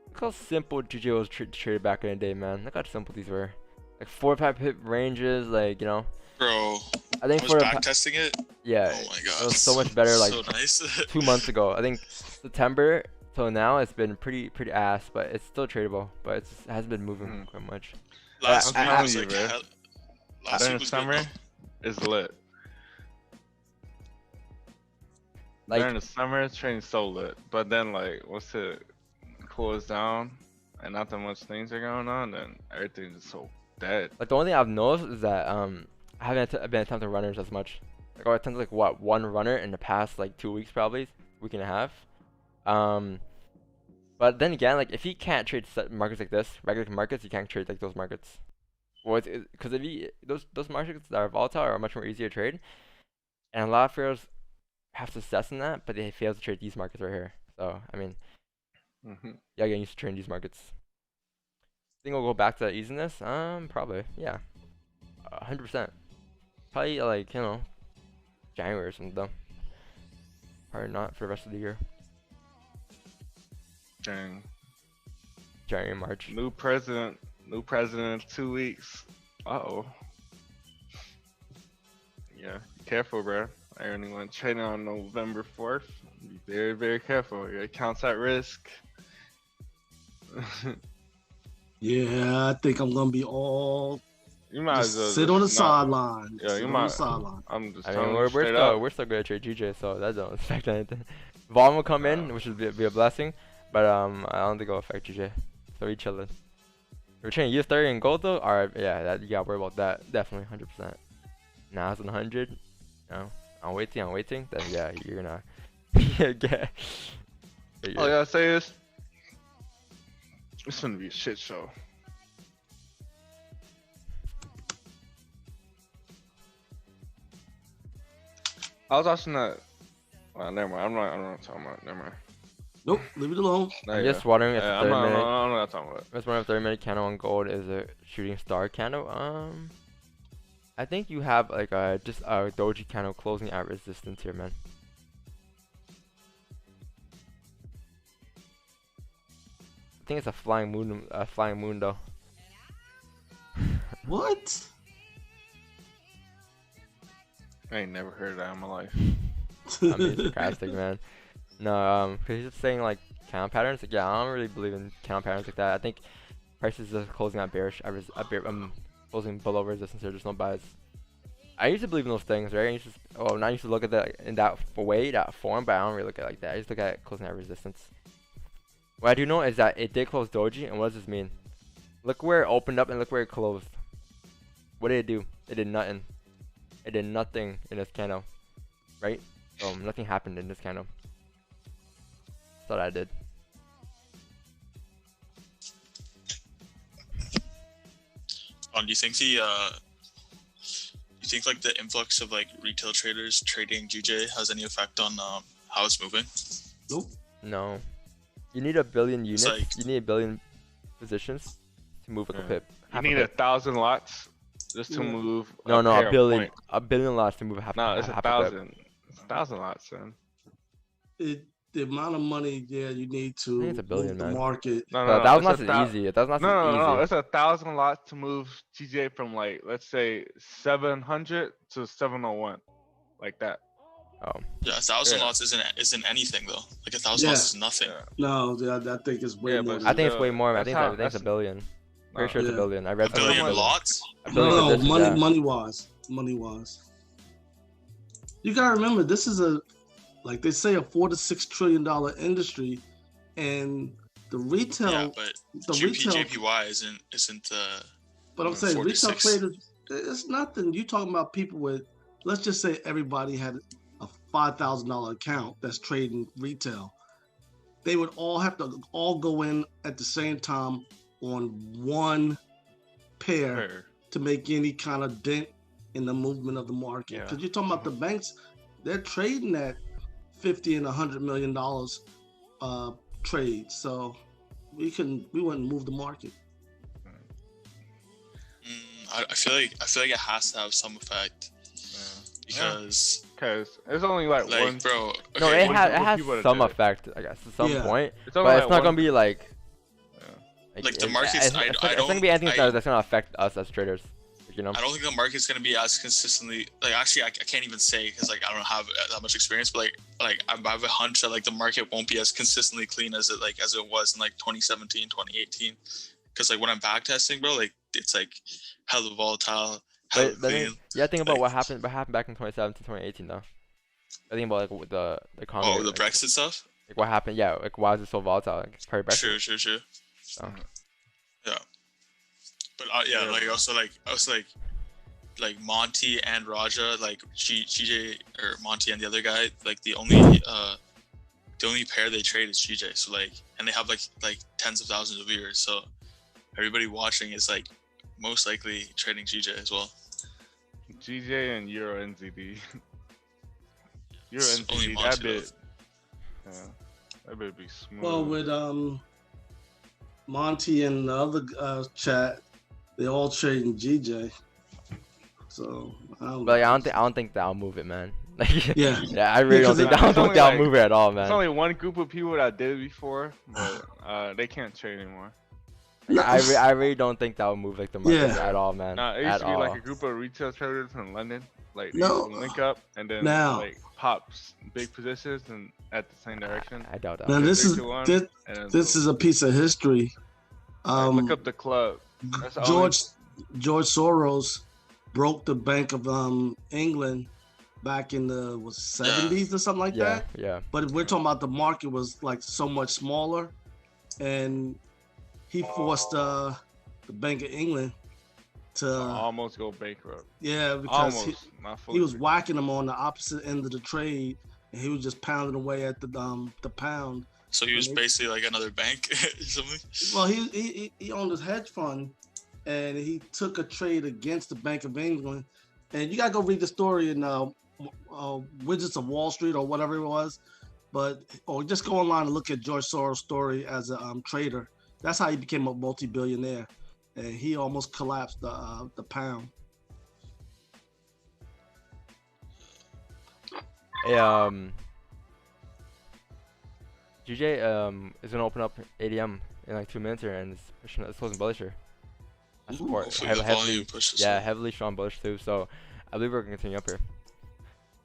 Look how simple GJ was traded back in the day, man. Look how simple these were. Like 4 or 5 hit ranges, like, you know.
Bro,
I think
I
for
was
the
back testing it.
yeah,
Oh my god.
it was so much better. Like
So nice.
2 months ago. I think September till now, it's been pretty ass, but it's still tradable. But it hasn't been moving quite much.
Last
I-
week
I-
was
I-
like
I-
hell-
During
last
the
week was good,
summer
though.
is lit.
Like,
During the summer, it's trading so lit. But then, like, once it cools down and not that much things are going on, then everything's just so dead.
the only thing I've noticed is that I haven't been attempting runners as much. Like I attempted like what, one runner in the past like 2 weeks, probably week and a half. But then again, like if you can't trade markets like this, regular markets, you can't trade like those markets. Well, because if you those markets that are volatile are much more easier to trade, and a lot of traders have success in that, but they fail to trade these markets right here. So I mean, yeah, getting used to trading these markets. Think we'll go back to that easiness? Probably, yeah, 100%. Probably like, you know, January or something though. Probably not for the rest of the year.
Dang.
January, March.
New president in 2 weeks. Uh-oh. Yeah, be careful, bro. Anyone trading on November 4th, be very, very careful. Your account's at risk.
Yeah, I think I'm gonna be all
You might as well
sit on the
just not-
sideline.
Yeah,
Sit
you
on
might.
the sideline.
I'm just
I
telling
mean,
you
we're
straight up.
still good at trade GJ, so that don't affect anything. Volume will come in, which would be a blessing, but I don't think it'll affect GJ. So we chilling. We're trading US30 and gold though. Alright, yeah, that you gotta worry about that. Definitely 100%. Now it's 100. No, I'm waiting. Then yeah, you're gonna get.
All I gotta say is, it's gonna be a shit show. I was watching that. Well, never mind. I'm not talking about. Never mind.
Nope, leave it alone.
I'm just wondering if the
I'm
30
not,
minute.
I'm not talking about it.
Just wondering if 30-minute candle on gold is a shooting star candle. I think you have like just a doji candle closing at resistance here, man. I think it's a flying moon. Flying moon though.
What?
I ain't never heard of that in my life.
I'm being sarcastic, man. No, cause he's just saying like candle patterns. Like, yeah, I don't really believe in candle patterns like that. I think prices are closing at bearish. Closing below resistance. There's no buys. I used to believe in those things, right? I used to look at that in that way, that form, but I don't really look at it like that. I just look at it closing at resistance. What I do know is that it did close doji, and what does this mean? Look where it opened up and look where it closed. What did it do? It did nothing. It did nothing in this candle, right? Nothing happened in this candle. Thought I did.
Do you think like the influx of like retail traders trading GJ has any effect on how it's moving?
Nope.
No. You need a billion units.
like-
You need a billion positions to move like a pip.
You
Half a
need
pip.
1,000 lots just to
Yeah.
move.
No,
pair
a
of
billion.
point.
A billion lots to move half.
No, it's
half
1,000. It's 1,000 lots, son.
The amount of money, yeah, you need to
think it's a billion,
move the
man.
market.
No,
But that was not
it's
as
a
easy. That was not
No,
easy.
it's 1,000 lots to move GJ from like, let's say 700 to 701, like that.
Oh.
Yeah, 1,000
Yeah.
lots isn't anything though. Like 1,000 lots is nothing.
Yeah.
No, I think it's way
Yeah,
more.
but
than
I think
that.
it's way more. I
That's
think
how-
it's a
that's-
billion. Pretty sure it's a
Yeah.
billion. I read
A billion
something.
lots?
A billion
No,
positions, yeah.
money wise. You gotta remember, this is like they say, a $4 to $6 trillion industry, and the retail.
Yeah, but
the
JPY isn't
But I'm saying
4 to
retail
6.
traders, it's nothing. You talking about people with, let's just say everybody had a $5,000 account that's trading retail. They would all have to go in at the same time on one pair
Fair.
to make any kind of dent in the movement of the market.
Yeah.
Because you're talking about the banks, they're trading at $50 and $100 million trade. So we wouldn't move the market.
I feel like it has to have some effect because
Because it's only like one.
bro.
No,
okay,
it
what
has
people
some
did.
effect, I guess, at some
Yeah.
point.
It's
But
only
it's
like
not
one-
gonna be like.
Like, the market's-
It's
I
not
don't-
gonna be anything
I-
that's gonna affect us as traders. You know.
I don't think the market's gonna be as consistently like actually I can't even say because like I don't have that much experience, but like I have a hunch that like the market won't be as consistently clean as it was in like 2017, 2018. Because like when I'm back testing, bro, like it's like hella volatile, hella
But
clean.
yeah, think about
like-
what happened back in 2017, 2018 though. I think about like the economy.
Oh, the
like,
Brexit stuff.
Like what happened? Yeah, like why is it so volatile? Like it's probably Brexit.
True.
So.
Yeah. But yeah,
Yeah.
like I was like, like Monty and Raja, like GJ or Monty and the other guy, like the only pair they trade is GJ. So like, and they have like tens of thousands of viewers. So everybody watching is like most likely trading GJ as well.
GJ and Euro NZD. Euro
It's only
NZD,
Monty,
that bit. Yeah, that bit be smooth.
Well, with Monty and the other chat, they all trading GJ. So
But like, I don't think that'll move it, man. Like,
Yeah.
yeah, I really
Yeah,
don't
'cause
think
it's
that'll
only
that'll
like-
move it at all,
There's
man.
only one group of people that did it before, but they can't trade anymore.
No.
I really don't think that'll move like the market
Yeah.
at all, man.
Nah, it used
At
to be
all.
like a group of retail traders in London. Like they
No.
used to link up and then
Now.
like pops big positions and at the same direction.
I doubt that.
Now this is
3-2-1,
this,
and then
this
boom.
is a piece of history.
Look up the club. That's the
George Soros broke the Bank of England back in the 70s or something like
Yeah,
that.
yeah.
But we're talking about the market was like so much smaller, and he forced the Bank of England to
almost go bankrupt.
yeah, because
Almost, not fully.
he was whacking them on the opposite end of the trade, and he was just pounding away at the pound.
So he was
And they-
basically like another bank or something.
Well, he owned his hedge fund, and he took a trade against the Bank of England. And you gotta go read the story in Wizards of Wall Street or whatever it was, or just go online and look at George Soros' story as a trader. That's how he became a multi-billionaire, and he almost collapsed the pound.
Hey, GJ is gonna open up ADM in like 2 minutes here, and it's closing bullish here. I
Ooh,
support
Hopefully the volume pushes.
yeah, heavily strong bullish too. So I believe we're gonna continue up here.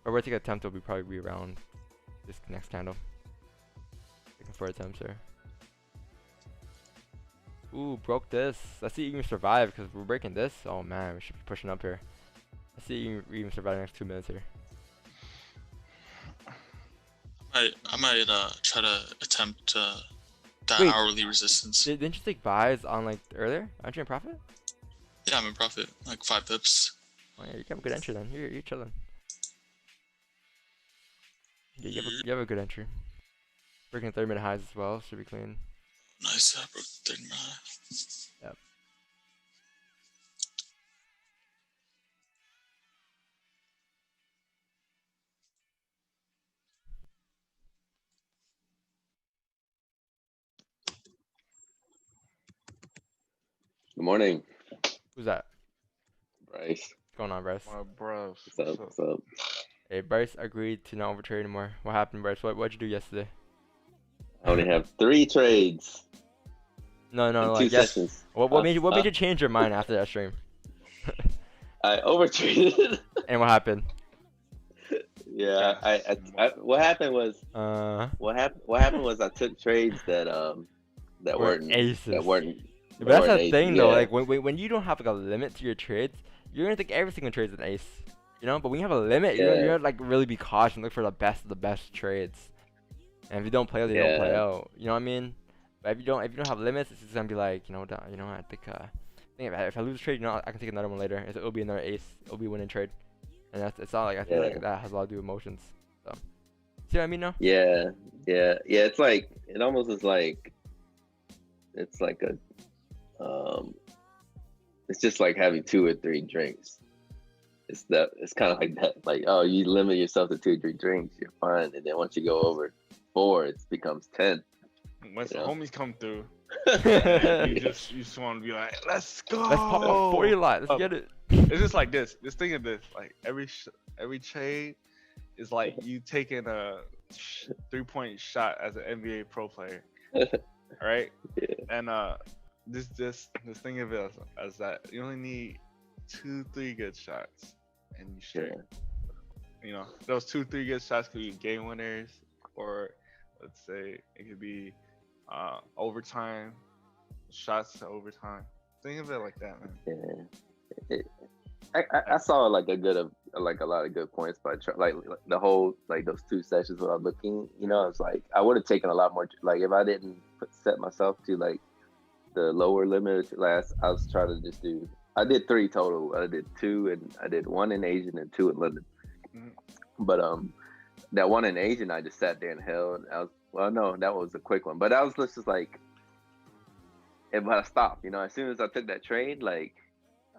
Our vertical attempt will probably be around this next candle. Looking for attempts here. Ooh, broke this. Let's see if you can survive because we're breaking this. Oh man, we should be pushing up here. Let's see if you can even survive the next 2 minutes here.
I might try to attempt that
Wait.
hourly resistance.
Didn't you take buys on like earlier? Aren't you in profit?
Yeah, I'm in profit, like 5 pips.
Oh yeah, you have a good entry then. You're chilling. Yeah, you have a good entry. Breaking 30-minute highs as well, should be clean.
Nice, I broke 30 minutes.
Yep.
Good morning,
Who's that?
Bryce.
What's going on, Bryce?
My bros.
What's up? What's up?
Hey, Bryce agreed to not overtrade anymore. What happened, Bryce? What'd you do yesterday?
I only have 3 trades
No,
in 2
like yes.
sessions.
What made you change your mind after that stream?
I overtraded.
And what happened?
Yeah, I what happened was what happened was I took trades that weren't
aces.
that weren't.
But that's
weren't
the
aces,
thing though.
yeah.
Like when you don't have like a limit to your trades, you're gonna think every single trade's an ace. You know, but when you have a limit, you're
Yeah.
gonna like really be cautious and look for the best of the best trades. And if you don't play out, they don't play
Yeah.
out. You know what I mean? But if you don't have limits, it's just gonna be like, I think if I lose a trade, I can take another one later. It'll be another ace. It'll be a winning trade. And it's not like I feel
Yeah.
like that has a lot to do with emotions. So, see what I mean now?
Yeah. It's like it almost is like it's like a it's just like having 2 or 3 drinks. It's kind of like that. Like, oh, you limit yourself to 2 or 3 drinks, you're fine, and then once you go over 4, it becomes 10.
Once the
Yeah.
homies come through,
Let's
you just want to be like, let's go.
pop a 40 lot. Let's
Up.
get it.
It's just like this. Just think of this. Like every trade is like you taking a 3-point shot as an NBA pro player, right?
Yeah.
And this thing of it as that you only need 2-3 good shots, and you straight.
Yeah.
You know, those 2-3 good shots could be game winners, or let's say it could be overtime shots to overtime. Think of it like that, man.
Yeah. I saw like a lot of good points by like the whole like those 2 sessions when I was looking. You know, it's like I would have taken a lot more. Like if I didn't set myself to like the lower limit last, I was trying to just do I did 3 total. I did 2 and I did 1 in Asian and 2 in London.
Mhm.
But that one in Asian, I just sat there and held. No, that was a quick one. But that was just like, but I stopped. As soon as I took that trade, like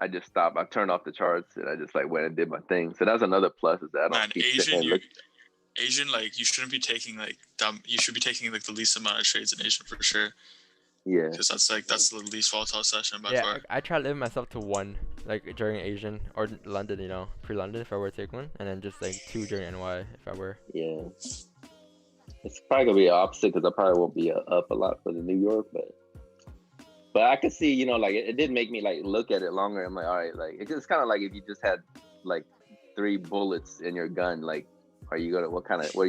I just stopped. I turned off the charts and I just like went and did my thing. So that's another plus is that I don't
Man,
keep sitting and
Asian, like you shouldn't be taking like you should be taking like the least amount of trades in Asian for sure.
Yeah.
Because that's the least volatile session by
Yeah,
far.
I try to limit myself to 1, like during Asian or London, pre-London if I were to take one, and then just like 2 during NY if I were.
Yeah. It's probably gonna be the opposite because I probably won't be up a lot for the New York, but I could see, like it did make me like look at it longer. I'm like, all right, like it's kind of like if you just had like 3 bullets in your gun, like what are you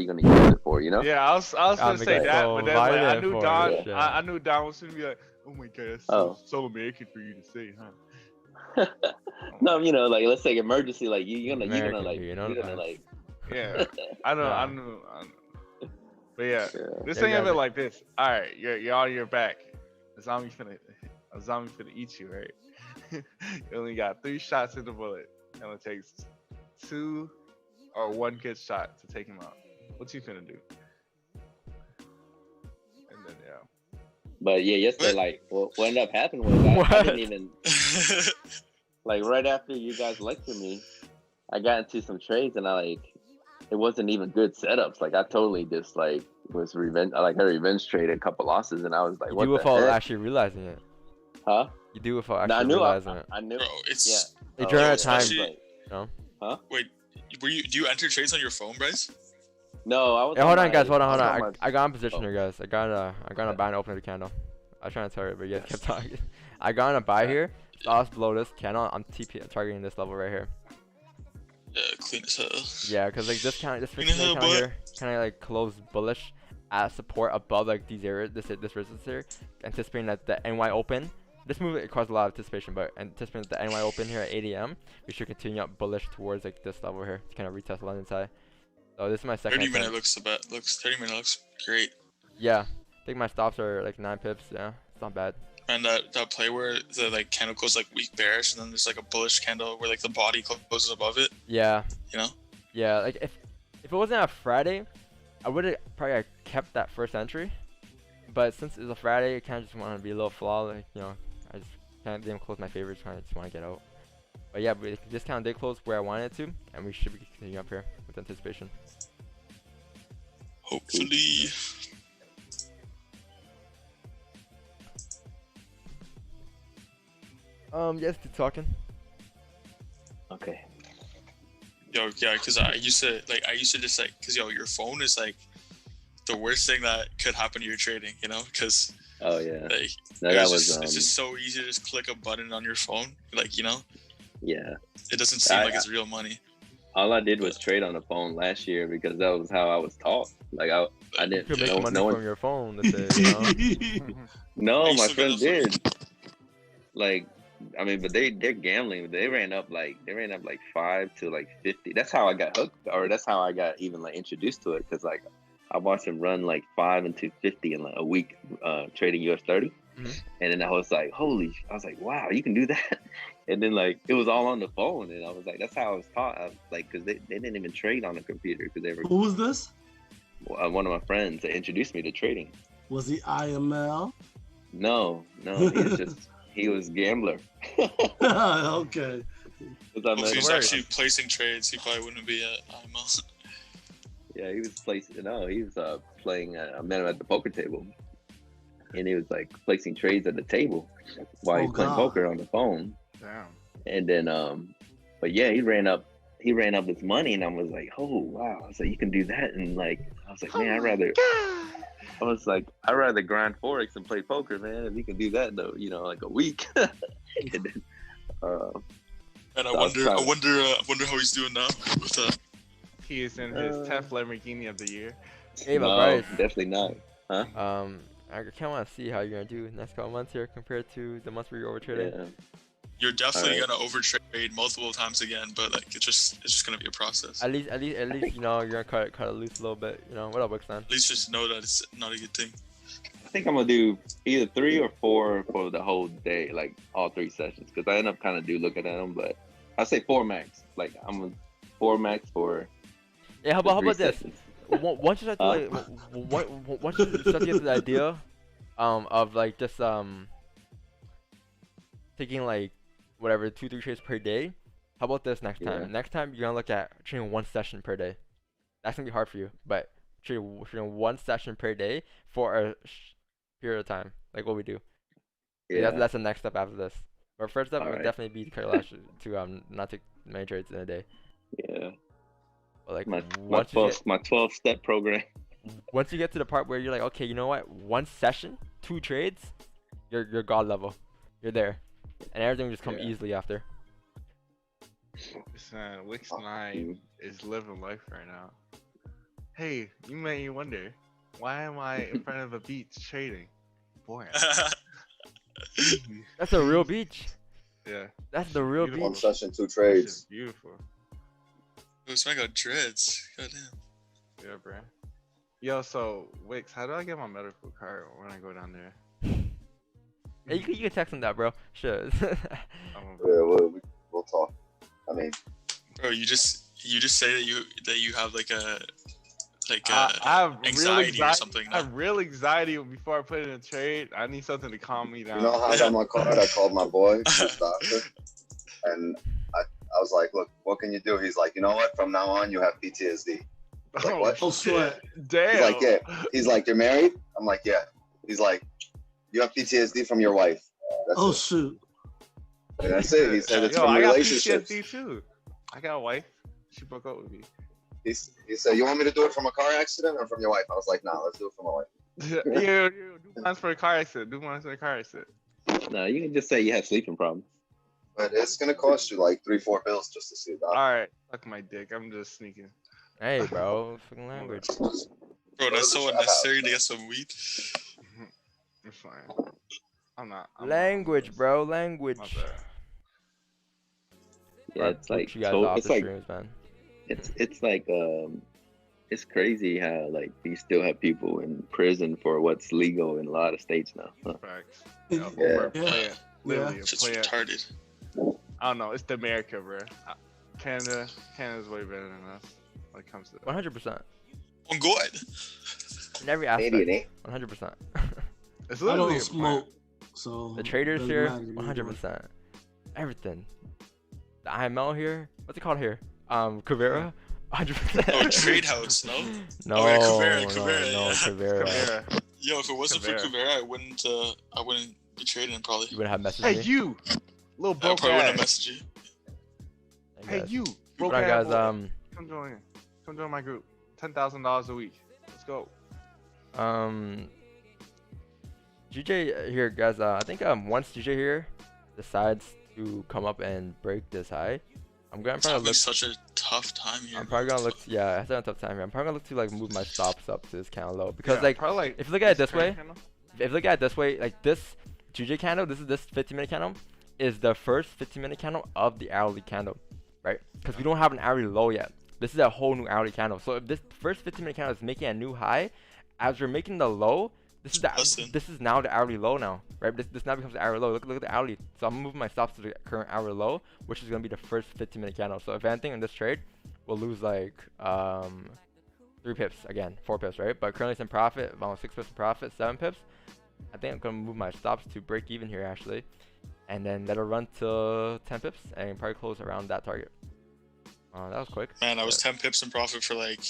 gonna use it for,
Yeah, I was gonna say that, but then like, I knew Don.
Yeah.
I knew Don was gonna be like, "Oh my god, that's so American for you to say, huh?"
No, like let's say emergency, like you're gonna like
Yeah, I knew. But yeah, this thing of it like this. All right, you're on your back. A zombie finna eat you, right? You only got 3 shots in the bullet, and it takes 2 or 1 good shot to take him out. What you finna do? And then
But yeah, yesterday, like what ended up happening was I didn't even like right after you guys lectured me, I got into some trades and it wasn't even good setups. Like I totally just like was revenge. I like a revenge trade, a couple losses, and I was like,
You
"What
do
the
without
heck?"
actually realizing it.
Huh?
You do without actually realizing it.
I knew.
Bro, it's
Like, during that time,
especially-
Huh?
Wait, do you enter trades on your phone, Bryce?
No, I was.
Hey, hold on, guys. Hold
I was
on.
my-
I got in position here, guys. I got a buy and open the candle. I was trying to tell you, but you guys kept talking. I got in a buy here. Lost below this candle. I'm targeting this level right here.
Yeah, clean as hell.
Yeah, cause like this candle
Clean as hell, boy.
kind of like closed bullish at support above like these areas, this resistance here, anticipating that the NY open. This move it caused a lot of anticipation, but anticipating that the NY open here at 8 AM, we should continue up bullish towards like this level here to kind of retest London's high. So this is my second
30 minute
attempt.
looks 30 minute looks great.
Yeah, I think my stops are like 9 pips. Yeah, it's not bad.
And that play where the like candle goes like weak bearish, and then there's like a bullish candle where like the body closes above it.
Yeah.
You know?
Yeah, like if it wasn't a Friday, I would have probably kept that first entry. But since it's a Friday, I kind of just want to be a little flawed. Like, I just kind of didn't close my favorites. Kind of just want to get out. But yeah, but this kind of did close where I wanted it to, and we should be continuing up here with anticipation.
Hopefully.
Yes, keep talking.
Okay.
Yo, yeah, cause I used to just like, cause your phone is like the worst thing that could happen to your trading, cause
Oh yeah.
like it's just so easy to just click a button on your phone, like
Yeah.
it doesn't seem like it's real money.
All I did was trade on the phone last year because that was how I was taught. Like I
You
didn't
could make money from your phone. That's it,
No,
I
my
used to
friend
be able
did. Like, I mean, but they're gambling. They ran up like 5 to like 50. That's how I got hooked, or that's how I got even like introduced to it. Cause like I watched him run like 5 into 50 in like a week, trading US 30.
Mhm.
And then I was like, I was like, wow, you can do that. And then like it was all on the phone, and I was like, that's how I was taught. I was, like, cause they didn't even trade on the computer because they were.
Who was this?
One of my friends that introduced me to trading.
Was he IML?
No, he was gambler.
Okay.
If he was actually placing trades, he probably wouldn't be at IML.
Yeah, he was playing. I met him at the poker table, and he was like placing trades at the table while he's playing poker on the phone.
damn.
And then, but yeah, he ran up this money, and I was like, oh wow! I was like, you can do that, and like, I was like, man, I'd rather grind forex and play poker, man. If you can do that though, like a week. And then,
And I wonder how he's doing now with that.
He is in his 10th Lamborghini of the year.
Hey, but
no,
Bryce,
definitely not.
I kind of want to see how you're gonna do next couple months here compared to the months where you're over trading.
Yeah.
You're definitely
Alright.
gonna overtrade multiple times again, but like it's just gonna be a process.
At least you're gonna cut it loose a little bit. What up, Wickstand?
At least just know that it's not a good thing.
I think I'm gonna do either 3 or 4 for the whole day, like all 3 sessions, because I end up kind of do looking at them. But I say 4 max. Like I'm a 4 max for.
Yeah, how
the
about
3
this?
sessions.
Once you start to like, once you start to get to the idea, of like just taking like whatever 2-3 trades per day. How about this next time?
Yeah.
Next time you're gonna look at trading 1 session per day. That's gonna be hard for you, but trading 1 session per day for a period of time, like what we do.
Yeah.
That's the next step after this. But first step would
Alright.
definitely be to not take many trades in a day.
Yeah.
But like
My
once you
12-step program.
once you get to the part where you're like, okay, you know what? 1 session, 2 trades, you're god level. You're there, and everything will just come
Yeah.
easily after.
Listen, Wix 9 is living life right now. Hey, you may wonder, why am I in front of a beach trading? Boy,
That's a real beach.
yeah.
That's the real
Beautiful.
beach.
1 session, 2
This
trades.
is beautiful.
This man got dreads. Goddamn.
Yeah, bro. Yo, so Wix, how do I get my medical card when I go down there?
Hey, you can text him that, bro. Sure.
I'm
Yeah, we'll talk. I mean,
Bro, you just say that you have like a
I have
anxiety or something.
I have real anxiety before I put in a trade. I need something to calm me down.
you know how I got my card? I called my boy, his doctor, and I was like, look, what can you do? He's like, you know what? From now on, you have PTSD. Like, what?
Oh, sweat.
Damn.
He's like, yeah. He's like, you're married? I'm like, yeah. He's like, you have PTSD from your wife. That's
Oh,
it.
shoot.
And that's it. He said it's
Yo,
from
I got
relationships.
PTSD too. I got a wife. She broke up with me.
He said, you want me to do it from a car accident or from your wife? I was like, nah, let's do it from my wife.
Yeah, do mine for a car accident. Do mine for a car accident.
No, you can just say you have sleeping problems.
But it's gonna cost you like 3-4 bills just to see a doctor.
All right, suck my dick. I'm just sneaking.
Hey, bro. Fucking language.
Bro, that's so unnecessary to get some weed.
It's fine. I'm not.
Language, bro.
My
Language.
bad.
Yeah, it's like
you guys off
it's
the
like
streams, man.
it's like it's crazy how like you still have people in prison for what's legal in a lot of states now. Huh?
Facts.
Yeah.
We're
Yeah.
playing. Literally,
Shit's
playing.
retarded.
I don't know. It's the America, bro. Canada's way better than us when it comes to that.
100%.
On God.
In every
Canadian,
aspect. 100%.
It's
I
literally
don't
a
smoke, so
The traders
doesn't
here,
matter to me.
100%. Everything. The IML here. What's it called here? Kavera. 100%.
Oh, Trade House, no?
No,
Oh, yeah,
no,
Kavera,
no,
yeah.
Kavera.
Kamara.
Yo, if it wasn't for
Kavera.
Kavera, I wouldn't be trading probably.
You wouldn't have messaged
Hey,
me.
you, little
I
broke
probably wouldn't have
ass.
messaged you.
Hey,
guys.
you, broke
Alright,
ass.
guys.
boy. Come join. Come join my group. $10,000 a week. Let's go.
GJ here, guys. I think once GJ here decides to come up and break this high, I'm
It's
probably
having
look.
such a tough time here.
I'm probably gonna look. Yeah, I had a tough time here. I'm probably gonna look to like move my stops up to this kind of low because
Yeah,
like
probably like
if you look at it this way,
trend candle.
if you look at it this way, like this GJ candle, this 15-minute candle is the first 15-minute candle of the hourly candle, right? Because we don't have an hourly low yet. This is a whole new hourly candle. So if this first 15-minute candle is making a new high, as we're making the low, this is now the hourly low now, right? This now becomes the hourly low. Look at the hourly. So I'm moving my stops to the current hourly low, which is gonna be the first 15-minute candle. So if anything in this trade, we'll lose like 3 pips again, 4 pips, right? But currently it's in profit, about 6 pips in profit, 7 pips. I think I'm gonna move my stops to break even here actually, and then let it run to 10 pips and probably close around that target. That was quick.
Man, I was
but-
10 pips in profit for like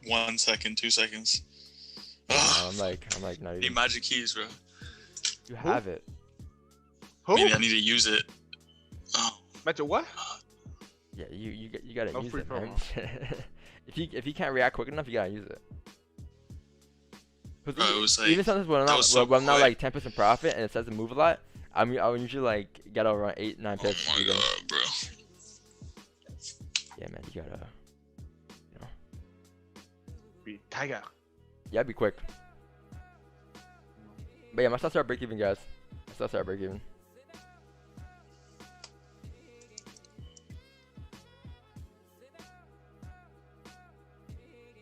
1 second, 2 seconds.
I'm like not
Need
even.
magic keys, bro.
You have it.
Who?
Maybe I need to use it. Oh,
Metro what?
Yeah, you gotta
No
use
free
it, man.
promo.
if you can't react quick enough, you gotta use it. 'Cause
Bro, it was like-
even sometimes when I'm
that
not,
was so
when I'm not
quick.
like 10% profit and it says to move a lot, I'll usually like get around 8-9
oh
pips.
my
even.
god, bro.
Yeah, man, you gotta.
Be Tiger.
Yeah, be quick. But yeah, my stats are break even, guys. My stats are break even.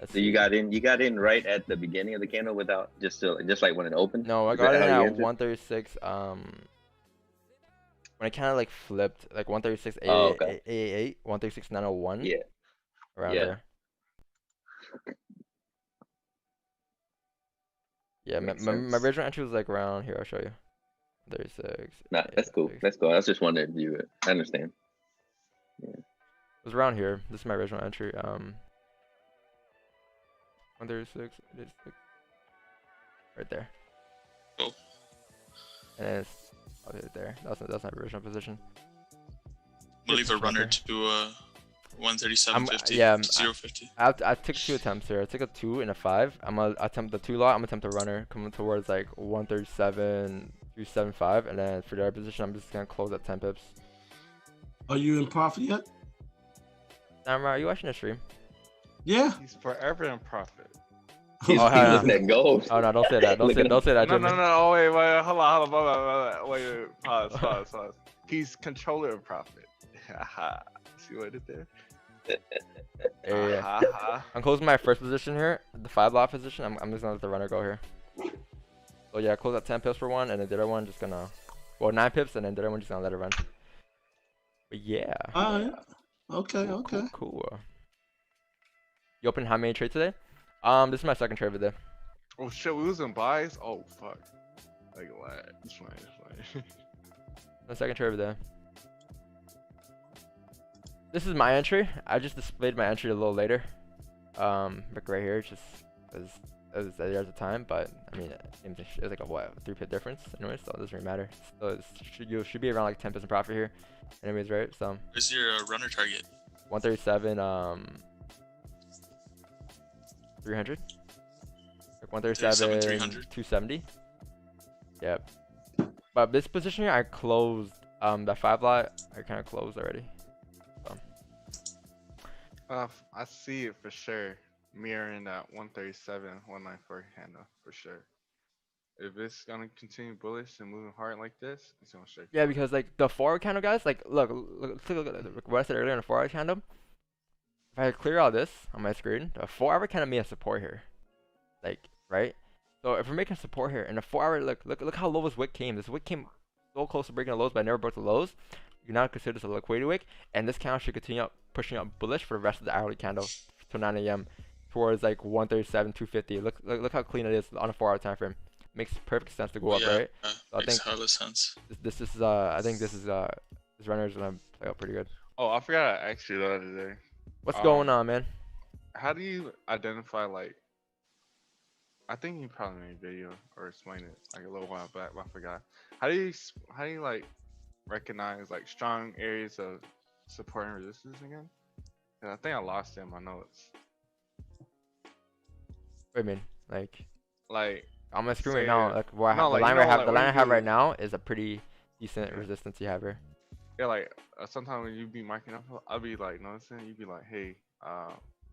Let's
So you
see.
got in. You got in right at the beginning of the candle without just like when it opened.
No, I
Is
got
that
in
how you
at
entered?
136. When it kind of like flipped, like 136
Oh, okay.
888, 136 901,
Yeah.
around
Yeah.
there. Yeah,
Makes
my
sense.
original entry was like around here. I'll show you. 36.
Nah, that's cool.
86.
That's cool. I was just wondering if you. I understand.
It was around here. This is my original entry. 136, 86. Right there.
Cool.
And then it's right there. That's my original position.
I'm gonna leave a
Right
runner
there.
to 137.50.
Yeah,
0.50.
I took 2 attempts here. I took a 2 and a 5. I'm gonna attempt the 2 lot. I'm gonna attempt a runner coming towards like 137, 275, and then for the other position, I'm just gonna close at 10 pips.
Are you in profit yet?
Namra, are you watching the stream?
Yeah.
He's forever in profit.
He's,
Oh,
he's
hell
looking at gold.
Oh no, don't say that. Don't
Look
say
at him.
don't say that,
No,
Jimmy.
no, no. Oh, wait, hold on. Wait. Pause. He's controller of profit. Haha. See what I did there?
Yeah.
Ha.
I'm closing my first position here, the 5 lot position. I'm just gonna let the runner go here. So yeah, close at 10 pips for one, and then the other one just gonna, well, 9 pips, and then the other one just gonna let it run. But yeah.
All right. Okay.
Cool. You opened how many trades today? This is my second trade of the day.
Oh shit, we was in buys? Oh fuck. Like what? It's fine.
My second trade of the day. This is my entry. I just displayed my entry a little later. Like right here, just as there's a time, but I mean, it's like a what, 3 pip difference. Anyway, so it doesn't really matter. So you should be around like 10% profit here. Anyways, right? So
Where's your runner target?
137, 300. Like 137,
300.
270. Yep. But this position here, I closed. That 5 lot, I kind of closed already.
I see it for sure. Mirroring that 137, 194 handle for sure. If it's gonna continue bullish and moving hard like this, it's gonna shake.
Yeah, because like the forward candle, guys, like look at what I said earlier in the 4 hour candle. If I clear all this on my screen, the 4 hour candle made a support here, like right. So if we're making support here, and the 4 hour, look how low this wick came. This wick came so close to breaking the lows, but I never broke the lows. You now consider this a liquidity wick, and this candle should continue up, pushing up bullish for the rest of the hourly candle till 9 a.m. towards like 137, 250. Look how clean it is on a 4 hour time frame. Makes perfect sense to go up, right? So I
makes
think
hella sense.
this is this runner is gonna play out pretty good.
Oh, I forgot I asked you the other day.
What's going on, man?
How do you identify like? I think you probably made a video or explained it like a little while back, but I forgot. How do you like recognize like strong areas of support and resistance again? 'Cause I think I lost it in my notes.
What do you mean? Like on my screen right
say-
now, like where
no,
the
like,
line
you know,
I have,
like,
the
when
line I
you
have
do-
right now is a pretty decent
Yeah.
resistance you have here.
Yeah, like sometimes when you be marking up, I'll be like noticing. You be like, hey,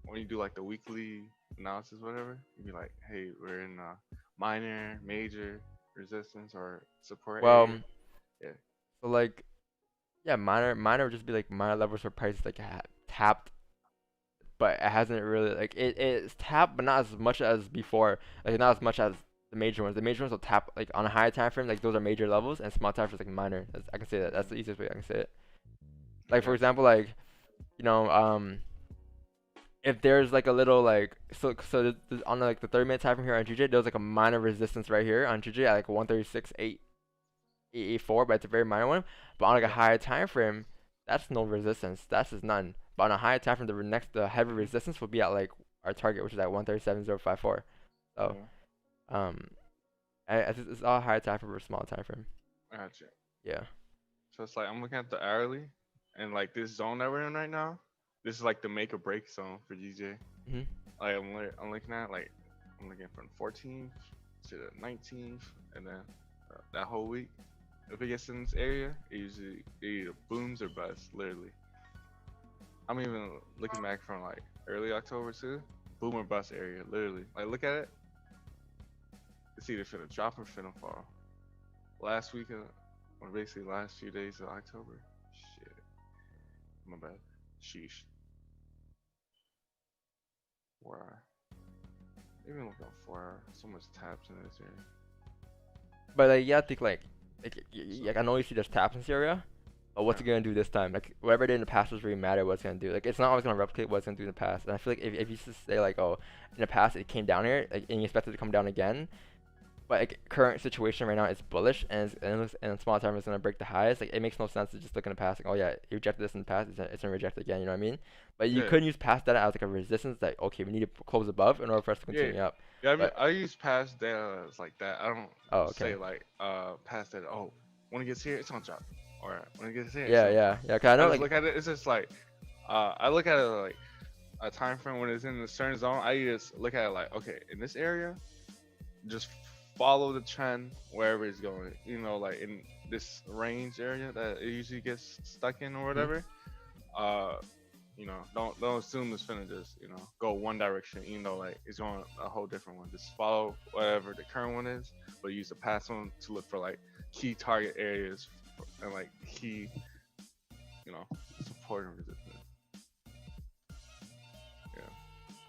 when you do like the weekly analysis, whatever, you be like, hey, we're in minor, major resistance or support
Well,
area. Yeah.
so like, yeah, minor would just be like minor levels where prices like tapped, but it hasn't really like it's tapped, but not as much as before. Like not as much as the major ones. The major ones will tap like on a higher time frame, like those are major levels, and small time frames like minor. I can say that. That's the easiest way I can say it. Like for
Yeah.
example, like if there's like a little like on like the 30-minute time frame here on GJ, there's like a minor resistance right here on GJ at like 136.884, but it's a very minor one. But on like a higher time frame, that's no resistance. That's just none. But on a higher time frame, the heavy resistance will be at like our target, which is at 137.054. So it's all higher time frame or small time frame.
I got you.
Yeah.
So it's like I'm looking at the hourly, and like this zone that we're in right now, this is like the make or break zone for GJ.
Mhm.
Like I'm looking at like I'm looking from 14th to the 19th, and then that whole week. If it gets in this area, it either booms or busts, literally. I'm even looking back from like early October too, boom or bust area, literally. Like look at it. It's either finna drop or finna fall. Last week, or basically last few days of October. Shit. My bad. Sheesh. Where? Even look at 4 hour. So much taps in this area.
But like, yeah, I think like I know you see there's taps in this area, but what's it
Yeah.
gonna do this time? Like whatever it did in the past doesn't really matter what it's gonna do. Like it's not always gonna replicate what it's gonna do in the past. And I feel like if you just say like, oh, in the past it came down here, like and you expect it to come down again, but like current situation right now it's bullish and it looks, and in small time it's gonna break the highs. Like it makes no sense to just look in the past. Like, oh yeah, you rejected this in the past, it's gonna reject it again. You know what I mean? But you
Yeah.
could use past data as like a resistance. Like okay, we need to close above in order for us to continue up.
Yeah, I mean,
But-
I use past data as like that. I don't
Oh, okay.
say like past data. Oh, when it gets here, it's on drop. Or when it gets here,
Yeah,
it's on drop.
yeah. Cause I know
I just
like
look at it. It's just like I look at it like a time frame when it's in a certain zone. I just look at it like, okay, in this area, just follow the trend wherever it's going. You know, like in this range area that it usually gets stuck in or whatever. You know, don't assume it's finna just, you know, go one direction. You know, like it's going a whole different one. Just follow whatever the current one is, but use the past one to look for like key target areas and like key, you know, support and resistance.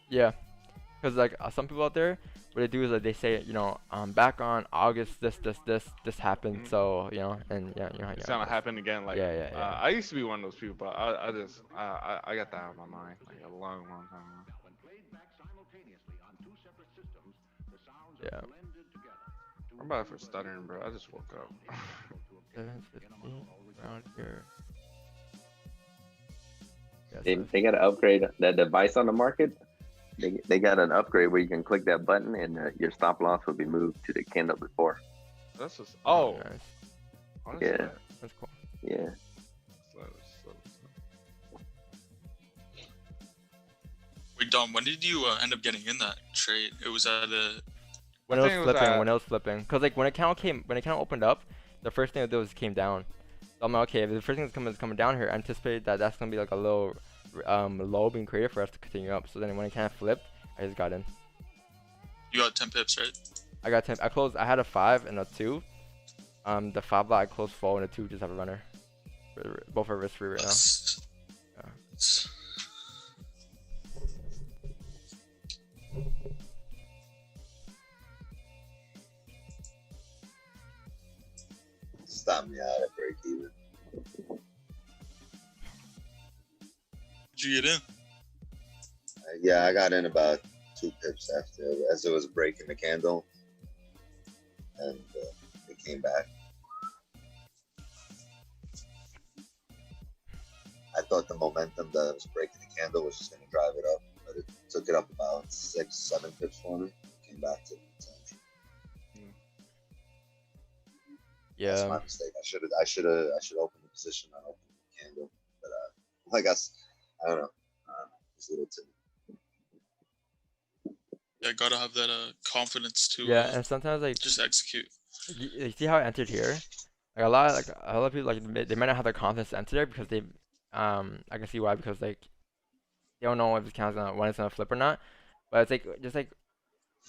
yeah, because like some people out there, what they do is like they say, you know, back on August this happened,
Mhm.
so you know, and yeah, you know,
It's gonna happen again. Like,
Yeah.
I used to be one of those people, but I just I got that out of my mind like a long time ago.
Yeah.
I'm about for stuttering, bro. I just woke up.
7:15 around here. Yeah,
They got to upgrade that device on the market. They got an upgrade where you can click that button and your stop loss will be moved to the candle before.
That's just oh,
nice.
honestly,
Yeah.
That's cool.
Yeah.
slow.
Wait, Dom, when did you end up getting in that trade? It was at a.
When
I
it was
think it was
flipping,
at-
when it was flipping, cause like when the account opened up, the first thing it did was came down. So I'm like, okay, if the first thing that's coming down here, I anticipate that that's gonna be like a little low being created for us to continue up. So then when it kind of flipped, I just got in.
You got 10 pips, right?
I got 10. I closed. I had a 5 and a 2. The 5 lot I closed full and the 2 just have a runner. Both are risk free right now.
That's-
Stop me out at break even.
Did you get in?
Yeah, I got in about 2 pips after, as it was breaking the candle, and it came back. I thought the momentum that it was breaking the candle was just going to drive it up, but it took it up about 6-7 pips for me. Came back to potential. That's my
Yeah.
mistake. I should have opened the position. I opened the candle, but I guess I don't know. It's a little timid.
Yeah, gotta have that confidence to
Yeah, and sometimes like
just execute.
you see how I entered here. Like a lot of people like they might not have the confidence to enter there because they I can see why, because like they don't know if this count's gonna when it's gonna flip or not. But it's like just like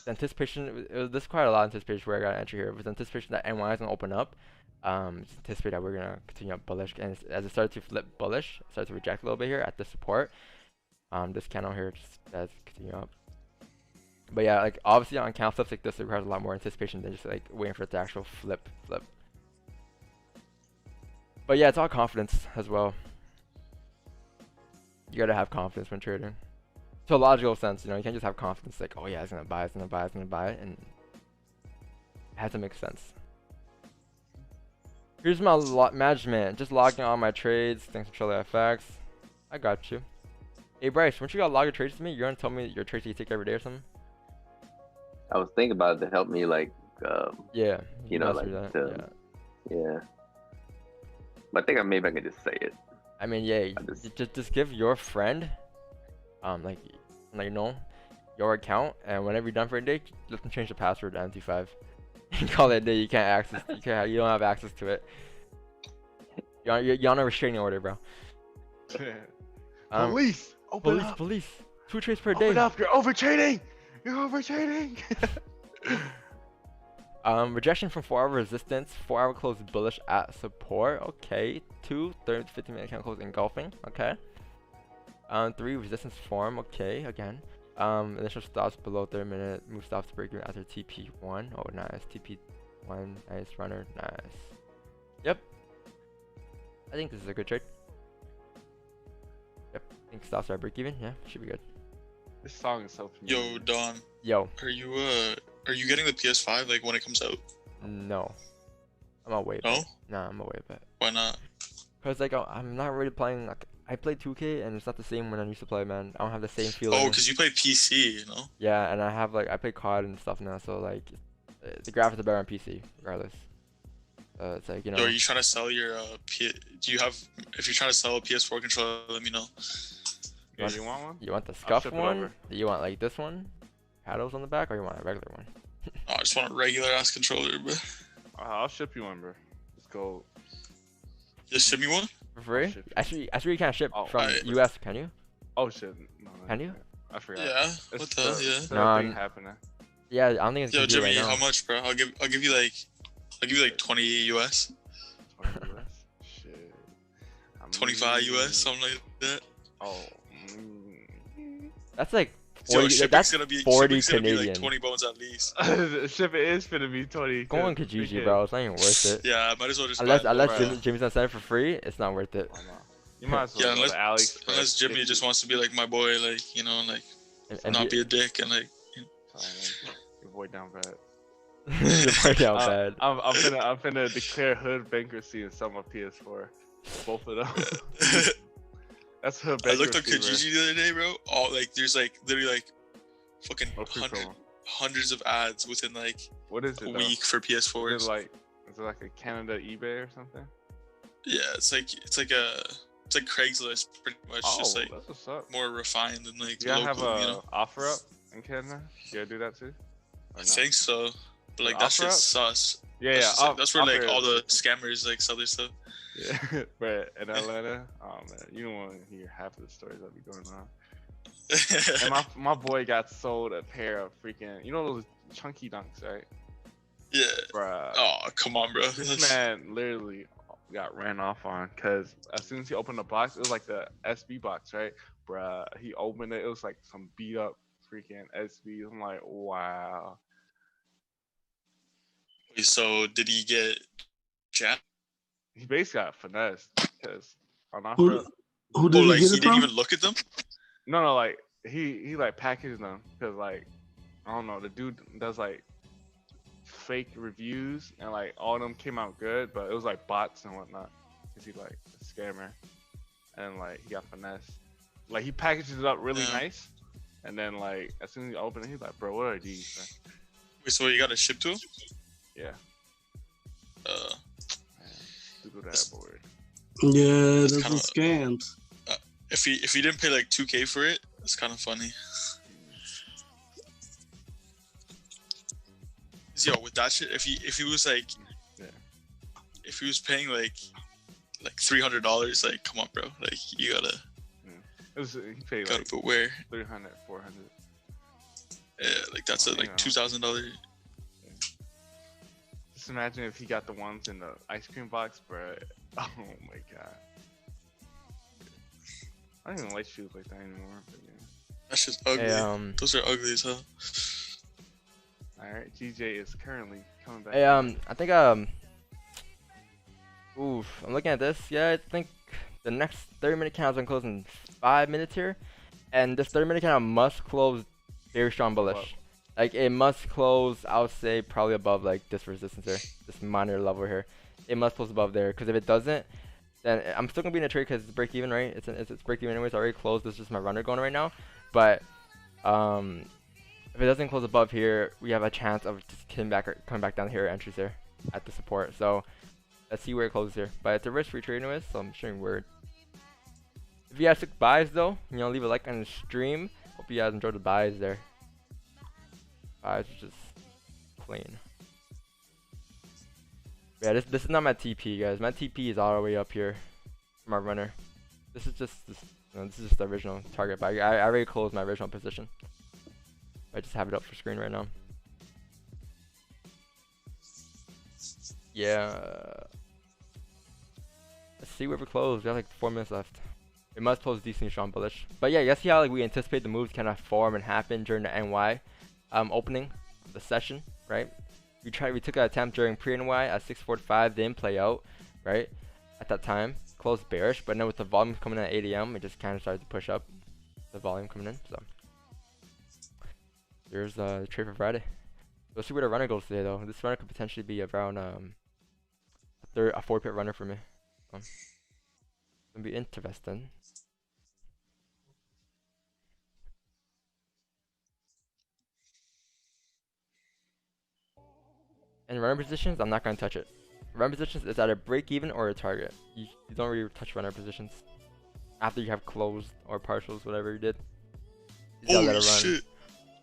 the anticipation. There's quite a lot of anticipation where I got to enter here. With the anticipation that NY is gonna open up, just anticipate that we're gonna continue up bullish, and as it started to flip bullish, it started to reject a little bit here at the support. This candle here just does continue up. But yeah, like obviously on candle flips like this, it requires a lot more anticipation than just like waiting for it to actual flip. But yeah, it's all confidence as well. You gotta have confidence when trading. To a logical sense, you know, you can't just have confidence like, oh yeah, it's gonna buy, and it has to make sense. Here's my management, just logging all my trades. Thanks for Charlie FX. I got you. Hey Bryce, once you got log your trades to me, you're gonna tell me your trades you take every day or something?
I was thinking about it to help me, like,
Yeah.
you know,
master
like,
that, yeah.
yeah. But I think maybe I can just say it.
I mean, yeah,
I
just give your friend, like you know, your account, and whenever you're done for a day, let them change the password to MT5. And call it a day. You can't access. You don't have access to it. You're on a restraining order, bro.
Police, open up.
Police. 2 trades per day.
Open up. You're overtrading. You're overtrading.
Rejection from 4-hour resistance. 4-hour close bullish at support. Okay. 2 30 to 15 minute count close engulfing. Okay. 3 resistance form. Okay. Again. Initial stops below 30 minute. Move stops to break even after TP1. Oh, nice. TP1. Nice runner. Nice. Yep. I think this is a good trade. Yep. I think stops are break even. Yeah, should be good.
This song is so
Yo,
familiar.
Don,
Yo.
are you getting the PS5 like when it comes out?
No. I'm gonna wait.
No?
Nah, I'm gonna wait a bit.
Why not?
Cause like I'm not really playing. Like I play 2K and it's not the same when I used to play, man. I don't have the same feeling.
Oh, because you play PC, you know?
Yeah, and I have like I play COD and stuff now, so like the graphics are better on PC regardless. It's like, you know.
Yo, are you trying to sell your do you have, if you're trying to sell a PS4 controller, let me know.
Yeah, you want one?
You want the
I'll
scuff
ship it
one?
over.
You want like this one? Paddles on the back, or you want a regular one?
Oh, I just want a regular ass controller, bro.
I'll ship you one, bro. Let's go.
Just ship me one?
For free?
Ship.
Actually, you can't ship
Oh,
from
I-
US, can you?
Oh shit. No,
Can you?
I forgot.
Yeah.
It's
What the hell? Yeah.
it's a
No,
thing
I'm-
happening.
Yeah, I don't think it's
Yo,
gonna do it
Jimmy,
right now.
how much, bro? I'll give you like 20 US,
20 US? Shit. I
25
mean-
US, something like that.
Oh.
That's like
Yo,
40,
shipping's
that's
gonna be
40
shipping's gonna be
Canadian.
like 20 bones at least.
Shipping is finna be 20.
Go on Kijiji, bro. It's not even worth it.
Yeah, I might as well just
Unless
buy it, bro.
Jimmy's gonna send it for free, it's not worth it.
Why not? You might as well
Yeah,
go to AliExpress.
unless Jimmy
50.
just wants to be like my boy, like, you know, like
And
not be a dick and like.
Sorry, man. Your boy down bad.
the part down bad.
I'm finna declare hood bankruptcy and sell my PS4. Both of them. That's hood
I
bankruptcy.
looked on
bro.
Kijiji the other day, bro. All like there's like literally like fucking
Oh, free promo.
hundreds of ads within like
What is it?
a
though?
week for
Is
PS4s.
it like a Canada eBay or something?
Yeah, it's like Craigslist pretty much, just like
that's what's up.
more refined than like
Do y'all
local,
have a
you know.
offer up in Canada? You gotta do that too? Or
I
no?
think so, but like
An
that
offer
shit's
up?
sus.
Yeah,
That's
yeah.
just, like, that's where like
offer
all
up.
the scammers like sell their stuff.
Yeah, but in Atlanta, oh man, you don't want to hear half of the stories that be going on. And my boy got sold a pair of freaking, you know those chunky dunks, right?
Yeah.
Bruh.
Oh, come on, bro.
This man literally got ran off on because as soon as he opened the box, it was like the SB box, right? Bruh, he opened it, it was like some beat up freaking SB. I'm like, wow.
So did he get jacked?
He basically got finessed because on offer.
Who
Oh,
did
like
he get
he
it
didn't
from?
even look at them?
No, like he like packaged them because like I don't know, the dude does like fake reviews and like all of them came out good, but it was like bots and whatnot because he's like a scammer and like he got finessed. Like he packages it up really
Yeah.
nice, and then like as soon as he opened it, he's like, "Bro, what are these?" Man?
Wait, so you got it shipped to him?
Yeah, man, stupid ass board.
Yeah,
That's
those
kinda-
are scams.
If he didn't pay like 2K for it, it's kind of funny. Yo, with that shit, if he was like,
Yeah.
if he was paying like $300, like come on, bro, like you gotta
It was he paid like
put where,
300, 400.
yeah, like that's
Oh,
a like
yeah.
$2,000.
Just imagine if he got the ones in the ice cream box, bro. Oh my god. I don't even like shoes like that anymore. But yeah.
That's just ugly.
Hey,
Those are ugly as hell.
All right, GJ is currently coming back.
hey, I think oof, I'm looking at this. Yeah, I think the next 30-minute count is gonna close in 5 minutes here, and this 30-minute count must close very strong bullish. Like it must close, I would say probably above like this resistance here, this minor level here. It must close above there, because if it doesn't, then I'm still gonna be in a trade because it's break even, right? It's break even anyways. I already closed. This is just my runner going right now, but if it doesn't close above here, we have a chance of just coming back down here, entries here at the support. So let's see where it closes here. But it's a risk-free trade anyways, so I'm showing word. If you guys took buys though, you know, leave a like on the stream. Hope you guys enjoyed the buys there. Buys are just clean. Yeah, this is not my TP, guys. My TP is all the way up here for my runner. This is just this is just the original target, but I already closed my original position. I just have it up for screen right now. Yeah. Let's see where we close. We have like 4 minutes left. it must close decently strong bullish. But yeah, you see how like we anticipate the moves kind of form and happen during the NY opening of the session, right? We took an attempt during pre-NY at 6:45, didn't play out, right? At that time, closed bearish, but then with the volume coming in at 8 AM, it just kind of started to push up. The volume coming in, so here's the trade for Friday. We'll see where the runner goes today, though. This runner could potentially be around a 4-pip runner for me. Gonna be interesting. In runner positions, I'm not gonna touch it. Runner positions is either break even or a target. You don't really touch runner positions after you have closed or partials, whatever you did. You gotta let it run.
Shit.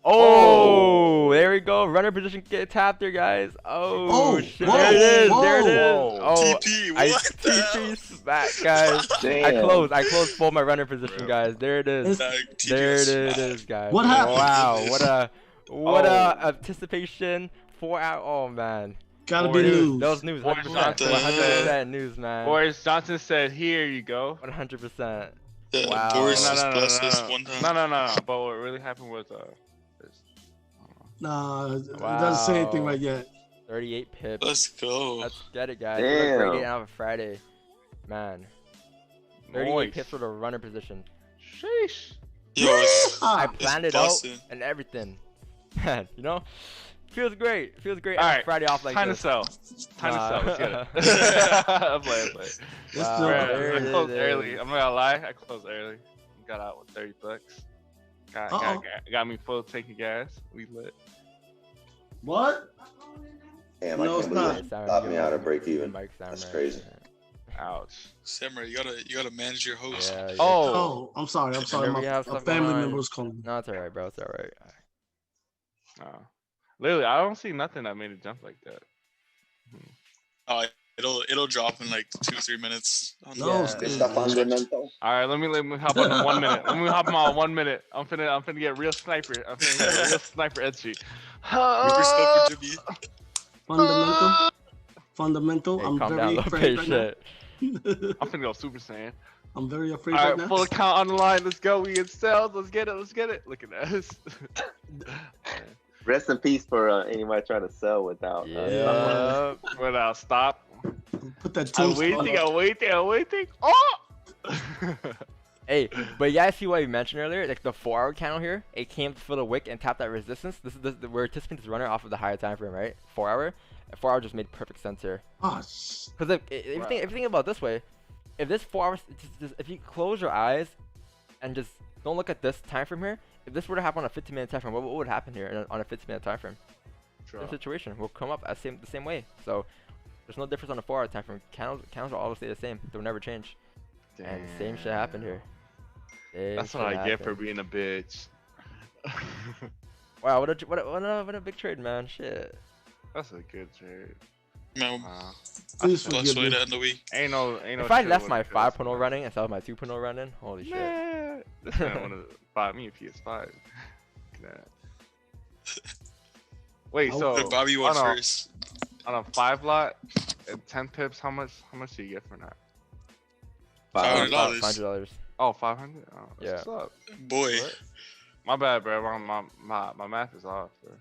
Oh, there we go. Runner position get tapped there, guys. Oh, shit.
whoa,
There it is.
whoa.
There it is.
Whoa.
Oh,
TP,
I
what the hell?
TP smack, guys.
Damn.
I closed full my runner position, guys. There it is.
Like, TP
There it
smack.
is, guys.
What happened?
Wow, what
Oh.
a anticipation. 4 out. Oh man.
Gotta be
Boris-
news.
That was news.
Boris
100%.
Johnson
100% news, man.
Boris Johnson said, "Here you go."
100%.
Yeah,
Wow.
Boris
No,
just blessed us one time.
No. But what really happened was this.
Nah, it doesn't say anything
Wow.
right yet.
38 pips.
Let's go.
Let's get it, guys. What a great
Damn.
day out of a Friday, man. 38
Noise.
pips for the runner position.
Sheesh.
Yo, it's,
I
Ah,
planned it out
busting.
and everything. Man, you know, feels great. Feels great.
All
on a
right,
Friday off like
time
this.
to sell. Time to sell. Let's get it. I'm playing.
let's
Wow.
do
Bruh,
it.
there
I
it
closed
is.
early. I'm not gonna lie. I closed early. Got out with $30. Got me full tank of gas. We lit.
What?
Damn,
No,
I
it's
can't
not.
believe it. Stop me out of break even.
Mike's down
That's
right.
crazy.
Ouch.
Samurai, you gotta manage your host.
Yeah, yeah.
Oh.
Oh, I'm sorry.
Whenever you
My
have
a
stuff
family
going on-
member was calling me.
No, it's alright, bro. It's alright.
Literally, I don't see nothing that made it jump like that.
It'll drop in like 2-3 minutes.
No,
Yeah.
it's
Está fundamental.
All right, let me hop on 1 minute. Let me hop on 1 minute. I'm finna get real sniper. I'm finna get real sniper edgy.
Rubber stopper Jimmy.
Fundamental.
Hey,
I'm
calm
very
down, little
afraid
bitch.
right
Shit.
now.
I'm finna go Super Saiyan.
I'm very afraid
All
right
right,
now.
full account on the line. Let's go. We in sales. Let's get it. Look at us.
Rest in peace for anybody trying to sell without.
Yeah.
Without stop.
Put that
I'm
tombstone.
waiting. Oh!
Hey, but yeah, I see what you mentioned earlier. Like the 4-hour candle here, it came to fill the wick and tap that resistance. This is we're anticipating this runner off of the higher time frame, right? 4-hour. 4-hour just made perfect sense here.
Oh,
Because if you think about it this way, if this 4 hours, if you close your eyes and just don't look at this time frame here, if this were to happen on a 15-minute time frame, what would happen here on a 15-minute time frame? Same situation will come up as the same way. So there's no difference on the 4-hour time frame. Candles will always stay the same. They'll never change. And same shit happened here.
That's what I get for being a bitch.
Wow, what a big trade, man. Shit.
That's a good trade.
Man,
please
best
forgive
way
me.
to end the week.
Ain't no.
If I
chill
left
when
my
it comes to
5.0 running instead of my 2.0 running, holy shit.
Man, this man wanted to buy me a PS5. Look at that. Wait,
Oh.
so
But Bobby went
on a-
first.
on a 5 lot and 10 pips, how much do you get for that?
$500.
$500.
Oh, 500? Oh,
Yeah.
What's up?
Boy,
What? My bad, bro. My math is off, bro.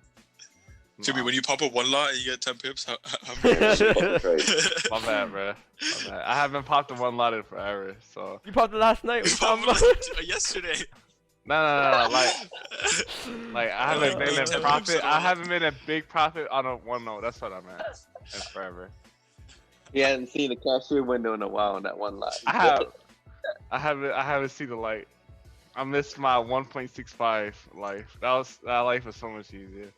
Jimmy, when you pop up one lot and you get 10 pips, how
Fucking crazy.
My bad, bro. My bad. I haven't popped a one lot in forever, so.
You popped it last night.
You
What you
popped
talking about?
it yesterday.
No. Like I haven't made a
10
profit.
pips
I
on
haven't made a big profit on a one note. That's what I meant. That's forever.
He hadn't seen the cashier window in a while on that one lot.
I haven't seen the light. I missed my 1.65 life. That life was so much easier.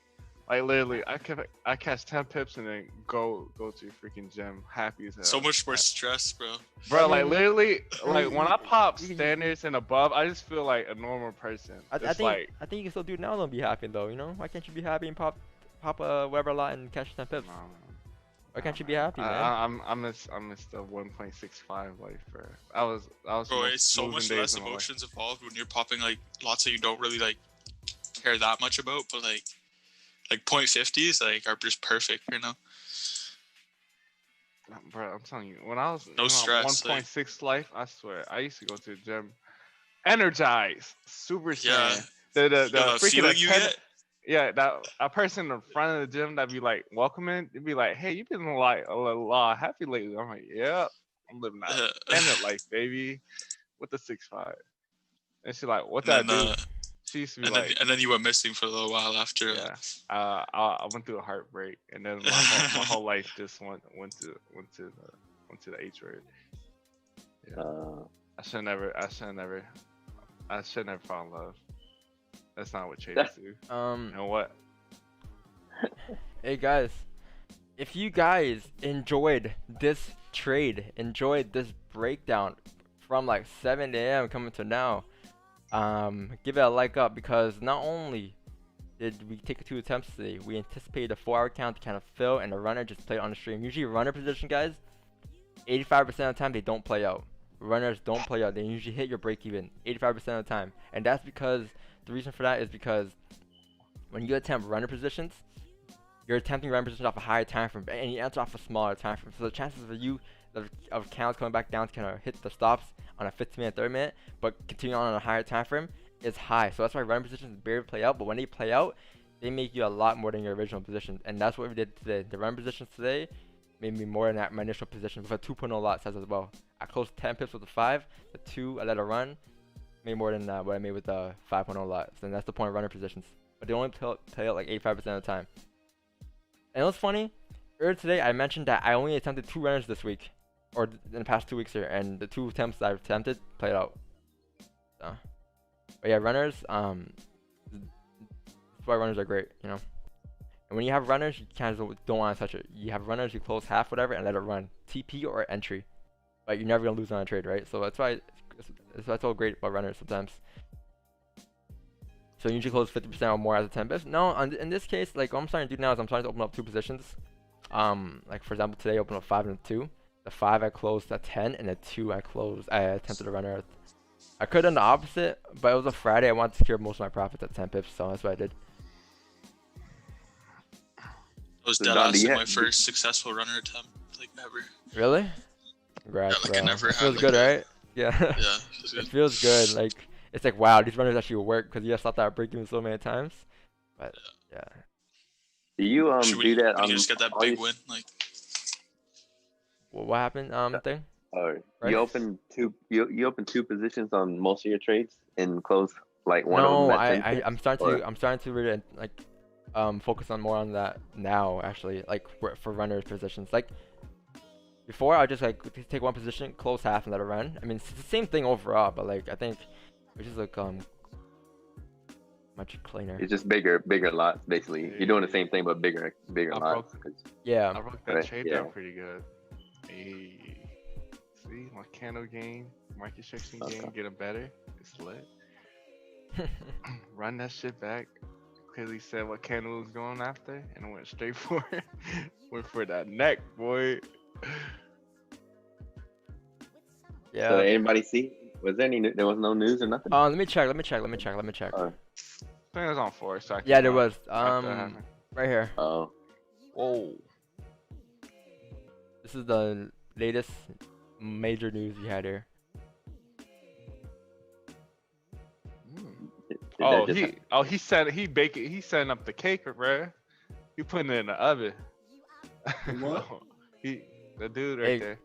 Like literally, I catch 10 pips and then go to freaking gym, happy as hell.
So much more stress, bro.
Bro,
I
like
mean,
literally, like when I pop
you can-
standards and above, I just feel like a normal person.
I
It's
think
like,
I think you can still do it now and be happy though, you know? Why can't you be happy and pop a whatever lot and catch 10 pips? Why can't you be happy, man?
I missed the 1.65 life, bro. I was.
Bro,
the most
it's so
losing
much
days
less
of my life.
emotions involved when you're popping like lots that you don't really like care that much about, but like 0.50s like are just perfect, you know?
Bro, I'm telling you, when I was
No stress, like-
1.6 life, I swear, I used to go to the gym energized, super
Yeah.
saiyan. The
Yo, that
freaking
feeling you
attendant.
get.
Yeah, that a person in front of the gym that'd be like welcoming, it'd be like, "Hey, you've been like a lot happy lately." I'm like, "Yep, I'm living that attendant life, baby, with the 6'5". And she's like, "What
And
did I
then
do?" She used to be
and then
like,
and then you went missing for a little while after.
"Yeah, I went through a heartbreak, and then my whole life just went to the H word." Yeah, I should never fall in love. That's not what traders do. You know what?
Hey guys, if you guys enjoyed this trade, enjoyed this breakdown from like 7 a.m. coming to now, give it a like up, because not only did we take 2 attempts today, we anticipated a 4-hour count to kind of fill, and the runner just played on the stream. Usually runner position guys, 85% of the time they don't play out. Runners don't play out. They usually hit your break even 85% of the time, and that's because the reason for that is because when you attempt runner positions, you're attempting runner positions off a higher time frame, and you answer off a smaller time frame. So the chances of you of counts coming back down to kind of hit the stops on a 15-minute, 30-minute, but continue on a higher time frame is high. So that's why runner positions barely play out. But when they play out, they make you a lot more than your original position, and that's what we did today. The runner positions today made me more than my initial position with a 2.0 lot size as well. I closed 10 pips with the 5, the 2 I let it run, made more than what I made with the 5.0 lot. So that's the point of runner positions. But they only play out like 85% of the time. And it was funny, earlier today I mentioned that I only attempted 2 runners this week, or in the past 2 weeks here, and the 2 attempts that I've attempted played out. So, but yeah, runners, that's why runners are great, you know. And when you have runners, you kind of don't want to touch it. You have runners, you close half, whatever, and let it run. TP or entry. But you're never going to lose on a trade, right? So that's why that's all great about runners sometimes. So you usually close 50% or more as a 10 bips. No, in this case, like what I'm starting to do now is I'm starting to open up 2 positions. Like for example, today I opened up 5 and 2. The 5 I closed at 10, and the 2 I attempted to runner at. I could have done the opposite, but it was a Friday. I wanted to secure most of my profits at 10 pips, so that's what I did.
I was
So
dead
Don,
ass
do you
in my
have-
first successful runner attempt, like ever.
Really? Congrats,
Yeah, like I
bro.
never
It
had,
feels
like,
good,
a-
right? Yeah.
Yeah, it was
It
good.
feels good. Like it's like wow, these runners actually work, because you just thought that break even so many times. But yeah.
Do you
Should
do that
when
on
you just get that
all
big
your-
win, like
What happened? Thing.
Or
Right?
you open 2 you open 2 positions on most of your trades and close like one of
No,
them at 10
I'm starting to really like focus on more on that now, actually, like for runners positions. Like before I would just like take one position, close half, and let it run. I mean, it's the same thing overall, but like I think it's just like much cleaner.
It's just bigger lots basically. You're doing the same thing but bigger
I
lots.
broke-
'Cause-
Yeah.
I broke that
Right,
trade
yeah.
down pretty good. Hey, see my candle game, market section
Okay.
game getting better. It's lit. Run that shit back. Clearly said what candle was going after, and I went straight for it. Went for that neck, boy.
Yeah.
So anybody see? Was there any? There was no news or nothing.
Let me check. Let me check.
Oh,
I think it was on 4, so I
Yeah,
came
there
out
was.
after that happened.
Right here.
oh,
Whoa.
This is the latest major news we had here.
did that just happen?
He said he setting up the cake, bro. He putting it in the oven.
What?
The dude right
Hey,
there.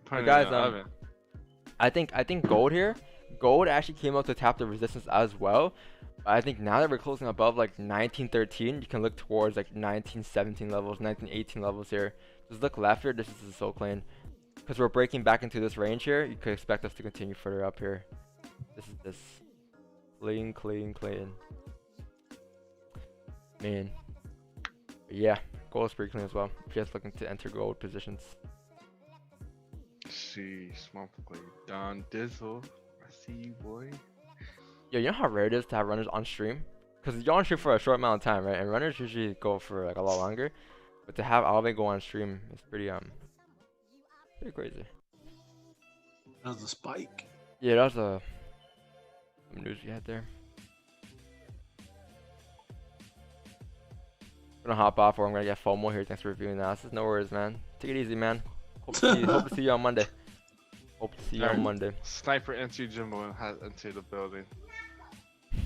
Putting
guys,
it in the oven.
I think gold here. Gold actually came up to tap the resistance as well. But I think now that we're closing above like 1913, you can look towards like 1917 levels, 1918 levels here. Just look left here. This is so clean. Because we're breaking back into this range here, you could expect us to continue further up here. This is this clean. Man. But yeah, gold is pretty clean as well. If you're just looking to enter gold positions.
See, small play. Don Dizzle. I see you, boy.
Yo, you know how rare it is to have runners on stream? Because you're on stream for a short amount of time, right? And runners usually go for like a lot longer. But to have Alve go on stream is pretty crazy.
That was a spike.
Yeah, that was some news we had there. I'm gonna hop off or I'm gonna get FOMO here. Thanks for reviewing analysis. No worries, man. Take it easy, man. Hope to see you on Monday. Hope to see you
Alright.
on Monday.
Sniper entry Jimbo has entered the building. You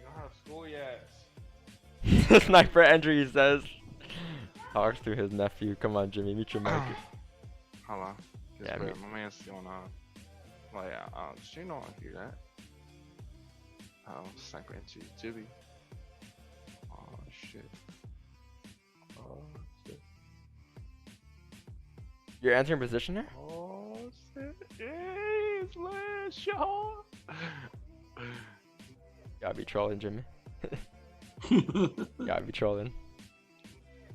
don't have school yet.
Sniper entry, he says. Talks to his nephew. Come on, Jimmy, meet your mic.
Hold on.
Yeah,
Yeah,
me-
my man's still on. Like, she don't want to hear that. Oh, sniper entry Jimmy. Oh shit. Oh shit.
You're entering position here?
Oh shit. Hey, it's lit, y'all.
Gotta be trolling, Jimmy. Gotta be trolling.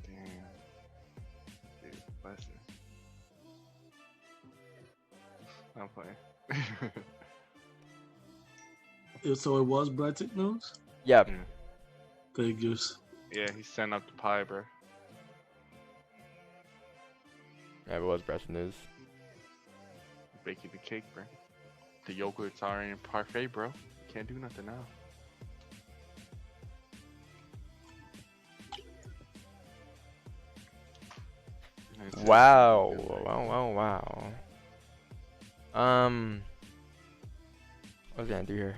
Damn. Dude, bless you. I'm playing.
So it was Bretic news?
Yep.
Figures.
Yeah, he sent up the pie, bro.
Yeah, it was breast news.
Baking the cake, bro. The yogurt's already in parfait, bro. Can't do nothing now.
Wow. Wow. What was I gonna do here?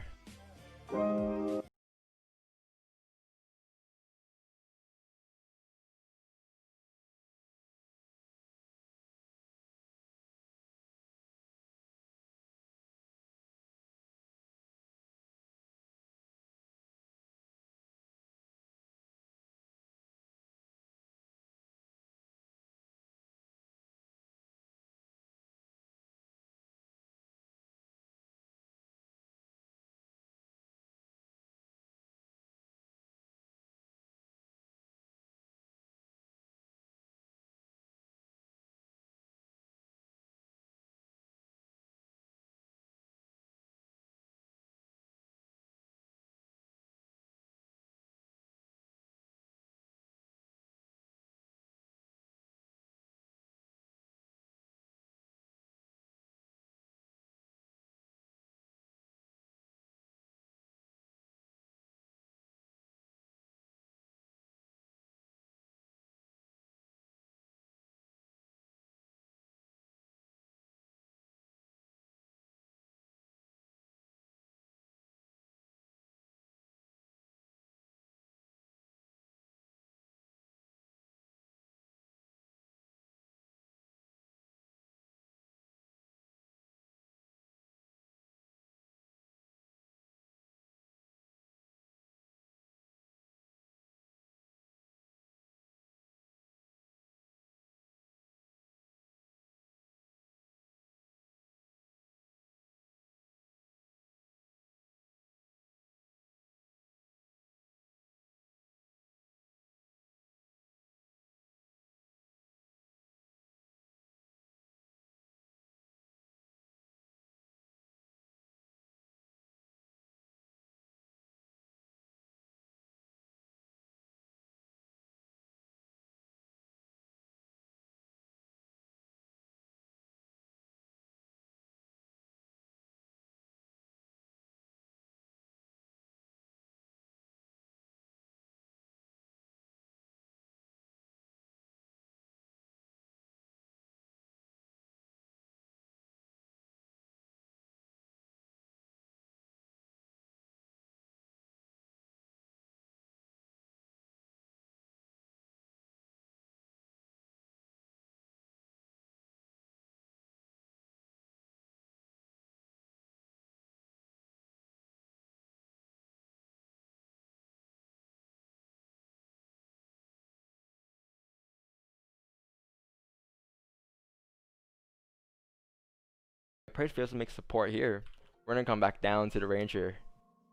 Price fails to make support here. We're gonna come back down to the range here.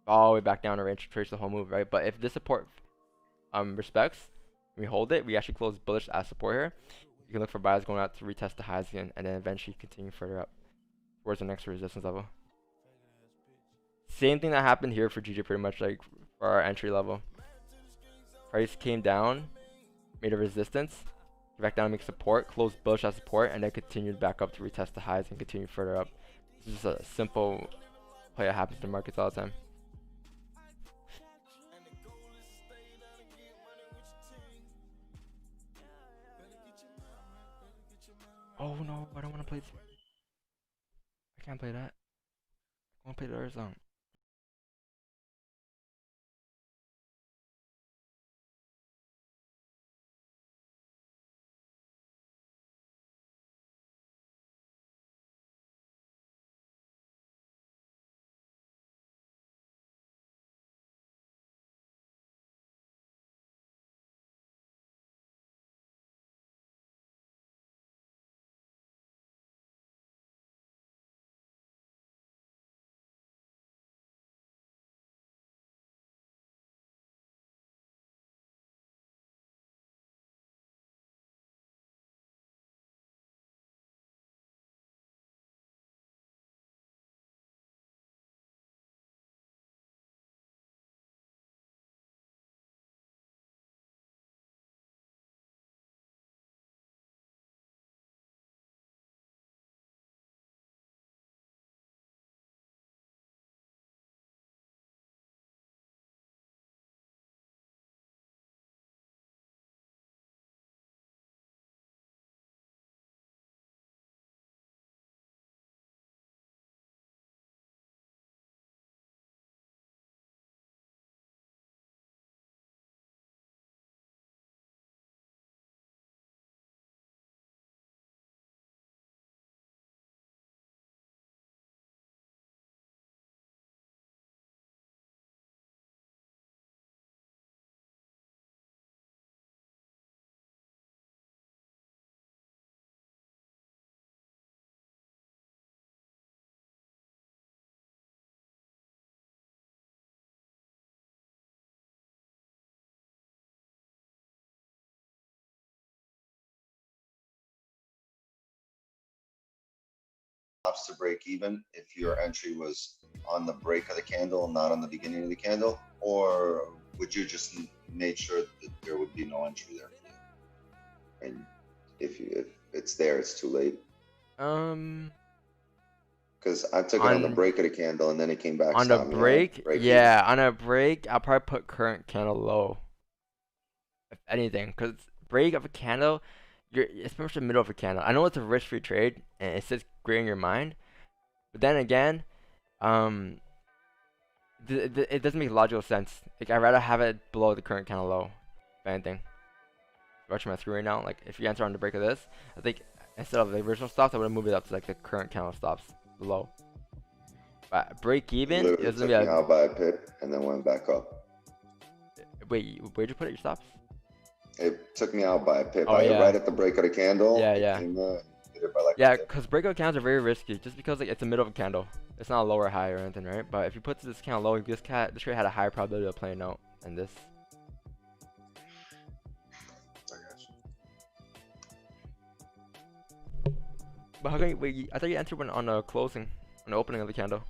All the way back down to range to trace the whole move, right? But if this support respects, we hold it, we actually close bullish as support here. You can look for buyers going out to retest the highs again and then eventually continue further up towards the next resistance level. Same thing that happened here for GJ pretty much, like for our entry level. Price came down, made a resistance, back down to make support, closed bullish as support, and then continued back up to retest the highs and continue further up. This is a simple play that happens in markets all the time. Oh no, I don't want to play. I can't play that. I want to play the other song.
To break even if your entry was on the break of the candle, not on the beginning of the candle, or would you just make sure that there would be no entry there for you? And if it's there, it's too late. Because I took it on the break of the candle and then it came back.
On the break, yeah, on a break, I'll probably put current candle low. If anything, because break of a candle, especially the middle of a candle. I know it's a risk-free trade and it sits great in your mind, but then again, it doesn't make logical sense. Like I'd rather have it below the current candle low, if anything. Watching my screen right now, like if you enter on the break of this, I think instead of the original stops, I would have moved it up to like the current candle stops below. But break even
is gonna be out by a pip and then went back up.
Wait, where'd you put your stops?
It took me out by a pip.
Oh, yeah.
Right at the break of the candle.
Yeah, yeah.
Came, hit it by like
yeah, because breakout candles are very risky, just because like it's the middle of a candle. It's not a low or high or anything, right? But if you put this candle low, this trade had a higher probability of playing out than this. But how can you wait? I thought you entered one on the closing, on the opening of the candle.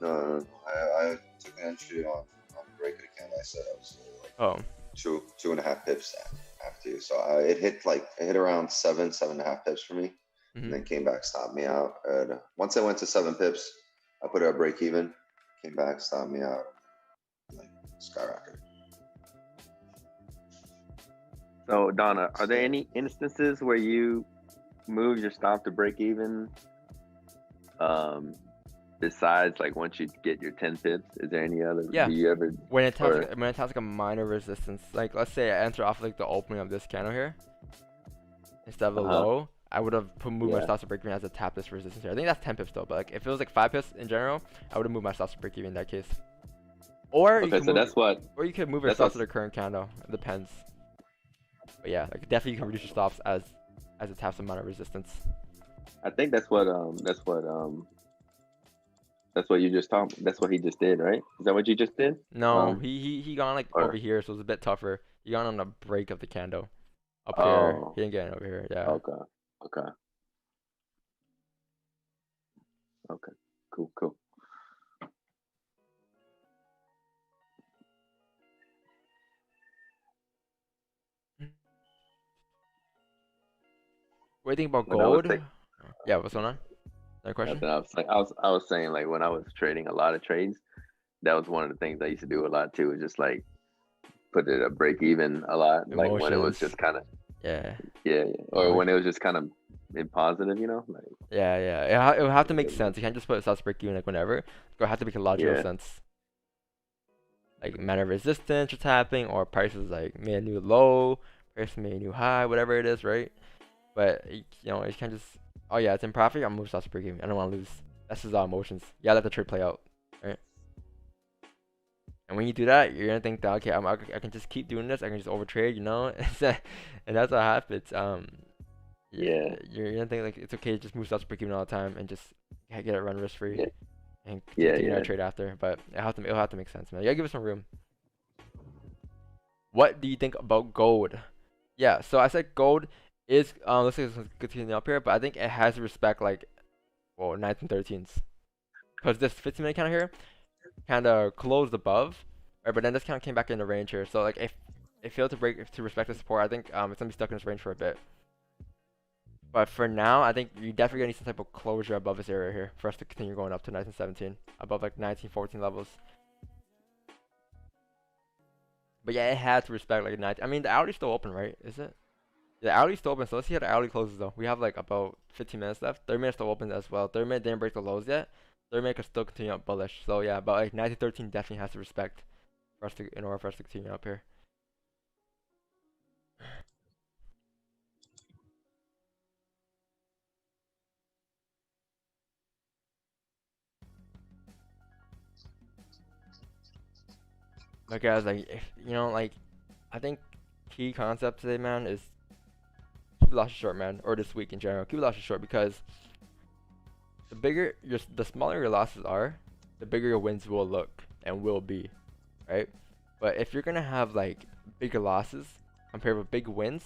No, I took an entry on the break of the candle. I said I was like two and a half pips after you. So it hit around 7.5 pips for me, and then came back, stopped me out. And once I went to 7 pips, I put it at break even, came back, stopped me out, like skyrocketed.
So Donna, are there any instances where you move your stop to break even? Besides, like once you get your 10 pips, is there any other?
Yeah.
Do you ever?
When it has like a minor resistance, like let's say I enter off like the opening of this candle here, instead of the low, I would have moved my stops to break even as a tap this resistance here. I think that's 10 pips though, but like if it was like 5 pips in general, I would have moved my stops to break even in that case. Or you could move your stops to the current candle. It depends. But yeah, like definitely you can reduce your stops as it taps the amount of resistance.
I think that's what you just talked. That's what he just did, right? Is that what you just did?
No, he gone like over here, so it was a bit tougher. He got on the break of the candle up here. He didn't get it over here. Yeah.
Okay. Cool.
What do you think about gold? Yeah, what's going on? Another question?
I was saying like when I was trading a lot of trades, that was one of the things I used to do a lot too. Was just like put it at break even a lot, like when it was
Emotions.
just kind of
Yeah.
or when it was just kind of in positive, like
Yeah. It would have to make sense. You can't just put it starts break even like whenever. It would have to make a logical
Yeah.
sense. Like amount of resistance is happening, or prices like made a new low, price made a new high, whatever it is, right? But you can't just, oh yeah, it's in profit, I'm move starts break even. I don't want to lose. That's just all emotions. Yeah, let the trade play out, right? And when you do that, you're gonna think that okay, I can just keep doing this. I can just overtrade, and that's what happens.
Yeah.
You're gonna think like it's okay to just move stocks break even all the time and just get it run risk free,
Yeah.
and
Yeah,
continue to
yeah.
trade after. But it'll have to make sense, man. You gotta give it some room. What do you think about gold? Yeah, so I said gold is let's say it's continuing up here, but I think it has to respect like 1913s, because this 15-minute candle here kind of closed above, right? But then this kind of came back into range here. So like if it failed to respect the support, I think it's gonna be stuck in this range for a bit. But for now, I think you definitely gonna need some type of closure above this area here for us to continue going up to 1917, above like 1914 levels. But yeah, it had to respect like 19. I mean, the hourly's still open, right? Is it? Yeah, the hourly's still open. So let's see how the hourly closes though. We have like about 15 minutes left. 30 minutes still open as well. 30 minute didn't break the lows yet. 30 minute could still continue up bullish. So yeah, but like 1913 definitely has to respect for us to, in order for us to continue up here. But guys, like like I think key concept today, man, is keep losses short, man, or this week in general. Keep losses short, because the smaller your losses are, the bigger your wins will look and will be, right? But if you're gonna have like bigger losses compared with big wins,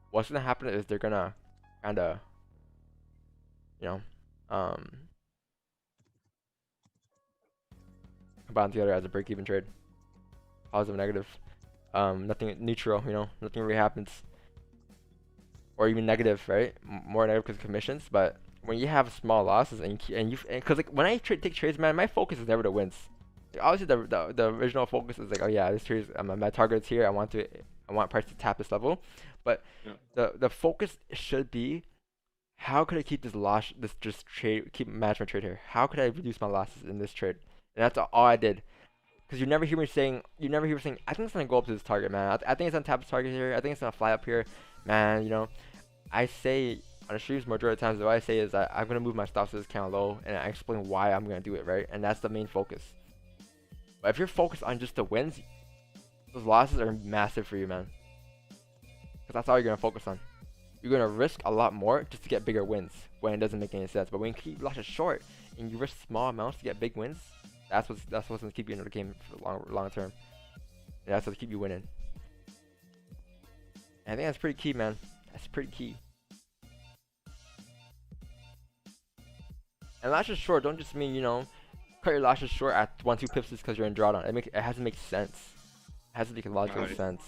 what's gonna happen is they're gonna kind of, combine together as a break-even trade, positive, negative, nothing neutral, nothing really happens, or even negative, right? More negative because of commissions. But when you have small losses because like when I take trades, man, my focus is never to wins. Like, obviously, the original focus is like, oh yeah, this trade, my target's here. I want price to tap this level, but the focus should be, how could I keep keep management trade here? How could I reduce my losses in this trade? And that's all I did. Because you never hear me saying, I think it's gonna go up to this target, man. I think it's gonna tap this target here. I think it's gonna fly up here, man. I say on the streams majority of the times, what I say is that I'm gonna move my stops to this kind of low, and I explain why I'm gonna do it, right? And that's the main focus. But if you're focused on just the wins, those losses are massive for you, man. Because that's all you're gonna focus on. You're gonna risk a lot more just to get bigger wins when it doesn't make any sense. But when you keep losses short and you risk small amounts to get big wins, that's what's gonna keep you in the game for long term. And that's what's keep you winning. And I think that's pretty key, man. That's pretty key. And losses short don't just mean, cut your losses short at 1-2 pips just because you're in drawdown. It has to make sense. It has to make logical sense.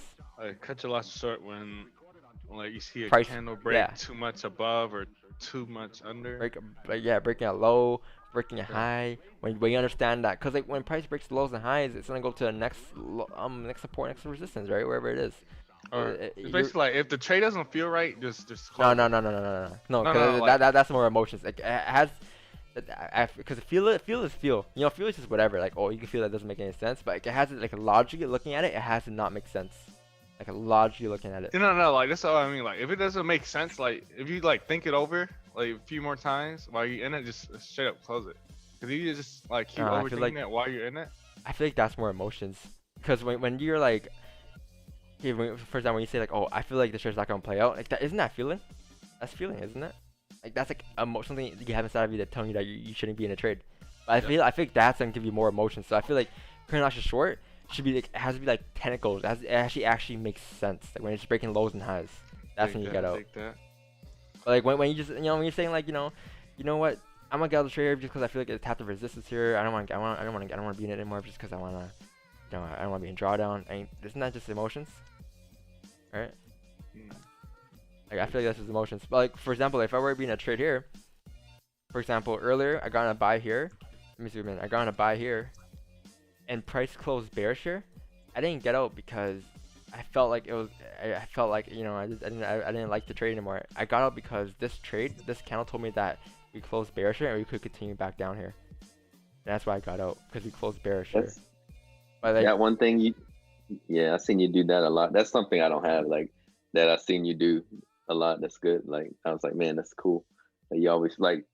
Cut your losses short when like you see a
Price,
candle break too much above or too much under.
Breaking a low, breaking a high. When you understand that, because like when price breaks the lows and highs, it's gonna go to the next support, next resistance, right, wherever it is.
Or it's basically like if the trade doesn't feel right, just
no. That's more emotions. Like it has, because feel is feel. Feel is just whatever. Like, oh, you can feel that doesn't make any sense, but it has to, like, logically looking at it, it has to not make sense. Like logically looking at it.
No, like that's all I mean. Like if it doesn't make sense, like if you like think it over like a few more times while you're in it, just straight up close it. Cause you just like keep overthinking it while you're in it.
I feel like that's more emotions. Because when you're like, for example, when you say like, oh, I feel like this trade's not gonna play out, like that, isn't that feeling? That's feeling, isn't it? Like that's like something you have inside of you that's telling you that you shouldn't be in a trade. But I feel like that's gonna give you more emotions. So I feel like current losses short should be like, it has to be like tentacles. It actually makes sense. Like when it's breaking lows and highs, that's when you get out. But like when you just when you're saying like you know what, I'm gonna get out of the trade here just because I feel like it's tapped the resistance here. I don't want to be in it anymore just because I wanna, I don't want to be in drawdown. I mean, isn't that just emotions, right? Like I feel like that's just emotions. But like for example, if I were being a trade here, for example, earlier I got on a buy here. Let me zoom in. I got on a buy here, and price closed bearish here. I didn't get out because I felt like it was. I felt like I didn't like the trade anymore. I got out because this candle told me that we closed bearish here and we could continue back down here. And that's why I got out because we closed bearish here.
But like, yeah, one thing I seen you do that a lot. That's something I don't have, like that I've seen you do a lot. That's good. Like I was like, man, that's cool. Like, you always like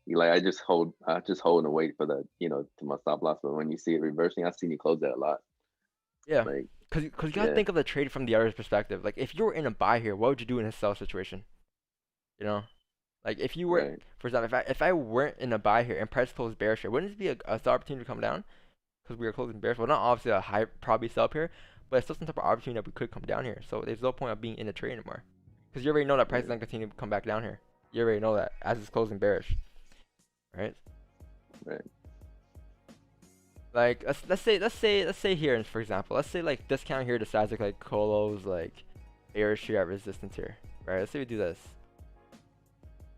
I just hold and wait for the to my stop loss. But when you see it reversing, I've seen you close that a lot.
Yeah. Like, cause you gotta think of the trade from the other's perspective. Like if you were in a buy here, what would you do in a sell situation? You know, like if you were, for example, if I weren't in a buy here and price closed bearish here, wouldn't this be a sell opportunity to come down? Because we are closing bearish. Well, not obviously a high probably sell up here, but it's still some type of opportunity that we could come down here. So there's no point of being in a trade anymore, because you already know that price is gonna continue to come back down here. You already know that as it's closing bearish, right?
Right.
Like let's say here, for example, let's say like this count here decides like Colo's like bearish here at resistance here, right? Let's say we do this,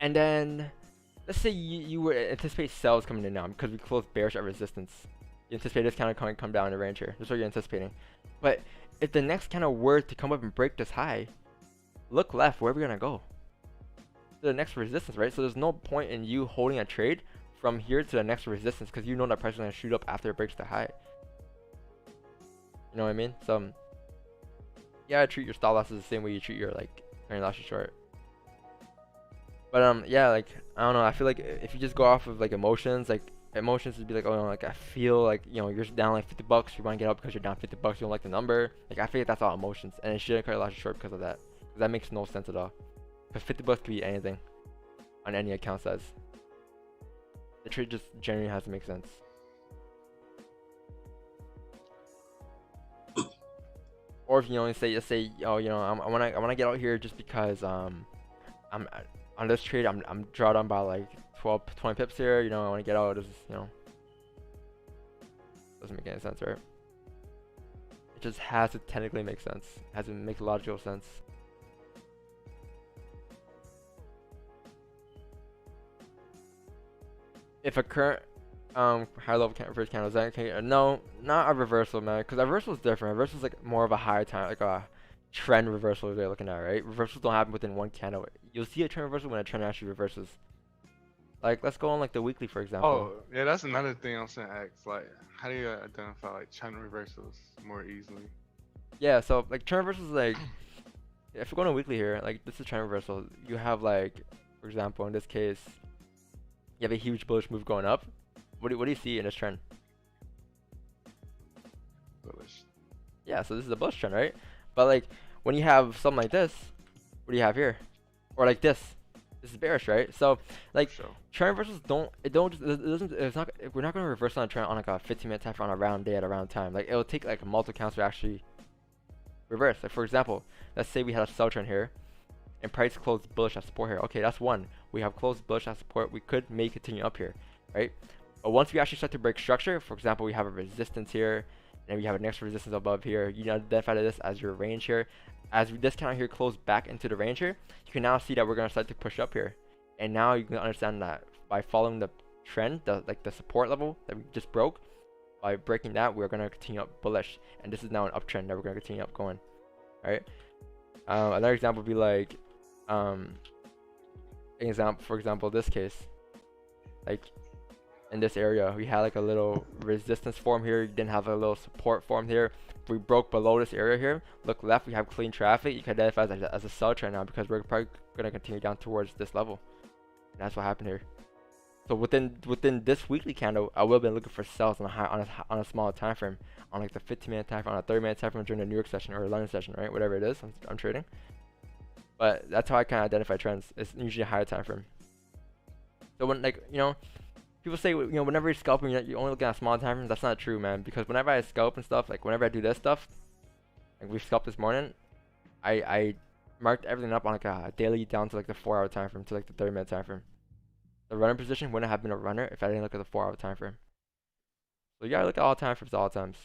and then let's say you would anticipate sells coming in now because we closed bearish at resistance. You anticipate this counter coming come down in the range here. That's what you're anticipating. But if the next counter were to come up and break this high, look left. Where are we gonna go? To the next resistance, right? So there's no point in you holding a trade from here to the next resistance because you know that price is gonna shoot up after it breaks the high. You know what I mean? So yeah, treat your stop losses the same way you treat your like turning losses short. But yeah, like I don't know. I feel like if you just go off of like emotions would be like, oh no, like I feel like you're down like $50. You want to get up because you're down $50. You don't like the number. Like I feel like that's all emotions, and it shouldn't cut your losses short because of that. Because that makes no sense at all. Because $50 could be anything on any account size. The trade just generally has to make sense. Or if you say, oh, I wanna get out here just because I'm on this trade I'm drawn on by like 12-20 pips here. I want to get out. This doesn't make any sense, right? It just has to technically make sense. It has to make logical sense. If a current high level reverse candle is that okay? No, not a reversal, man. Because a reversal is different. Reversal is like more of a higher time, like a trend reversal they're looking at, right? Reversals don't happen within one candle. You'll see a trend reversal when a trend actually reverses. Like let's go on like the weekly, for example.
Oh yeah, that's another thing I was gonna ask. Like, how do you identify like trend reversals more easily?
Yeah, so like trend reversals, like if we're going to weekly here, like this is trend reversal. You have like, for example, in this case, you have a huge bullish move going up. What do you see in this trend?
Bullish.
Yeah, so this is a bullish trend, right? But like when you have something like this, what do you have here? Or like this. This is bearish, right? So like trend reversals we're not going to reverse on a trend on like a 15-minute time frame on a round day at a round time. Like it'll take like multiple counts to actually reverse. Like for example, let's say we had a sell trend here and price closed bullish at support here. Okay, that's one. We have closed bullish at support. We could may continue up here, right? But once we actually start to break structure, for example, we have a resistance here and we have a next resistance above here. You identify this as your range here. As this counter here close back into the range here, you can now see that we're going to start to push up here. And now you can understand that by following the trend, the support level that we just broke, by breaking that, we're going to continue up bullish. And this is now an uptrend that we're going to continue up going. Right? Another example would be like, for example, this case. Like, in this area, we had like a little resistance form here. You didn't have a little support form here. We broke below this area here. Look left, we have clean traffic. You can identify as a sell trend now because we're probably going to continue down towards this level. And that's what happened here. So within this weekly candle, I will have been looking for sells on a smaller time frame, on like the 15-minute time frame, on a 30-minute time frame during the New York session or London session, right? Whatever it is, I'm trading. But that's how I kind of identify trends. It's usually a higher time frame. So when people say, whenever you're scalping, you're only looking at small time frames. That's not true, man. Because whenever I scalp and stuff, like whenever I do this stuff, like we scalped this morning, I marked everything up on like a daily down to like the 4-hour time frame to like the 30-minute time frame. The runner position wouldn't have been a runner if I didn't look at the 4-hour time frame. So you gotta look at all time frames at all times.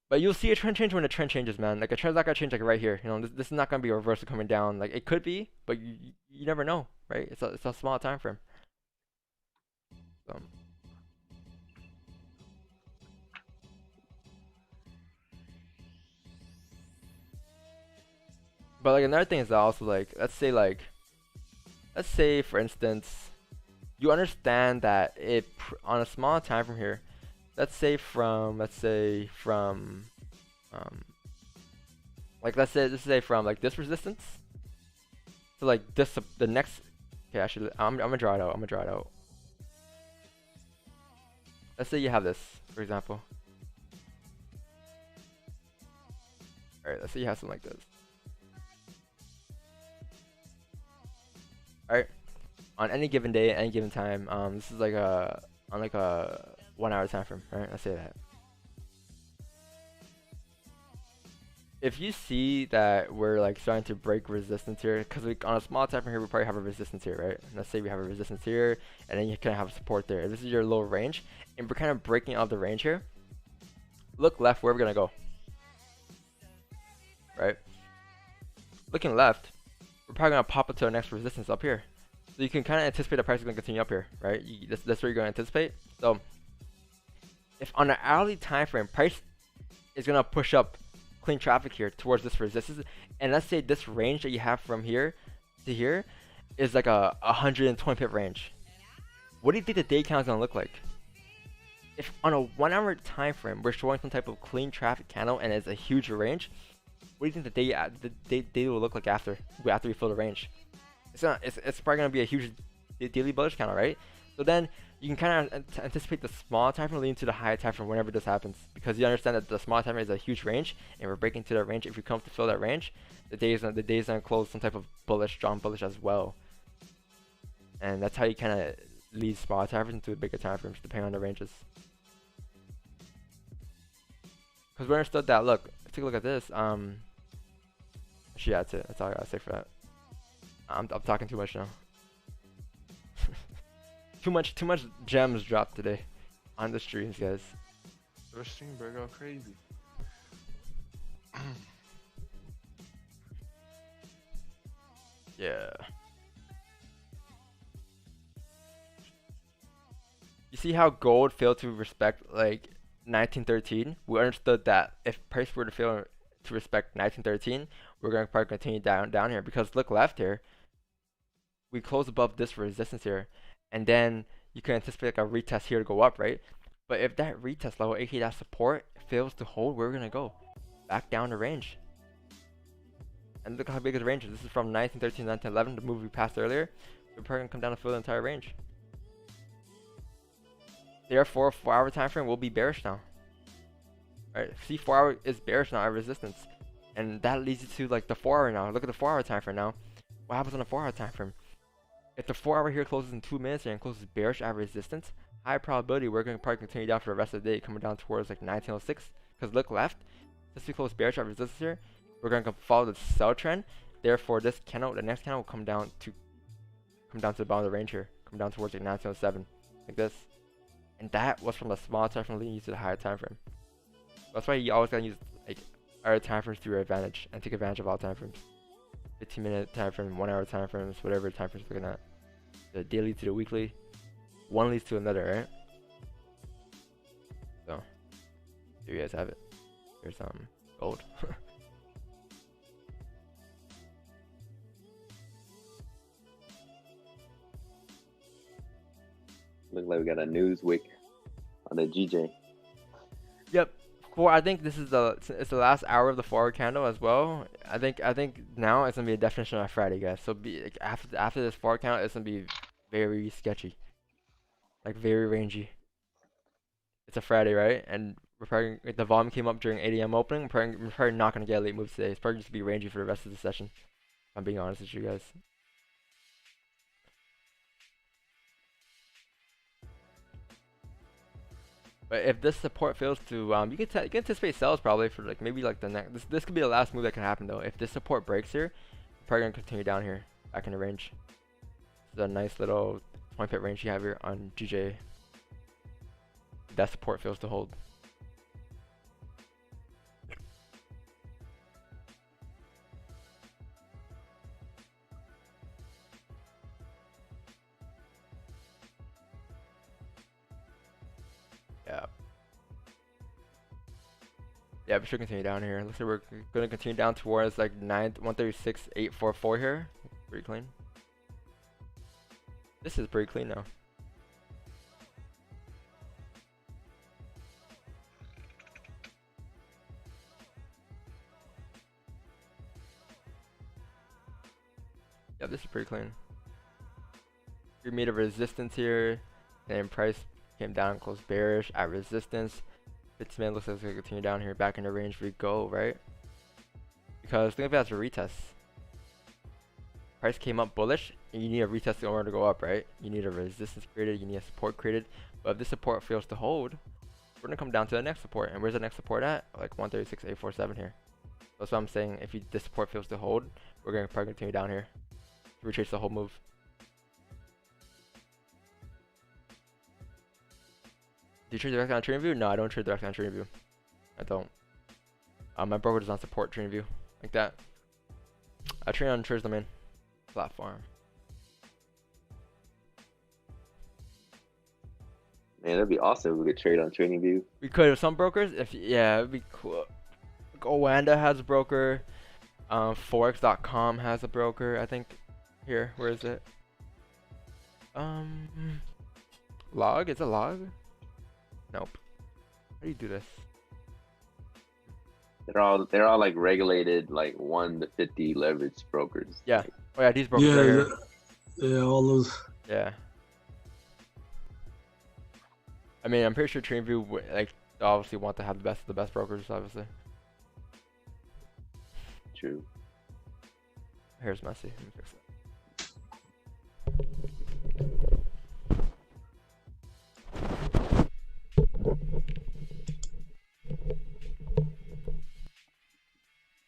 But you'll see a trend change when the trend changes, man. Like a trend's not gonna change like right here. This is not gonna be a reversal coming down. Like it could be, but you never know, right? It's a small time frame. So But like another thing is also like, let's say for instance, you understand that on a small time from here, let's say from like let's say from like this resistance to like this the next. Okay, actually, I'm gonna draw it out. Let's say you have this, for example. Alright, let's say you have something like this. Alright. On any given day, any given time, this is like on like a 1 hour time frame, right? Let's say that. If you see that we're like starting to break resistance here, because on a small time frame here, we probably have a resistance here, right? Let's say we have a resistance here, and then you kind of have support there. If this is your low range, and we're kind of breaking out the range here, look left, where we're gonna go, right? Looking left, we're probably gonna pop up to our next resistance up here. So you can kind of anticipate the price is gonna continue up here, right? That's what you're gonna anticipate. So if on an hourly time frame, price is gonna push up clean traffic here towards this resistance, and let's say this range that you have from here to here is like a 120 pip range. What do you think the day count is gonna look like? If on a 1 hour time frame we're showing some type of clean traffic candle and it's a huge range, what do you think the day will look like after we fill the range? It's probably gonna be a huge daily bullish candle, right? So then you can kind of anticipate the small time frame leading to the high time frame whenever this happens, because you understand that the small time frame is a huge range, and we're breaking to that range. If we come to fill that range, the day is gonna close some type of bullish, strong bullish as well, and that's how you kind of lead small time frames into bigger time frames depending on the ranges. Because we understood that. Look, take a look at this. Actually, that's it. That's all I gotta say for that. I'm talking too much now. Too much gems dropped today on the streams, guys.
The stream bro go crazy.
Yeah. You see how gold failed to respect like 1913? We understood that if price were to fail to respect 1913, we're going to probably continue down here, because look left here. We close above this resistance here, and then you can anticipate like a retest here to go up, right? But if that retest level, aka that support, fails to hold, where we're gonna go? Back down the range. And look how big the range is. This is from 1913 to 1911, the move we passed earlier. We're probably gonna come down and fill the entire range. Therefore, 4 hour time frame will be bearish now. Alright, see, 4 hour is bearish now at resistance, and that leads you to like the 4 hour now. Look at the 4 hour time frame now. What happens on the 4 hour time frame? If the 4 hour here closes in 2 minutes and closes bearish at resistance, high probability we're going to probably continue down for the rest of the day, coming down towards like 1906. Because look left, since we close bearish at resistance here, we're going to follow the sell trend. Therefore, this candle, the next candle will come down to the bottom of the range here, come down towards like 1907, like this. And that was from the small time frame leading you to the higher time frame. That's why you always gotta use like our time frames to your advantage and take advantage of all time frames. 15-minute time frame, 1 hour time frames, whatever time frames you're looking at. The daily to the weekly, one leads to another, right? So here you guys have it. Here's gold.
Looks like we got a Newsweek on the GJ.
Yep. I think this is it's the last hour of the forward candle as well. I think now it's gonna be a definition of Friday, guys. So like, after this forward candle, it's gonna be very sketchy, like very rangy. It's a Friday, right? And we're probably, like, the volume came up during 8 a.m. opening. We're probably not gonna get a late move today. It's probably just gonna be rangy for the rest of the session, if I'm being honest with you guys. But if this support fails to, you can anticipate sells probably for like maybe like the next. This could be the last move that can happen though. If this support breaks here, we're probably gonna continue down here, back in the range. This is a nice little 20 pip range you have here on GJ. If that support fails to hold. Yeah. Yeah, we should continue down here. Looks like we're gonna continue down towards like 136.844 here. Pretty clean. This is pretty clean now. Yeah, this is pretty clean. We made a resistance here, and price came down, closed bearish at resistance. 15 minute looks like it's gonna continue down here, back into range we go, right? Because think of it as a retest. Price came up bullish, and you need a retest in order to go up, right? You need a resistance created, you need a support created. But if this support fails to hold, we're gonna come down to the next support. And where's the next support at? Like 136.847 here. That's what I'm saying. If this support fails to hold, we're gonna probably continue down here to retrace the whole move. Do you trade directly on TradingView? No, I don't trade directly on TradingView. I don't. My broker does not support TradingView like that. I trade on Trades Domain platform.
Man, that'd be awesome if we could trade on TradingView.
We could have some brokers. Yeah, it'd be cool. Like Owanda has a broker. Forex.com has a broker. I think. Here, where is it? Log? Is it log? Nope. How do you do this?
They're all like regulated, like 1 to 50 leverage brokers.
Yeah.
Like,
Oh yeah, these brokers are here.
Yeah, all those.
Yeah. I mean, I'm pretty sure TradingView like obviously want to have the best brokers, obviously.
True.
Here's messy. Let me fix it.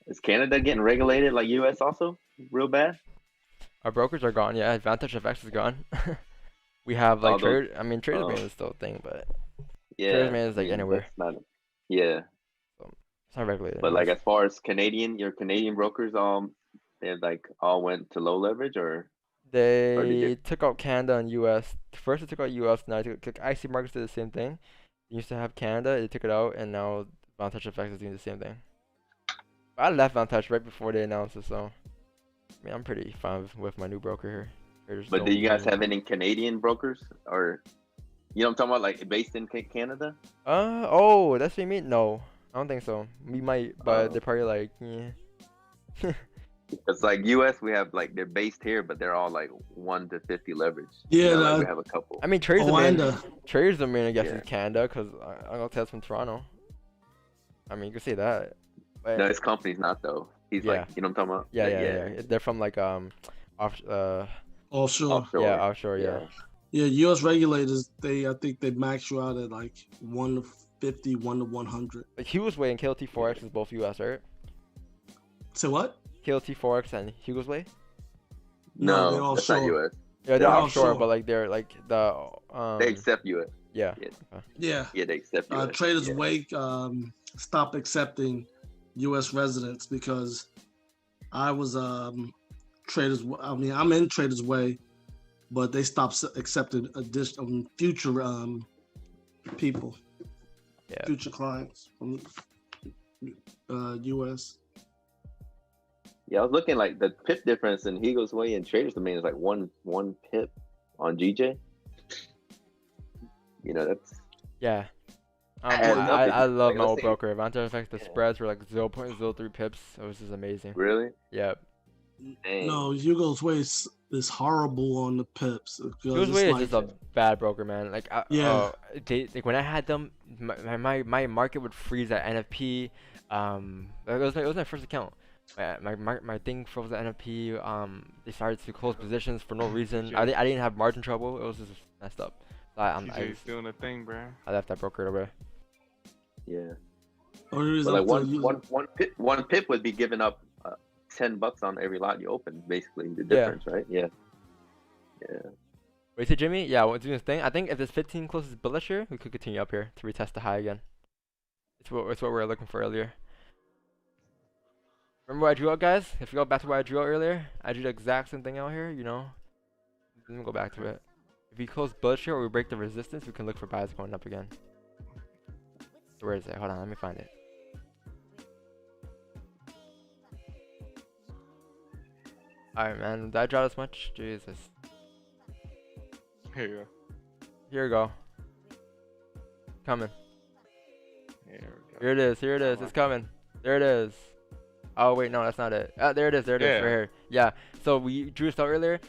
Is Canada getting regulated like US also? Real bad?
Our brokers are gone. Yeah, Advantage FX is gone. We have like
those,
Trader Man is still a thing, but
yeah,
Trader Man is like anywhere.
Yeah.
So it's not regulated.
But like as far as your Canadian brokers, they like all went to low leverage or
they took out Canada and US. First they took out US, now they took IC markets did the same thing. They used to have Canada, they took it out, and now Advantage FX is doing the same thing. I left Advantage right before they announced it, so I mean I'm pretty fine with my new broker here.
But do you guys have any Canadian brokers, or you know what I'm talking about, like based in Canada?
Oh, that's what you mean? No, I don't think so. We might, but they're probably like, yeah.
It's like US, we have like they're based here, but they're all like 1 to 50 leverage.
Yeah,
you know, like we have a couple.
I mean, Traders the main, I guess, is Canada, because I'm gonna tell from Toronto. I mean, you can say that. But
no, his company's not though. He's like, you know what I'm talking about?
Yeah. They're from like
Offshore.
Yeah, offshore. Yeah.
Yeah, U.S. regulators, I think they max you out at like 1 to 50, 1 to 100.
Like Hugo's Way and KLT Forex is both U.S., right?
Say what?
KLT Forex and Hugo's Way?
No, they're
that's
offshore.
not U.S.
Yeah, they're offshore, but like they're like the
they accept U.S.
Yeah.
Yeah.
Yeah, they accept U.S.
Traders Way stopped accepting U.S. residents because I was I'm in Traders Way, but they stopped accepting future people, future clients from U.S.
Yeah, I was looking like the pip difference in Hugo's Way and Traders Domain is like one pip on GJ. You know, that's
I love my old broker. Advantage FX, the spreads were like 0.03 pips. So this is amazing.
Really?
Yep.
Dang.
No, Hugo's Way is horrible on the pips.
Hugo's Way is just a bad broker, man. Like, like when I had them, my market would freeze at NFP. It was my first account. My thing froze at NFP. They started to close positions for no reason. I didn't have margin trouble. It was just messed up.
I doing a thing, bro.
I left that broker away.
Yeah.
But
like one pip would be giving up $10 on every lot you open, basically the difference, right? Yeah.
Wait, so Jimmy? Yeah, what's doing this thing? I think if this 15 closes bullish here, we could continue up here to retest the high again. It's what we were looking for earlier. Remember what I drew out, guys? If you go back to what I drew out earlier, I drew the exact same thing out here, you know? Let me go back to it. If we close bullish here or we break the resistance, we can look for buys going up again. So where is it? Hold on, let me find it. Alright, man. Did I draw this much? Jesus.
Here you go.
Here we go. Coming.
Here we go.
Here it is. Here it is. It's coming. There it is. Oh wait, no, that's not it. There it is. There it is. Right here. Yeah. So we drew this out earlier.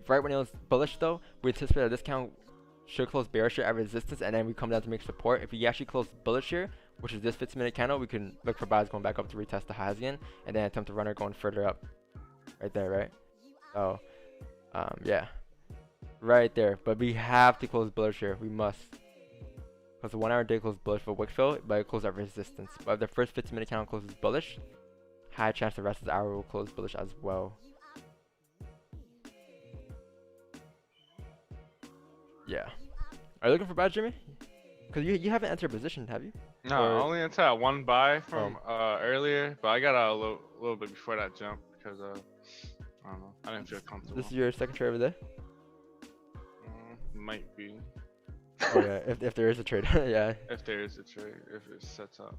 Right when it was bullish though, we anticipated a discount should close bearish here at resistance, and then we come down to make support. If we actually close bullish here, which is this 15-minute candle, we can look for buys going back up to retest the highs again, and then attempt to run it going further up. Right there, right? So, yeah, right there. But we have to close bullish here. We must, because the 1 hour day closed bullish for wick fill, but it closed at resistance. But if the first 15-minute candle closes bullish, high chance the rest of the hour will close bullish as well. Yeah. Are you looking for buys, Jimmy? Because you haven't entered a position, have you?
No, I only entered a 1 buy from earlier, but I got out a little bit before that jump because I don't know, I didn't feel comfortable.
This is your second trade of the day?
Might be.
Oh yeah, if there is a trade, yeah.
If there is a trade, if it sets up.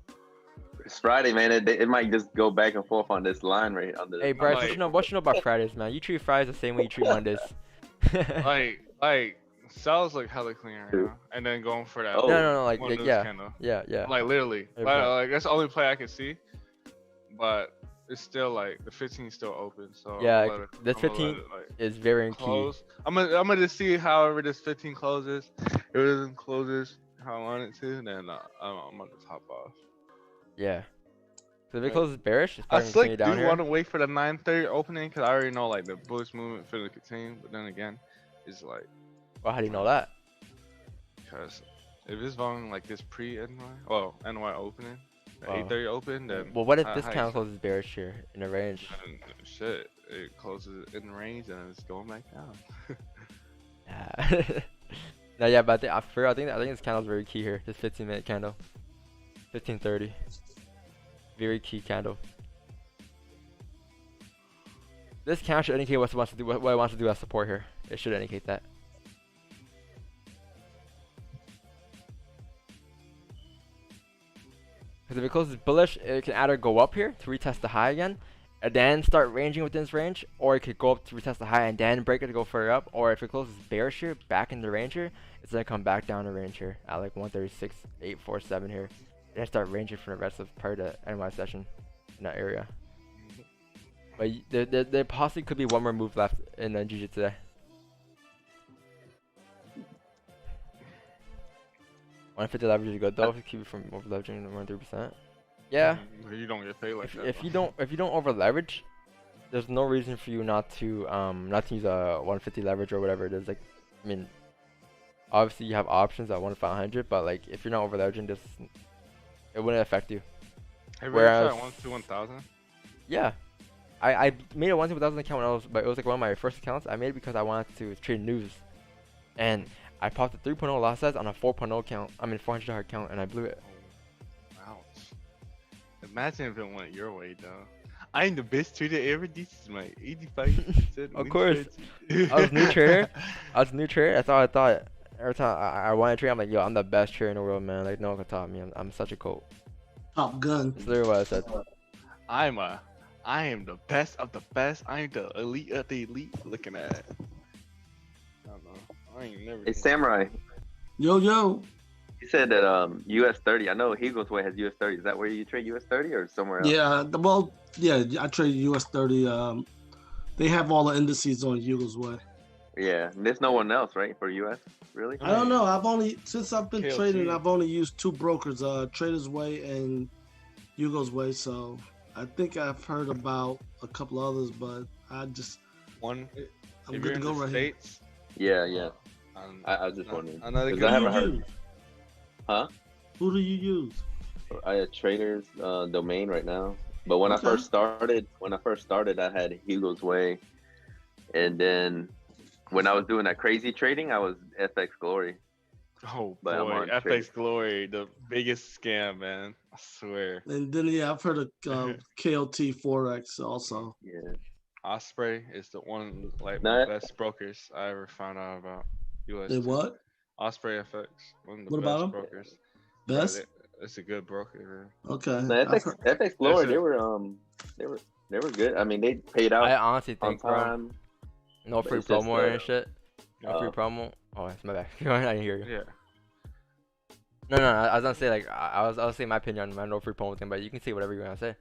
It's Friday, man. It might just go back and forth on this line right under.
Hey, Bryce, what you know about Fridays, man? You treat Fridays the same way you treat Mondays.
like cells look hella clean right now, and then going for that.
No, like yeah,
candle.
yeah.
Like literally, like that's the only play I can see, but it's still like the 15 is still open. So
yeah, this 15 is very key.
I'm gonna just see however this 15 closes. If it doesn't closes how I want it to, then I'm gonna just hop off.
Yeah. So if it closes bearish, it's
I
probably down here.
want to wait for the 9:30 opening because I already know like the bullish movement for the continue. But then again, it's like.
Well, how do you know that?
Because if it's volume like this NY opening, the 8:30 open, then.
Well, what if this candle closes bearish here in the range?
Shit, it closes in the range and it's going back down.
Yeah. No, yeah, but I think this candle is very key here. This 15-minute candle, 15:30, very key candle. This candle should indicate what it wants to do. What it wants to do as support here. It should indicate that. Because if it closes bullish, it can either go up here to retest the high again, and then start ranging within this range, or it could go up to retest the high and then break it to go further up, or if it closes bearish here, back in the range here, it's going to come back down the range here at like 136.847 here, and then start ranging for the rest of part of the NY session in that area. But there possibly could be one more move left in the GG today. $150 leverage is good though, to keep it from over leveraging around 3%. Yeah.
You don't get paid like that.
If you don't over leverage, there's no reason for you not to use a 150 leverage or whatever it is. Like, I mean, obviously you have options at 1-500, but like if you're not over leveraging, it wouldn't affect you.
Hey, whereas 1-1000.
Yeah, I made a 1-1000 account but it was like one of my first accounts. I made it because I wanted to trade news, and I popped a 3.0 lot size on a 4.0 account. I mean $400 account, and I blew it.
Ouch. Imagine if it went your way, though. I'm the best trader ever. This is my 85%.
Of course. I was a new trader. That's all I thought. Every time I wanted to trade, I'm like, yo, I'm the best trader in the world, man. Like, no one can top me. I'm such a colt.
Top gun.
That's literally what I said.
I am the best of the best. I'm the elite of the elite. Looking at it. I don't know. I ain't never.
Hey, Samurai.
Yo.
You said that US 30. I know Eagles Way has US 30. Is that where you trade US 30 or somewhere else?
Yeah, I trade US 30. They have all the indices on Eagles Way.
Yeah, and there's no one else, right, for US? Really?
I don't know. Since I've been trading, I've only used 2 brokers, Traders Way and Eagles Way. So I think I've heard about a couple others, but I'm good to go right
States,
here.
Yeah. I was just wondering.
Another
I haven't heard. Huh?
Who do you use?
I have Traders domain right now. But when I first started, I had Eagles Way, and then when I was doing that crazy trading, I was FX Glory.
Oh boy, FX Glory, the biggest scam, man. I swear.
And then I've heard of KLT Forex also.
Yeah.
Osprey is the one the best brokers I ever found out about. US.
They what?
Osprey FX, one of the
what
best
about
brokers.
Best?
It's a good broker.
Okay.
No, FX Glory, they were They were good. I mean, they paid out
I honestly
on
think, bro,
time.
no
but
free
it's just,
promo and shit. No free
uh,
promo. Oh, it's my bad. I didn't hear you.
Yeah.
No, I was gonna say like I was saying my opinion on my no free promo thing, but you can say whatever you want to say.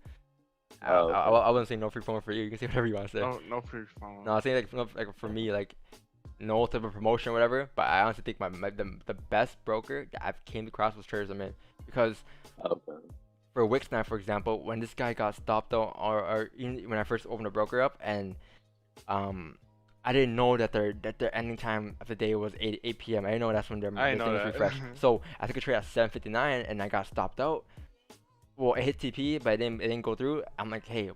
Oh, okay.
I wouldn't say no free promo for you. You can say whatever you want to say.
No free promo.
No, I was saying like for me like no type of promotion or whatever. But I honestly think the best broker that I've came across was Traders Mint, because
Okay.
for Wixnine, for example, when this guy got stopped though, or even when I first opened the broker up, and I didn't know that their ending time of the day was 8 p.m. I didn't know that's when their
I
thing
know
was
that.
refreshed. So I took a trade at 7:59 and I got stopped out. Well, it hit TP, but it didn't go through. I'm like, hey,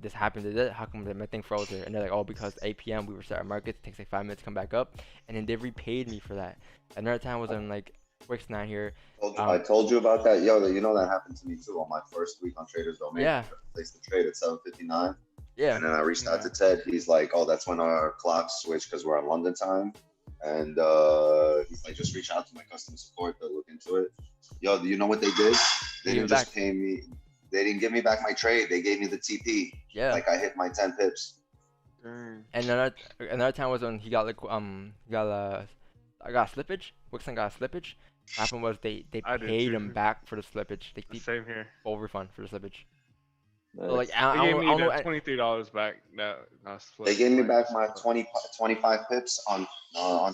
this happened. How come my thing froze here? And they're like, oh, because 8 p.m. we reset our markets. It takes like 5 minutes to come back up, and then they repaid me for that. Another time was on like Wixnine here.
I told you about that. Yo, you know that happened to me too on my first week on Traders Domain.
Yeah.
I placed the trade at 7:59.
Yeah.
And then I reached out to Ted. He's like, oh, that's when our clocks switch because we're on London time. And he's like, just reach out to my customer support. They'll look into it. Yo, do you know what they did? They didn't just pay me. They didn't give me back my trade. They gave me the TP.
Yeah.
Like I hit my 10 pips.
Dang.
And another time was when he got like I got slippage. Wixon got slippage. What happened was they
I did
paid
too.
him back for the slippage. They
Same here.
full refund for the slippage.
Nice.
So like
They
I
gave
don't
me
know.
that $23 back.
They gave me back my 25 pips on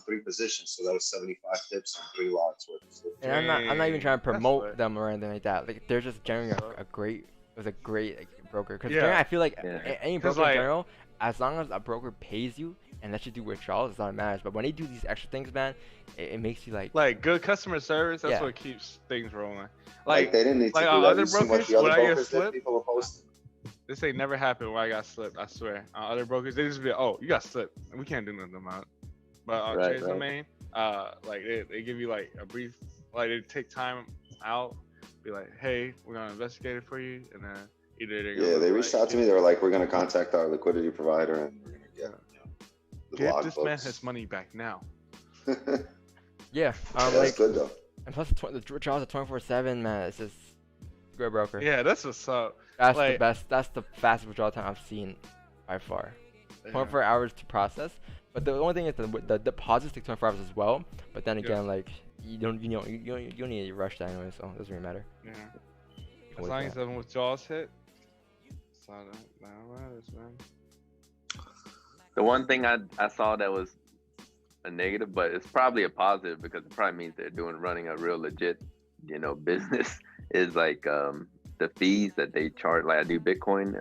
3 positions. So that was 75 pips on 3 lots worth of stuff.
And I'm not even trying to
That's
promote
lit.
them or anything like that. Like they're just generally a great like, broker. Because
Yeah.
I feel like
Yeah.
any
'Cause,
broker in
like-
general, as long as a broker pays you and lets you do withdrawals, it's not matters. But when they do these extra things, man, it makes you
Like good customer service. That's
Yeah.
what keeps things rolling.
Like they didn't need to
like
do
on
that.
other
You seen what
brokers,
the other
when I get
brokers did?
slipped-
People were posting.
This ain't never happened where I got slipped. I swear. On other brokers, they just be, oh, you got slipped. We can't do nothing about it. But on
Right,
Trades
right.
Domain, like they give you like a brief, like they take time out, be like, hey, we're gonna investigate it for you, and then either they're gonna
Yeah, they reached
like,
out to me. They were like, we're going to contact our liquidity provider and we're going to get the
Get
log
this man his money back now.
yeah.
That's
Like
good though.
and plus the withdrawals are 24/7, man. It's just a great broker.
Yeah, that's what's up.
That's the
like-
best. That's the fastest withdrawal time I've seen by far.
Yeah.
24 hours to process. But the only thing is the deposits take 24 hours as well. But then
Yeah.
again, like you don't need to rush that anyway, so it doesn't really matter.
Yeah.
Wait
As
for
long as
that.
the withdrawals hit, it's not matters, man.
The one thing I saw that was a negative, but it's probably a positive because it probably means they're running a real legit, business, is like the fees that they charge. Like I do Bitcoin,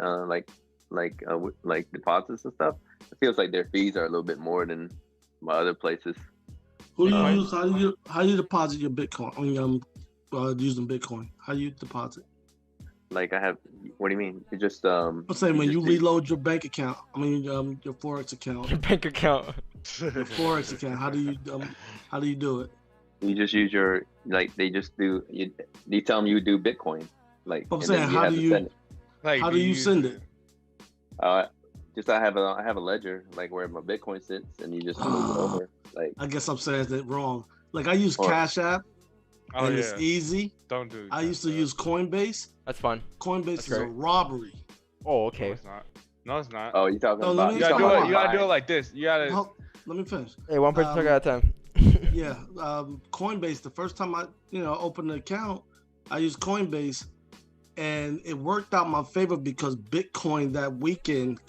like deposits and stuff. It feels like their fees are a little bit more than my other places.
Who do you use? How do you deposit your Bitcoin on using Bitcoin? How do you deposit?
Like I have, what do you mean? You just
I'm saying when you
just
reload your bank account. I mean your Forex account.
Your bank account.
Your Forex account. How do you do it?
you just use your they just do you tell them you do Bitcoin like.
I'm
and
saying
then
how
have
do
to
you
send it.
Like,
how do you send it?
Just I have a ledger like where my Bitcoin sits, and you just move it over. Like
I guess I'm saying that wrong. Like I use
Or-
Cash App
Oh
and
yeah.
it's easy.
Don't do.
I used to use Coinbase.
That's fun.
Coinbase
That's
is a
great.
robbery.
Oh,
No,
okay.
it's not. No, it's not.
oh, you talking
No, let
about?
me-
you gotta
talking
do it.
about
You gotta do it
buying-
like this. You gotta.
Hold- Let me finish.
Hey, one person took it at a time.
Yeah, Coinbase. The first time I opened an account, I used Coinbase, and it worked out my favor because Bitcoin that weekend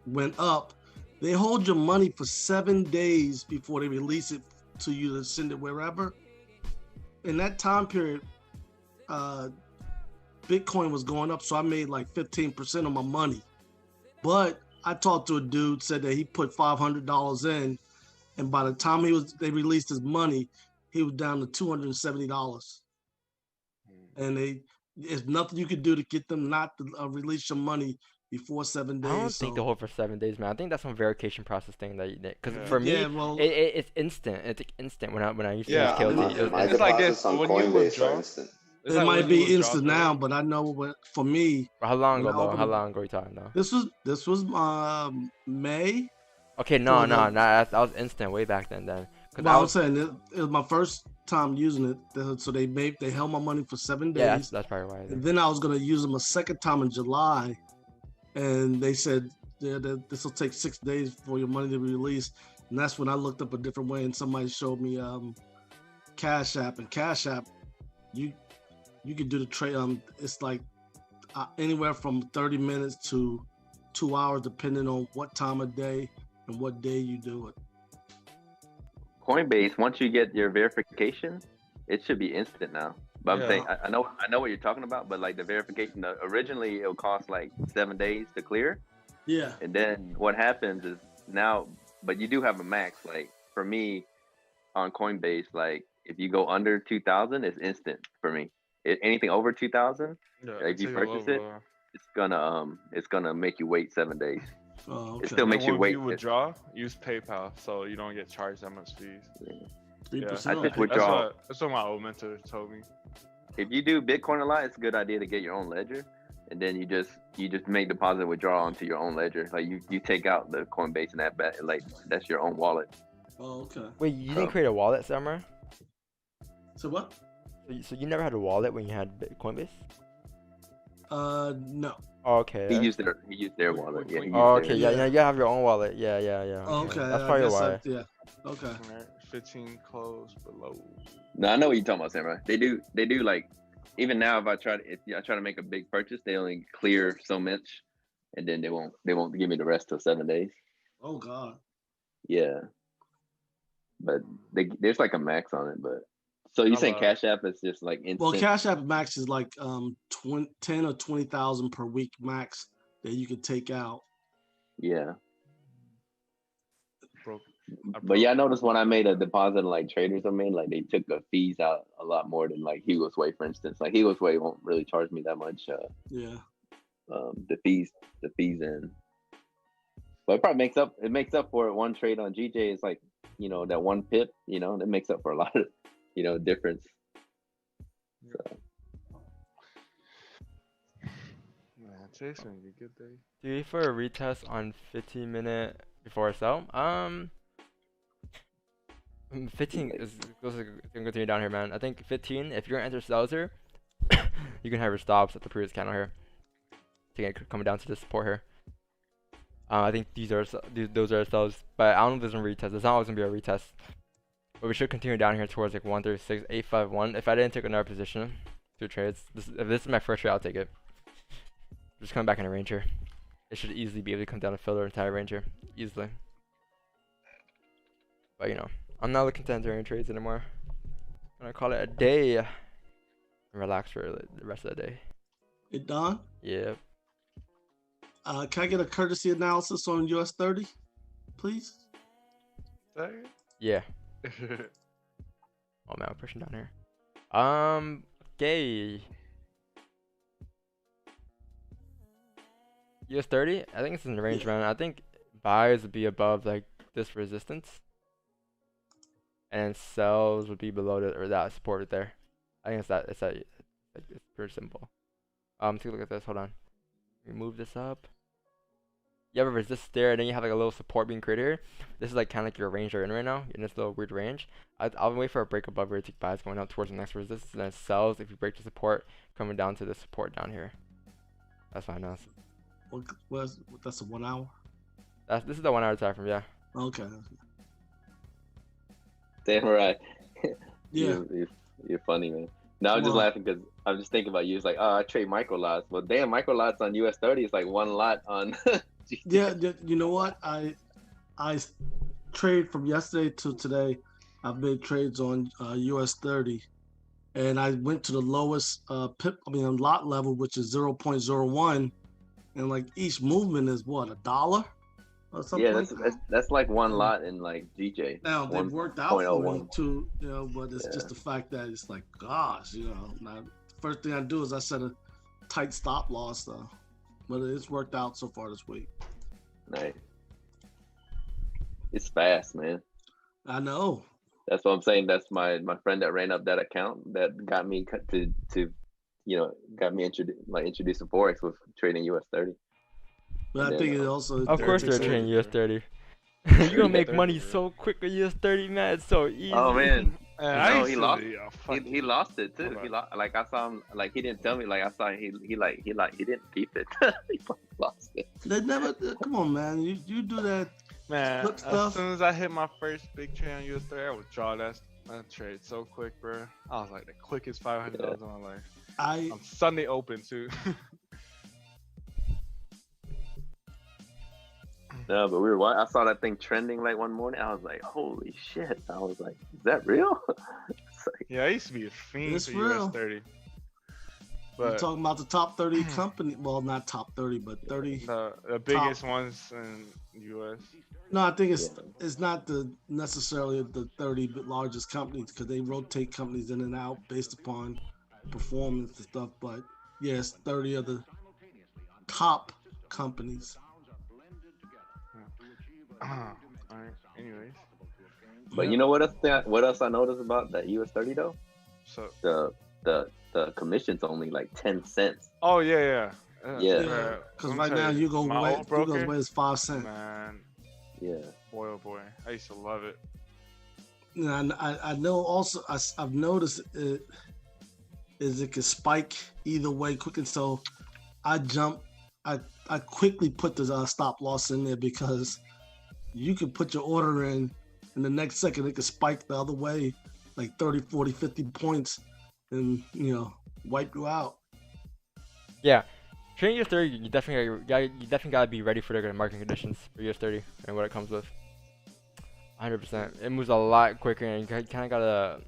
went up. They hold your money for 7 days before they release it to you to send it wherever. In that time period, Bitcoin was going up, so I made like 15% of my money. But I talked to a dude, said that he put $500 in, and by the time they released his money, he was down to $270. And there's nothing you could do to get them not to release your money before 7 days.
I don't think
so-
they'll hold for 7 days, man. I think that's some verification process thing because
Yeah.
for me,
Yeah, well-
it's instant. It's like instant when I used to
Yeah,
use KLT. It was
My
It's like
deposits
this,
on
when you
Coinbase
withdraw-
are instant.
It's
It
like
might
when you
be
withdraw
instant
from-
now, but I know for me,
How long
when
ago
I
though? How
opened-
long ago are you talking though?
this was May.
Okay, no,
so
no,
the-
that was instant way back then. Because
But
I
I was
was,
saying it was my first time using it, so they held my money for 7 days.
yeah, that's probably why.
And then I was gonna use them a second time in July, and they said that this will take 6 days for your money to be released. And that's when I looked up a different way, and somebody showed me Cash App. And Cash App, you can do the trade. It's like anywhere from 30 minutes to 2 hours, depending on what time of day and what day you do it.
Coinbase, once you get your verification, it should be instant now. But I'm saying, I know what you're talking about, but like the verification, originally it would cost like 7 days to clear.
Yeah.
And then what happens is now, but you do have a max. Like for me on Coinbase, like if you go under 2,000, it's instant for me. Anything over 2,000, if you purchase it, it's gonna make you wait 7 days.
Oh, okay.
It still makes you wait. If you withdraw, use PayPal, so you don't get charged that much fees.
Yeah.
I just withdraw.
That's what my old mentor told me.
If you do Bitcoin a lot, it's a good idea to get your own ledger, and then you just make deposit withdrawal onto your own ledger. Like you take out the Coinbase and like that's your own wallet.
Oh, okay.
Wait, you didn't create a wallet, Samurai?
So what?
So you never had a wallet when you had Coinbase?
No.
Oh, okay.
He used their wallet. Yeah.
Oh, okay. Yeah. You have your own wallet. Yeah.
Oh, okay.
That's probably why.
Yeah. Okay.
15 close below.
No, I know what you're talking about, Samurai. They do like, even now if I try to make a big purchase, they only clear so much, and then they won't give me the rest till 7 days.
Oh God.
Yeah. But there's like a max on it, but so you saying Cash App is just like instant?
Well, Cash App max is like 10 or 20,000 per week max that you could take out.
Yeah. But yeah, I noticed when I made a deposit, like traders I made, like they took the fees out a lot more than like Hugo's Way, for instance. Like Hugo's Way won't really charge me that much. The fees in. But it probably makes up for it. One trade on GJ is like, that 1 pip, that makes up for a lot of, difference. So.
Man, today's gonna be a good day.
Do you for a retest on 15-minute before sell? 15 is gonna continue down here, man. I think 15. If you're gonna enter sells here, you can have your stops at the previous candle here. Coming down to the support here. I think those are sells, but I don't know if there's a retest. It's not always gonna be a retest. But we should continue down here towards like 136.851. If I didn't take another position, 2 trades. If this is my first trade, I'll take it. Just coming back in a range here. It should easily be able to come down and fill the entire range here. Easily. But I'm not looking to enter any trades anymore. I'm gonna call it a day. And relax for the rest of the day.
It done?
Yeah.
Can I get a courtesy analysis on US 30, please?
Yeah. Oh man, I'm pushing down here. Okay. US 30, I think it's in the range, man. I think buys would be above like this resistance, and sells would be below that support right there. I think it's pretty simple. Take a look at this. Hold on. Move this up. You have a resist there, and then you have like a little support being created here. This is like kind of like your range you're in right now, in this little weird range. I'll wait for a break above here to take buys going out towards the next resistance, and then sells if you break the support, coming down to the support down here. That's fine now.
That's a 1 hour?
This is the 1 hour time frame, yeah.
Okay.
Samurai.
Yeah.
You're funny, man. No, I'm just laughing because I'm just thinking about you. It's like, I trade micro lots. Well, damn, micro lots on US 30 is like 1 lot on.
Yeah, you know what? I trade from yesterday to today. I've made trades on US 30, and I went to the lowest lot level, which is 0.01, and like each movement is what, $1 or something.
Yeah, that's like 1 lot in like GJ.
Now they've worked out for me too, but it's just the fact that it's like, gosh, now first thing I do is I set a tight stop loss though, but it's worked out so far this week.
Nice. It's fast, man.
I know.
That's what I'm saying. That's my friend that ran up that account that got me introduced to Forex with trading US 30.
But I think it also.
Of course, they're trading US 30. You're gonna make money so quick with US 30, man. It's so easy.
Oh man,
I
No,
used
he
to
lost.
be a
He
fucking.
lost it too.
Okay.
He lost. Like I saw him. Like he didn't tell me. Like I saw he didn't keep it. He fucking lost it.
They never. Come on, man. You do that.
Man,
Flip
as
stuff.
soon as I hit my first big trade on US3, I would draw that trade so quick, bro. I was like the quickest $500 of my life. I'm Sunday open too.
No, but I saw that thing trending like one morning. I was like, holy shit. I was like, is that real? It's like,
Yeah, I used to be a fiend
It's
for
real.
US30.
You're
But
talking about the top 30 company. Well, not top 30, but 30.
the biggest ones in US.
No, I think it's not necessarily the 30 largest companies because they rotate companies in and out based upon performance and stuff. But yes, 30 of the top companies.
Alright, anyways.
but you know what else I noticed about that US30 though?
So.
The commission's only like 10 cents.
Oh yeah.
Yeah, because right now you go where's 5 cents.
Man,
Yeah.
boy oh boy, I used to love it.
And I know also I've noticed it can spike either way quick, and so I quickly put the stop loss in there because you can put your order in and the next second it can spike the other way like 30, 40, 50 points and wipe you out.
Yeah, trading US30, you definitely gotta be ready for the market conditions for US30 and what it comes with. 100%. It moves a lot quicker, and you kind of gotta.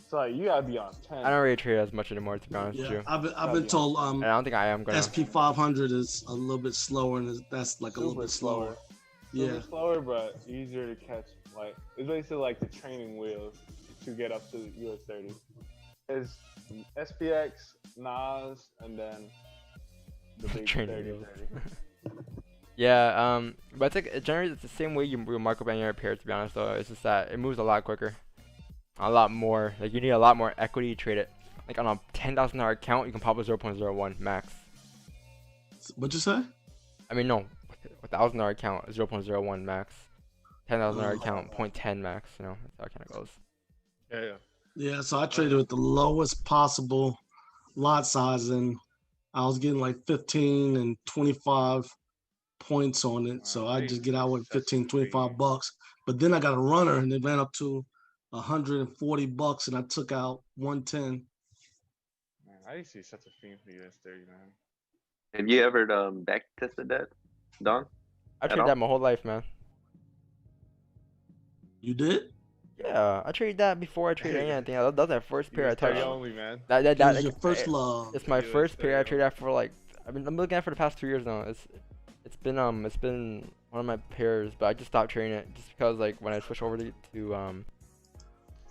So like, you gotta be on 10.
I don't really trade as much anymore, to be honest with
Yeah,
you.
I've been told
And I don't think I am gonna.
SP 500 is a little bit slower, and that's like a little bit slower.
Super slower, but easier to catch. Like it's basically like the training wheels to get up to US30. It's SPX, Nas, and then the big
Training
30.
wheels. Yeah, but generally it's the same way you mark up any other pair, to be honest. Though it's just that it moves a lot quicker, a lot more. Like you need a lot more equity to trade it. Like on a $10,000 account, you can pop a 0.01 max.
What'd you say?
I mean, no, with $1,000 account, 0.01 max. $10,000 account, 0.10 max. You know, that's how it kind of goes.
Yeah.
Yeah, so I traded with the lowest possible lot size, and I was getting like 15 and 25 points on it. So I just get out with 15, 25 bucks. But then I got a runner, and it ran up to $140, and I took out 110.
Man, I used to be such a fiend for US30, man.
Have you ever back tested that, Don?
I traded that my whole life, man.
You did?
Yeah, I traded that before I traded anything. That was that first pair I touched.
Only, man.
That was your first love.
It's my first pair I traded that for like I'm looking at it for the past 2 years now. It's been one of my pairs, but I just stopped trading it just because like when I switched over when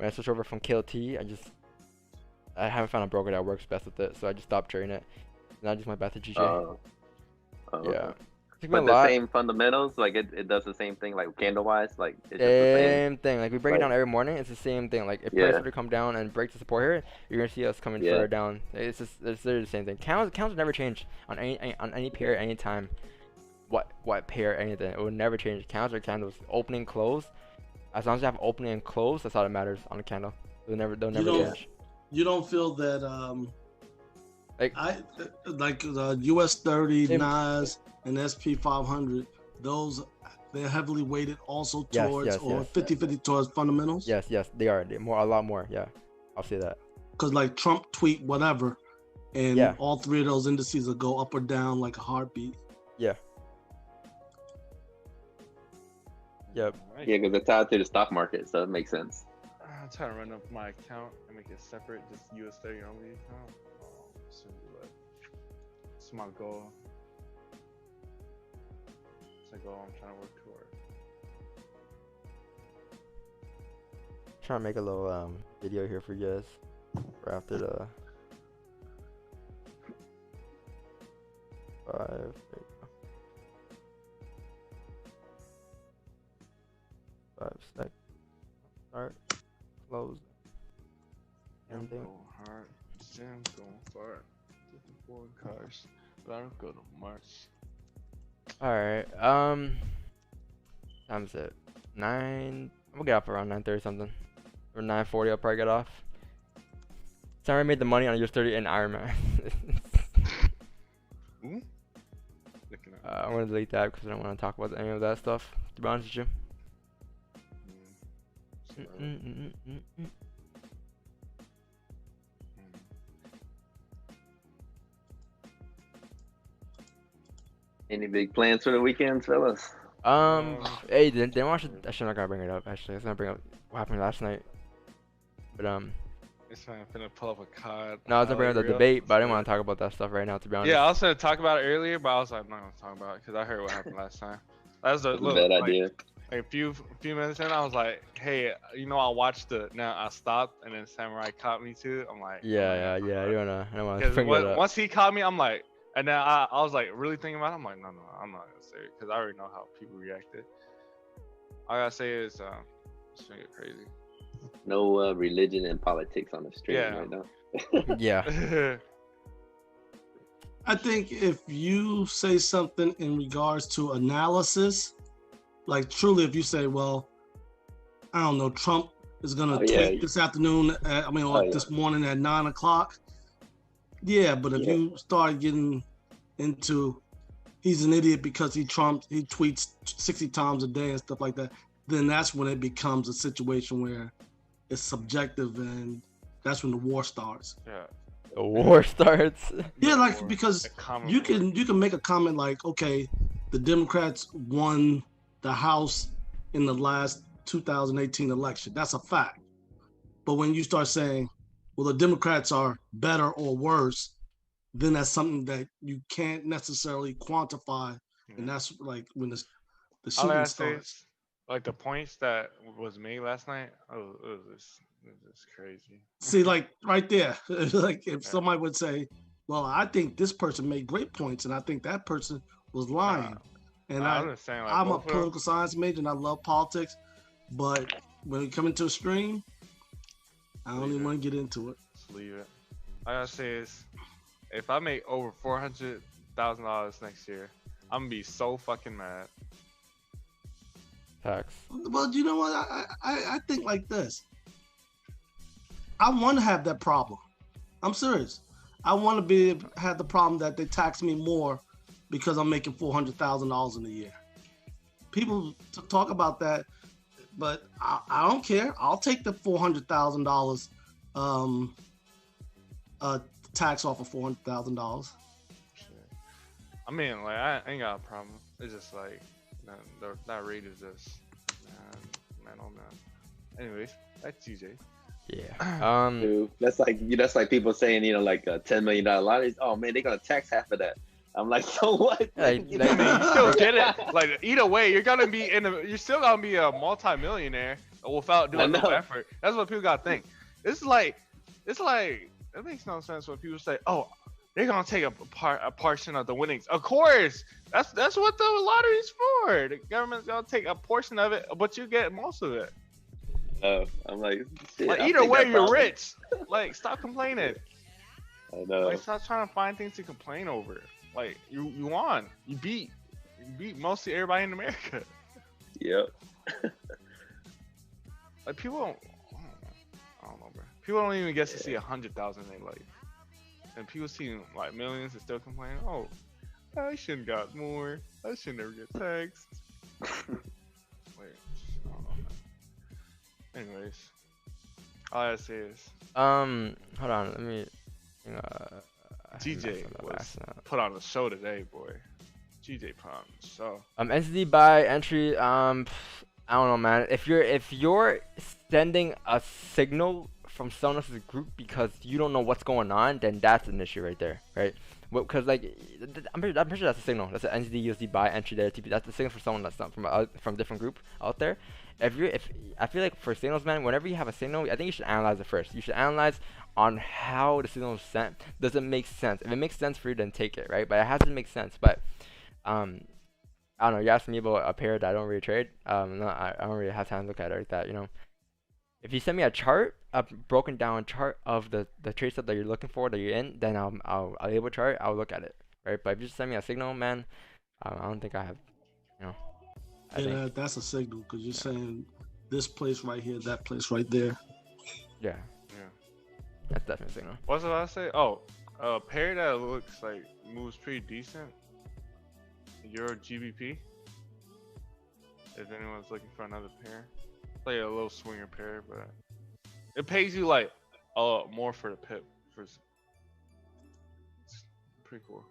I switched over from KLT, I haven't found a broker that works best with it, so I just stopped trading it. And I just went back to GJ. Yeah.
Okay. But the same fundamentals, like it does the same thing, like candle wise, like it's just the
same thing. Like we break it down every morning. It's the same thing. Like if price were to come down and break the support here, you're gonna see us coming further down. It's literally the same thing. Counts never change on any pair, any time. What pair, anything. It would never change. Counts are candles, opening, close. As long as you have opening and close, that's all that matters on a candle. They'll never change.
You don't feel that
like
the US30, Nas, and SP 500, they're heavily weighted also towards 50-50 towards fundamentals?
Yes, they are. They're a lot more. Yeah, I'll say that.
Because like Trump tweet whatever, and all three of those indices will go up or down like a heartbeat.
Yeah. Yep.
Yeah, because it's tied to the stock market, so it makes sense.
I'm trying to run up my account and make it separate, just US30 only account. It's my goal. It's a goal I'm trying to work toward.
Trying to make a little video here for you guys for after the 5. There you go. 5 seconds. Start. Close.
Ending. Hard. Jam going far. Looking for cars, but I don't go to Mars.
Alright. Time's it 9. I'm gonna get up around 9:30 something. or 9:40. I'll probably get off. Sammy made the money on your 30 in Iron Man. I'm gonna delete that because I don't want to talk about any of that stuff. To be honest with you.
Any big plans for the weekends, fellas?
Hey, then watch it. Actually, I'm not gonna bring it up. Actually, I was gonna bring up what happened last night. But
This man finna pull up a card.
no, I was gonna bring up the debate, but I didn't want to talk about that stuff right now. To be honest.
Yeah, I was gonna talk about it earlier, but I was like, I'm not gonna talk about it because I heard what happened last time. That was a
Bad idea.
Like a few minutes in, I was like, hey, you know, I watched the. Now I stopped, and then Samurai caught me too. I'm like,
Yeah. You I don't wanna bring it
Because
up.
once he caught me, I'm like, and then I was like really thinking about it. I'm like, no, I'm not gonna say it because I already know how people reacted. All I gotta say is, it's gonna get crazy.
No religion and politics on the stream
Yeah.
right now.
Yeah.
I think if you say something in regards to analysis, like truly, if you say, well, I don't know, Trump is going to tweet this afternoon, this morning at 9 o'clock. Yeah, but if you start getting into he's an idiot because he tweets 60 times a day and stuff like that, then that's when it becomes a situation where it's subjective and that's when the war starts.
Yeah.
The war starts.
Yeah, like because you can make a comment like, okay, the Democrats won the House in the last 2018 election. That's a fact. But when you start saying, well, the Democrats are better or worse, then that's something that you can't necessarily quantify, and that's like when the shooting starts.
Like the points that was made last night, it was just crazy.
See, like right there, like if somebody would say, well, I think this person made great points, and I think that person was lying. And I'm a political science major, and I love politics, but when we come into a stream, I don't even want to get into it.
Just leave it. All I gotta say is, if I make over $400,000 next year, I'm gonna be so fucking mad.
Facts.
Well, you know what? I think like this. I want to have that problem. I'm serious. I want to have the problem that they tax me more because I'm making $400,000 in a year. People talk about that, but I don't care. I'll take the $400,000 tax off of $400,000.
I mean, like I ain't got a problem. It's just like that rate is just man, oh man. Anyways, that's TJ.
Yeah.
Dude, that's like people saying, you know, like $10 million lotteries. Oh man, they're gonna tax half of that. I'm like, so what?
Like,
you still get it. Like either way, you're still gonna be a multi-millionaire without doing no effort. That's what people gotta think. It's like it makes no sense when people say, oh, they're gonna take a portion of the winnings. Of course, that's what the lottery's for. The government's gonna take a portion of it, but you get most of it.
I'm like,
like either way, you're rich. Like, stop complaining.
I know.
Like, stop trying to find things to complain over. Like, you won. You beat mostly everybody in America.
Yep.
Like, people don't. I don't know, bro. People don't even get to see 100,000 in their life. And people see like millions and still complain, oh, I shouldn't got more. I should never get taxed. Wait, I don't know, man. Anyways, all I gotta say is,
hold on, let me.
TJ was put on the show today, boy. TJ put on the show.
Entity by entry. I don't know, man. If you're sending a signal from someone else's group because you don't know what's going on, then that's an issue right there, right? Because like I'm pretty sure that's a signal. That's an entity USD buy entry there. TP. That's the signal for someone that's not from a different group out there. If I feel like for signals, man, whenever you have a signal, I think you should analyze it first. You should analyze on how the signal is sent. Does it make sense? If it makes sense for you, then take it, right? But it has to make sense. But I don't know. You asked me about a pair that I don't really trade. I don't really have time to look at it like that. You know, if you send me a chart, a broken down chart of the trade set that you're looking for, that you're in, then I'll able chart. I'll look at it, right? But if you just send me a signal, man, I don't think I have, you know.
That's a signal because you're saying this place right here, that place right there.
Yeah,
Yeah.
that's definitely a signal.
What's I about to say? Oh, a pair that looks like moves pretty decent. Euro GBP. If anyone's looking for another pair, it's like a little swinger pair, but it pays you like more for the pip. It's pretty cool.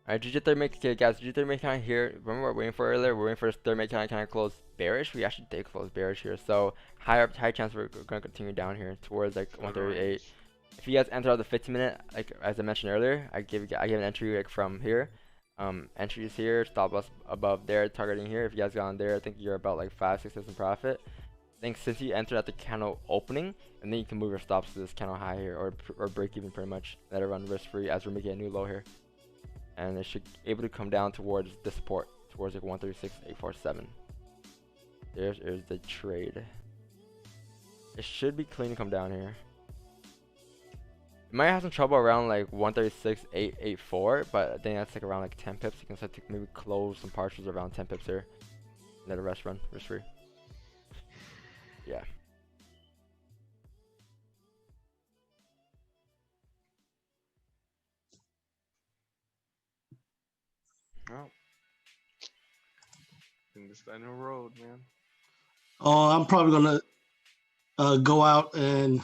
Alright, did your third make, okay, guys, did your third make kind of here? Remember what we're waiting for earlier? We're waiting for this third make kind of close bearish. We actually did close bearish here, so high chance we're gonna continue down here towards like 138. If you guys enter out the 15-minute, like as I mentioned earlier, I give an entry like from here. Entries here, stop loss above there, targeting here. If you guys got on there, I think you're about like 5-6 cents in profit. I think since you entered at the candle opening, and then you can move your stops to this candle high here, or break even pretty much. Let it run risk free as we're making a new low here, and it should able to come down towards the support, towards like 136.847. There's the trade. It should be clean to come down here. You might have some trouble around like 136.884, but I think that's like around like 10 pips. You can start to maybe close some partials around 10 pips here. Let the rest run risk free. Yeah.
Well, in this end of the road, man.
Oh, I'm probably gonna go out and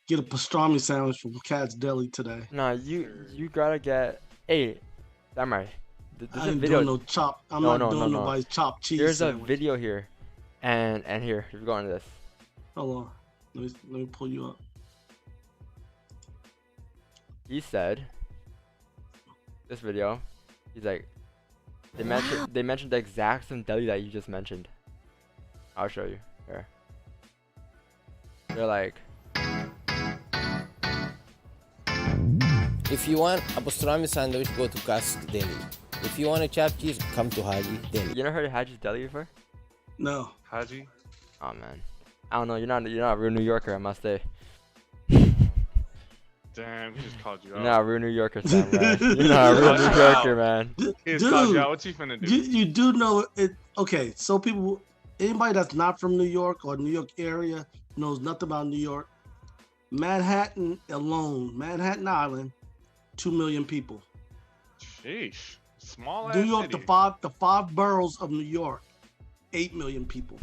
get a pastrami sandwich from Cat's Deli today.
Nah, you gotta get. Hey, I'm right.
I ain't doing no chop. I'm not doing nobody's chopped cheese.
There's
sandwich.
a video here, and here. If you go into this.
Hold on. Let me pull you up.
He said. This video. He's like. They mentioned the exact same deli that you just mentioned. I'll show you. Here. They're like.
If you want a pastrami sandwich, go to Cat's Deli. If you want a chopped cheese, come to Haji Deli.
You never heard of Haji's Deli before?
No.
Haji?
Oh man. I don't know. You're not a real New Yorker, I must say.
Damn, he just called you out.
You're not a real New Yorker, Sam, right? You're not a real New Yorker, man.
He just called you out. What you finna do?
You do know it. Okay, so anybody that's not from New York or New York area knows nothing about New York. Manhattan alone, Manhattan Island, 2 million people.
Sheesh. Small ass
New York,
city.
the five boroughs of New York, 8 million people.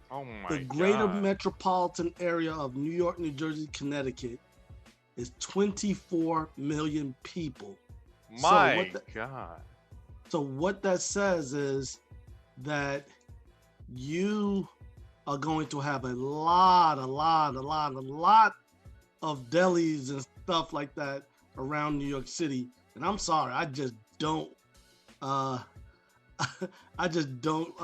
Oh my god.
The greater metropolitan area of New York, New Jersey, Connecticut is 24 million people.
My god.
So what that says is that you are going to have a lot of delis and stuff like that around New York City. And I'm sorry, I just don't I don't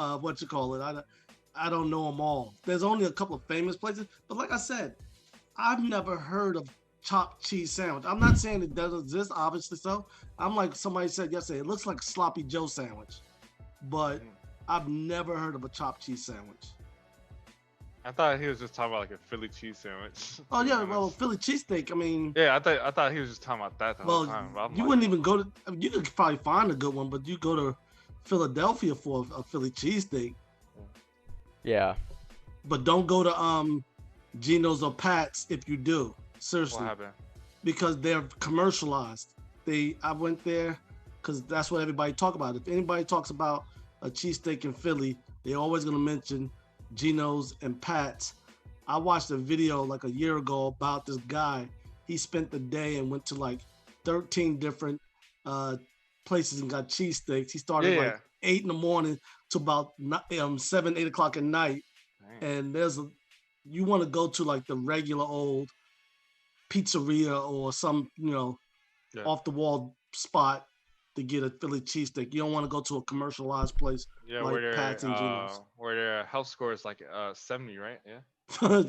know them all. There's only a couple of famous places, but like I said, I've never heard of chopped cheese sandwich. I'm not saying it doesn't exist, obviously so. I'm like somebody said yesterday, it looks like a sloppy Joe sandwich, but I've never heard of a chopped cheese sandwich.
I thought he was just talking about like a Philly cheese sandwich.
Oh yeah, well, Philly cheesesteak. I mean,
yeah, I thought he was just talking about that the whole time.
You wouldn't even go to. I mean, you could probably find a good one, but you go to Philadelphia for a Philly cheesesteak.
Yeah.
But don't go to Geno's or Pat's if you do. Seriously.
What happened?
Because they're commercialized. I went there because that's what everybody talk about. If anybody talks about a cheesesteak in Philly, they're always gonna mention Geno's and Pat's. I watched a video like a year ago about this guy. He spent the day and went to like 13 different places and got cheesesteaks. He started like 8 in the morning to about 7, 8 o'clock at night. Damn. And you want to go to like the regular old pizzeria or some, off the wall spot to get a Philly cheesesteak. You don't want to go to a commercialized place like Pat's and Geno's.
Where their health score is like 70, right? Yeah.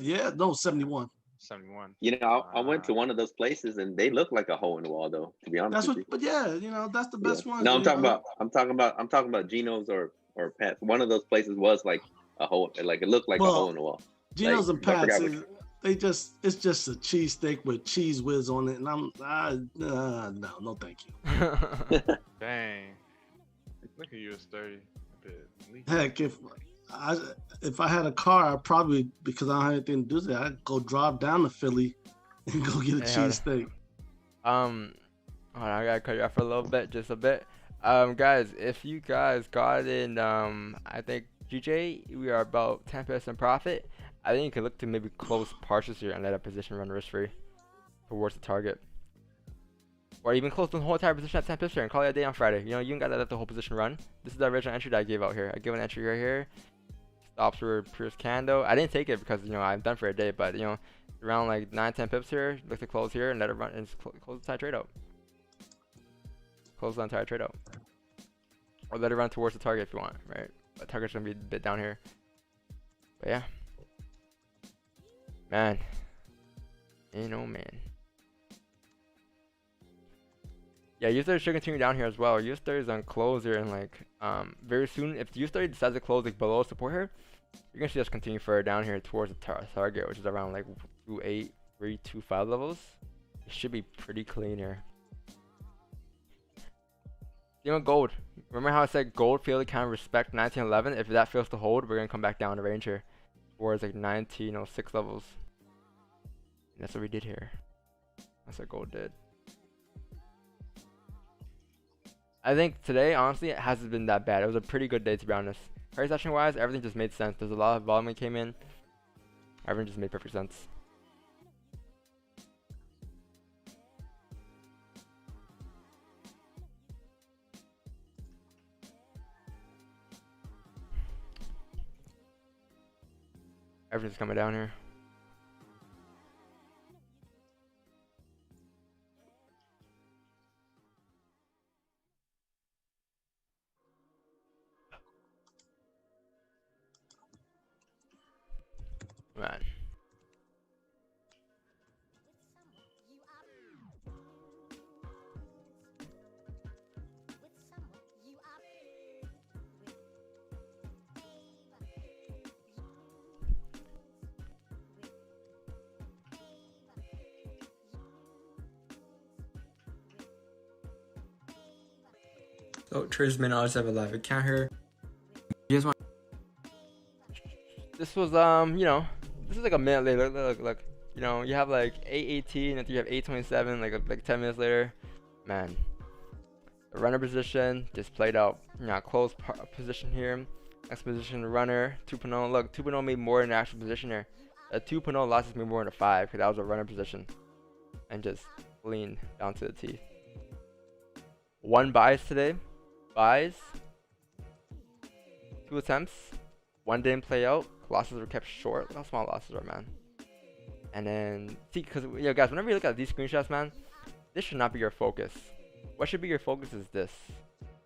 Yeah, no, 71.
71.
I went to one of those places and they look like a hole in the wall though, to be honest.
But yeah, that's the best one.
No, I'm talking about Geno's or Pat's. One of those places was like a hole, like it looked like a hole in the wall.
Geno's and Pat's, it's just a cheesesteak with cheese whiz on it, and no, thank you.
Dang, look at you, it's 30.
Heck, if if I had a car, I'd probably, because I don't have anything to do today, I'd go drive down to Philly and go get a cheesesteak.
Hold on, I gotta cut you off for a little bit, just a bit. Guys, if you guys got in, I think GJ, we are about 10% profit. I think you could look to maybe close partials here and let a position run risk free towards the target. Or even close the whole entire position at 10 pips here and call it a day on Friday. You know, you ain't gotta let the whole position run. This is the original entry that I gave out here. I gave an entry right here. Stops were Pierce candle. I didn't take it because, you know, I'm done for a day, but, you know, around like 9-10 pips here, look to close here and let it run and close the entire trade out. Close the entire trade out. Or let it run towards the target if you want, right? But target's gonna be a bit down here. But yeah. Man. Ain't no man. Yeah, US30 should continue down here as well. US30 is on close here and like very soon if US30 decides to close like below support here, you're gonna see us continue further down here towards the target, which is around like 2.8, 3.25 levels. It should be pretty clean here. Even gold. Remember how I said gold failed to kind of respect 1911? If that fails to hold, we're gonna come back down to range here towards like 1906 levels. And that's what we did here. That's what gold did. I think today, honestly, it hasn't been that bad. It was a pretty good day, to be honest. Price action wise, everything just made sense. There's a lot of volume that came in. Everything just made perfect sense. Everything's coming down here. Man.
So traders may not always have a live account here. You guys want?
This was you know, this is like a minute later. Look. You know, you have like 8:18 and you have 8:27. Like 10 minutes later, man. The runner position just played out. You know, close position here. Next position, runner 2.0. Look, 2.0 made more in the actual position here. A 2.0 losses made more in a 5 because that was a runner position, and just lean down to the T. One buys today. Buys. 2 attempts. 1 didn't play out. Losses were kept short. Look how small losses are, man. And then, see, because, you know, guys, whenever you look at these screenshots, man, this should not be your focus. What should be your focus is this.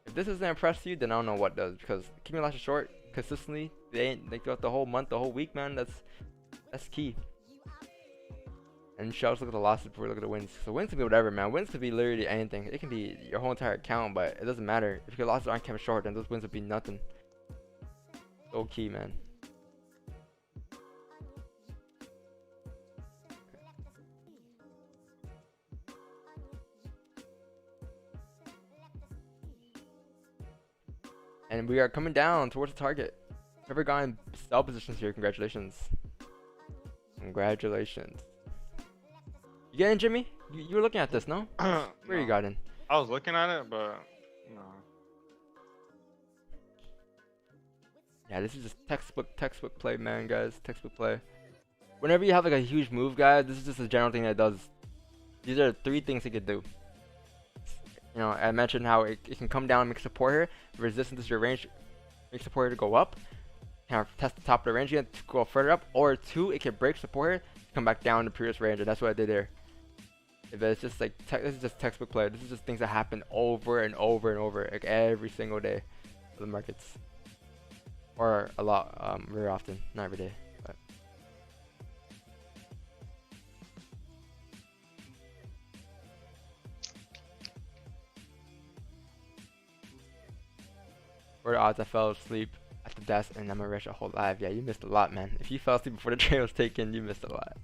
If this doesn't impress you, then I don't know what does. Because keeping losses short consistently, like throughout the whole month, the whole week, man, that's key. And you should also look at the losses before you look at the wins. So wins can be whatever, man. Wins could be literally anything. It can be your whole entire account, but it doesn't matter. If your losses aren't kept short, then those wins would be nothing. So key, man. And we are coming down towards the target. Whoever got in sell positions here, congratulations. Congratulations. You get in, Jimmy? You were looking at this, no? Where
No.
you got in?
I was looking at it, but no.
Yeah, this is just textbook play, man, guys. Textbook play. Whenever you have like a huge move, guys, this is just a general thing that it does. These are 3 things it could do. You know, I mentioned how it can come down and make support here. Resistance to your range, make support here to go up. Kind of test the top of the range again to go further up. Or 2, it can break support here to come back down to previous range, and that's what I did there. If it's just like this is just textbook play. This is just things that happen over and over and over, like every single day for the markets, or a lot, very often, not every day. But what are the odds I fell asleep at the desk and I'm gonna rush a whole live? Yeah, you missed a lot, man. If you fell asleep before the trade was taken, you missed a lot.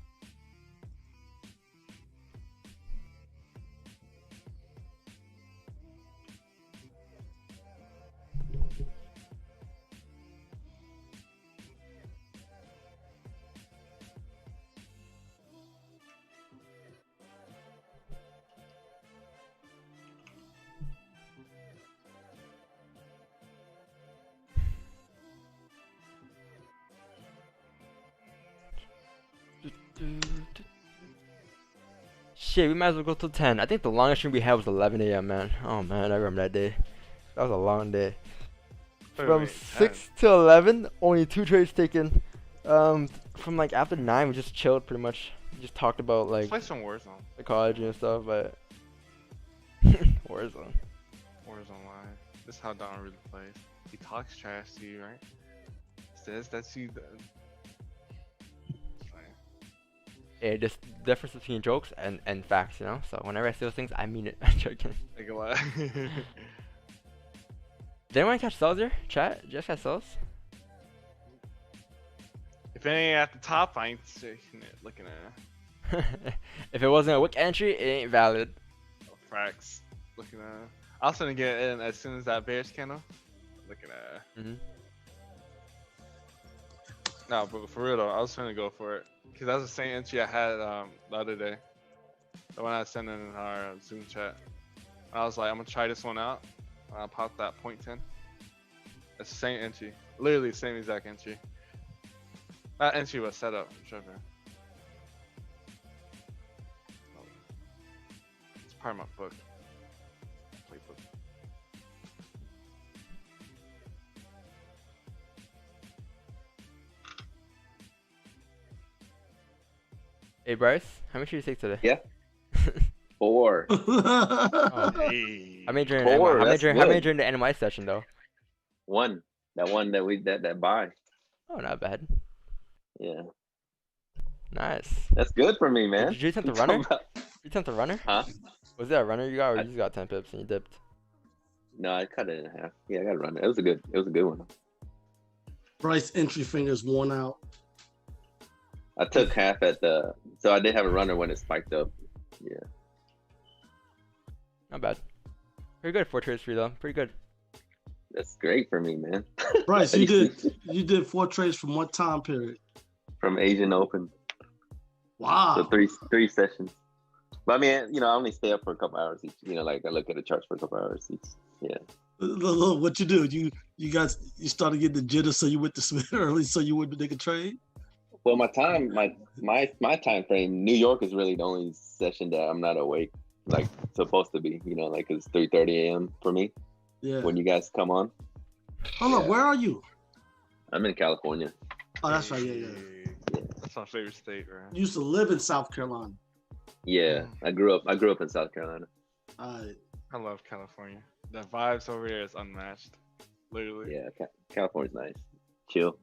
Shit, we might as well go till 10. I think the longest stream we had was 11 a.m. man. Oh man, I remember that day. That was a long day. From 6 to 11, only 2 trades taken. From like after 9, we just chilled pretty much. We just talked about like
Play some Warzone.
Psychology and stuff, but Warzone.
Warzone Live. This is how Don really plays. He talks trash to you, right? Says that you.
Yeah, just difference between jokes and facts, you know. So whenever I say those things, I mean it. I'm joking.
Like a lot.
Did anyone catch cells here? Chat? Just catch cells?
If it ain't at the top, I ain't looking at it.
If it wasn't a wick entry, it ain't valid.
Frax. Looking at it. I was gonna get in as soon as that bearish candle. Looking at it. No, but for real though, I was gonna go for it. Cause that's the same entry I had the other day. The one I sent in our Zoom chat. I was like, I'm gonna try this one out. I popped that 0.10. It's the same entry. Literally the same exact entry. That entry was set up. I'm sure. It's part of my book. Playbook.
Hey Bryce, how much did you take today?
Yeah. 4.
Oh.
Hey.
How many during
Four,
how many
that's
during
good.
the NY session though?
1. That one that buy.
Oh, not bad.
Yeah.
Nice.
That's good for me, man.
Did you attempt the runner? You attempt the runner?
Huh?
Was that a runner you got, or you just got 10 pips and you dipped?
No, I cut it in half. Yeah, I got to run it. It was a good one.
Bryce entry fingers worn out.
I took half at the, so I did have a runner when it spiked up. Yeah.
Not bad. Pretty good 4 trades for you though. Pretty good.
That's great for me, man.
Bryce, you did 4 trades from what time period?
From Asian Open.
Wow.
So three sessions. But I mean, you know, I only stay up for a couple hours each. You know, like I look at the charts for a couple hours each. Yeah.
Look, what you do? You started getting the jitter, so you went to Smith early, so you wouldn't make a trade.
Well, my time frame, New York is really the only session that I'm not awake, like supposed to be. You know, like it's 3:30 a.m. for me.
Yeah.
When you guys come on.
Hold on, where are you?
I'm in California.
Oh, that's right. Yeah.
That's my favorite state, right?
You used to live in South Carolina.
Yeah, I grew up in South Carolina.
Alright.
I love California. The vibes over here is unmatched. Literally.
Yeah, California's nice. Chill.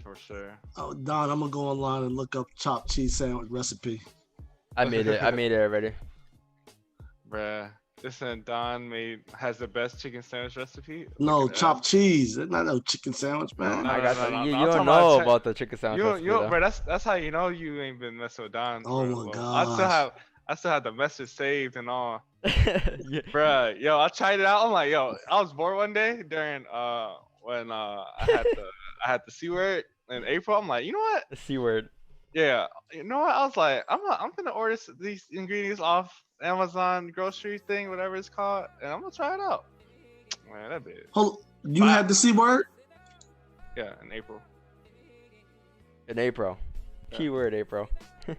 For sure.
Oh, Don, I'm gonna go online and look up chopped cheese sandwich recipe.
I made it. I made it already.
Bruh. Listen, Don has the best chicken sandwich recipe.
No, chopped cheese. It's not no chicken sandwich, man.
I got
no,
you.
I'm
You don't
talking
know
about
about the chicken sandwich. recipe, though.
bro, that's how you know you ain't been messing with Don.
Oh
bro.
my
Well, I still have the message saved and all.
Yeah.
Bruh, yo, I tried it out. I'm like, yo, I was bored one day during when I had the C word in April. I'm like, you know what?
The C word.
Yeah, you know what? I was like, I'm gonna order these ingredients off Amazon grocery thing, whatever it's called, and I'm gonna try it out. Man, that bit.
Hold, you had the C word?
Yeah, in April.
In April.
Yeah.
Keyword April.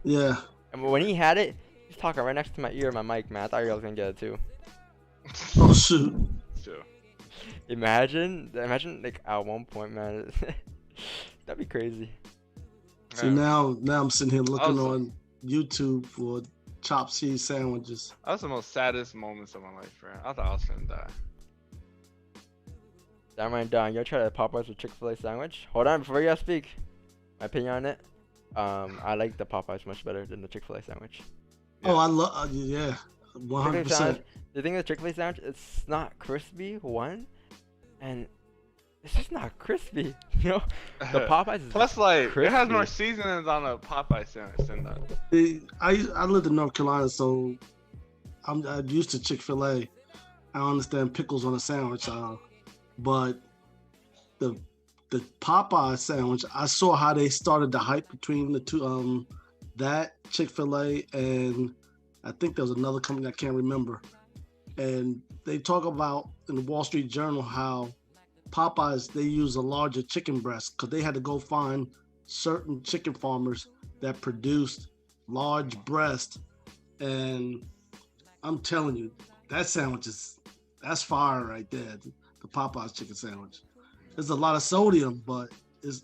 Yeah.
And when he had it, he's talking right next to my ear, my mic, man. I thought you was gonna get it too.
Oh shoot.
Sure.
Imagine like at one point, man. That'd be crazy.
See, now I'm sitting here looking on YouTube for chopped cheese sandwiches.
That was the most saddest moments of my life, bro. I thought I was gonna die.
Damn right, Don. You try the Popeyes or Chick-fil-A sandwich? Hold on, before you guys speak. My opinion on it. I like the Popeyes much better than the Chick-fil-A sandwich.
Yeah.
Oh, I love, yeah, 100%.
The thing with the Chick-fil-A sandwich, it's not crispy, and it's just not crispy. You know, the Popeyes is
Plus, like,
crispy.
it has more seasonings on a Popeye sandwich than that.
I lived in North Carolina, so I'm used to Chick-fil-A. I understand pickles on a sandwich, but the Popeye sandwich, I saw how they started the hype between the two, that Chick-fil-A and I think there was another company I can't remember. And they talk about in the Wall Street Journal how Popeyes, they use a larger chicken breast because they had to go find certain chicken farmers that produced large breast, and I'm telling you, that sandwich that's fire right there. The Popeyes chicken sandwich. There's a lot of sodium, but it's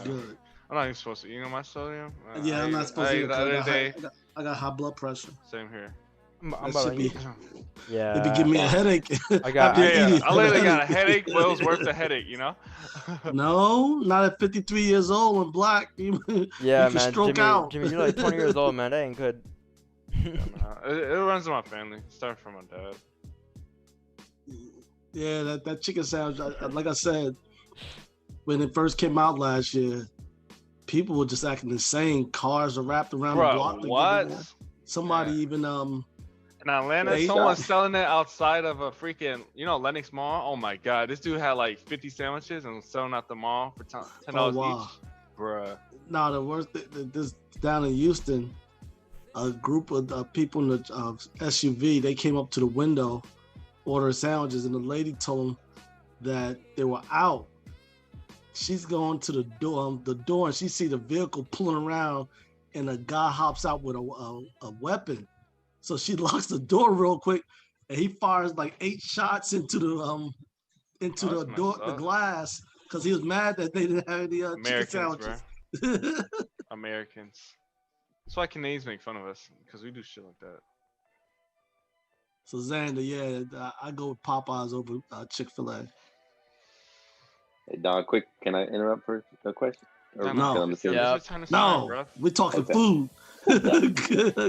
good.
I'm not even supposed to eat my sodium.
Yeah, I'm not supposed to eat it.
The other day.
I got high blood pressure.
Same here.
Yeah.
It'd be giving me a headache.
I
literally got a headache. Will's worth the headache, you know?
No, not at 53 years old and black. You
Yeah,
can
man.
stroke out.
Jimmy, you're like 20 years old, man. That ain't good.
It runs in my family. It started from my dad.
Yeah, that chicken sandwich, like I said, when it first came out last year, people were just acting insane. Cars are wrapped around the block.
What?
Somebody even
in Atlanta, someone's selling it outside of a freaking, Lenox Mall. Oh my god, this dude had like 50 sandwiches and was selling at the mall for $10 each. Bruh.
No, the worst this down in Houston, a group of people in the SUV, they came up to the window, ordered sandwiches, and the lady told them that they were out. She's going to the door, and she see the vehicle pulling around, and a guy hops out with a weapon. So she locks the door real quick, and he fires like 8 shots into the the glass, because he was mad that they didn't have any chicken sandwiches.
Americans. That's why Canadians make fun of us, because we do shit like that.
So Xander, yeah, I go with Popeyes over Chick-fil-A.
Hey Don, quick, can I interrupt for a question?
Or no, we're talking food.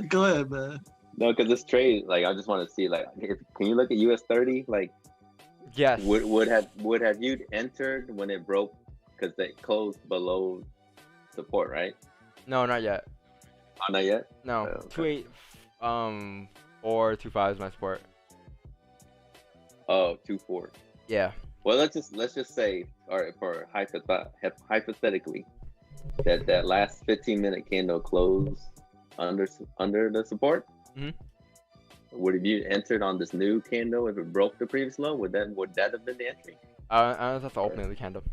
Go ahead, man.
No, because this trade, like, I just want to see, like, can you look at US 30? Like,
yes,
would have you entered when it broke, because they closed below support, right?
No, not yet.
Oh, not yet.
No, 28, 425 is my support.
Oh, 24.
Yeah.
Well, let's just say, all right, for hypothetically, that last 15-minute candle closed under the support.
Mm-hmm.
Would have you entered on this new candle if it broke the previous low? Would that have been the entry?
I was at the opening of the candle.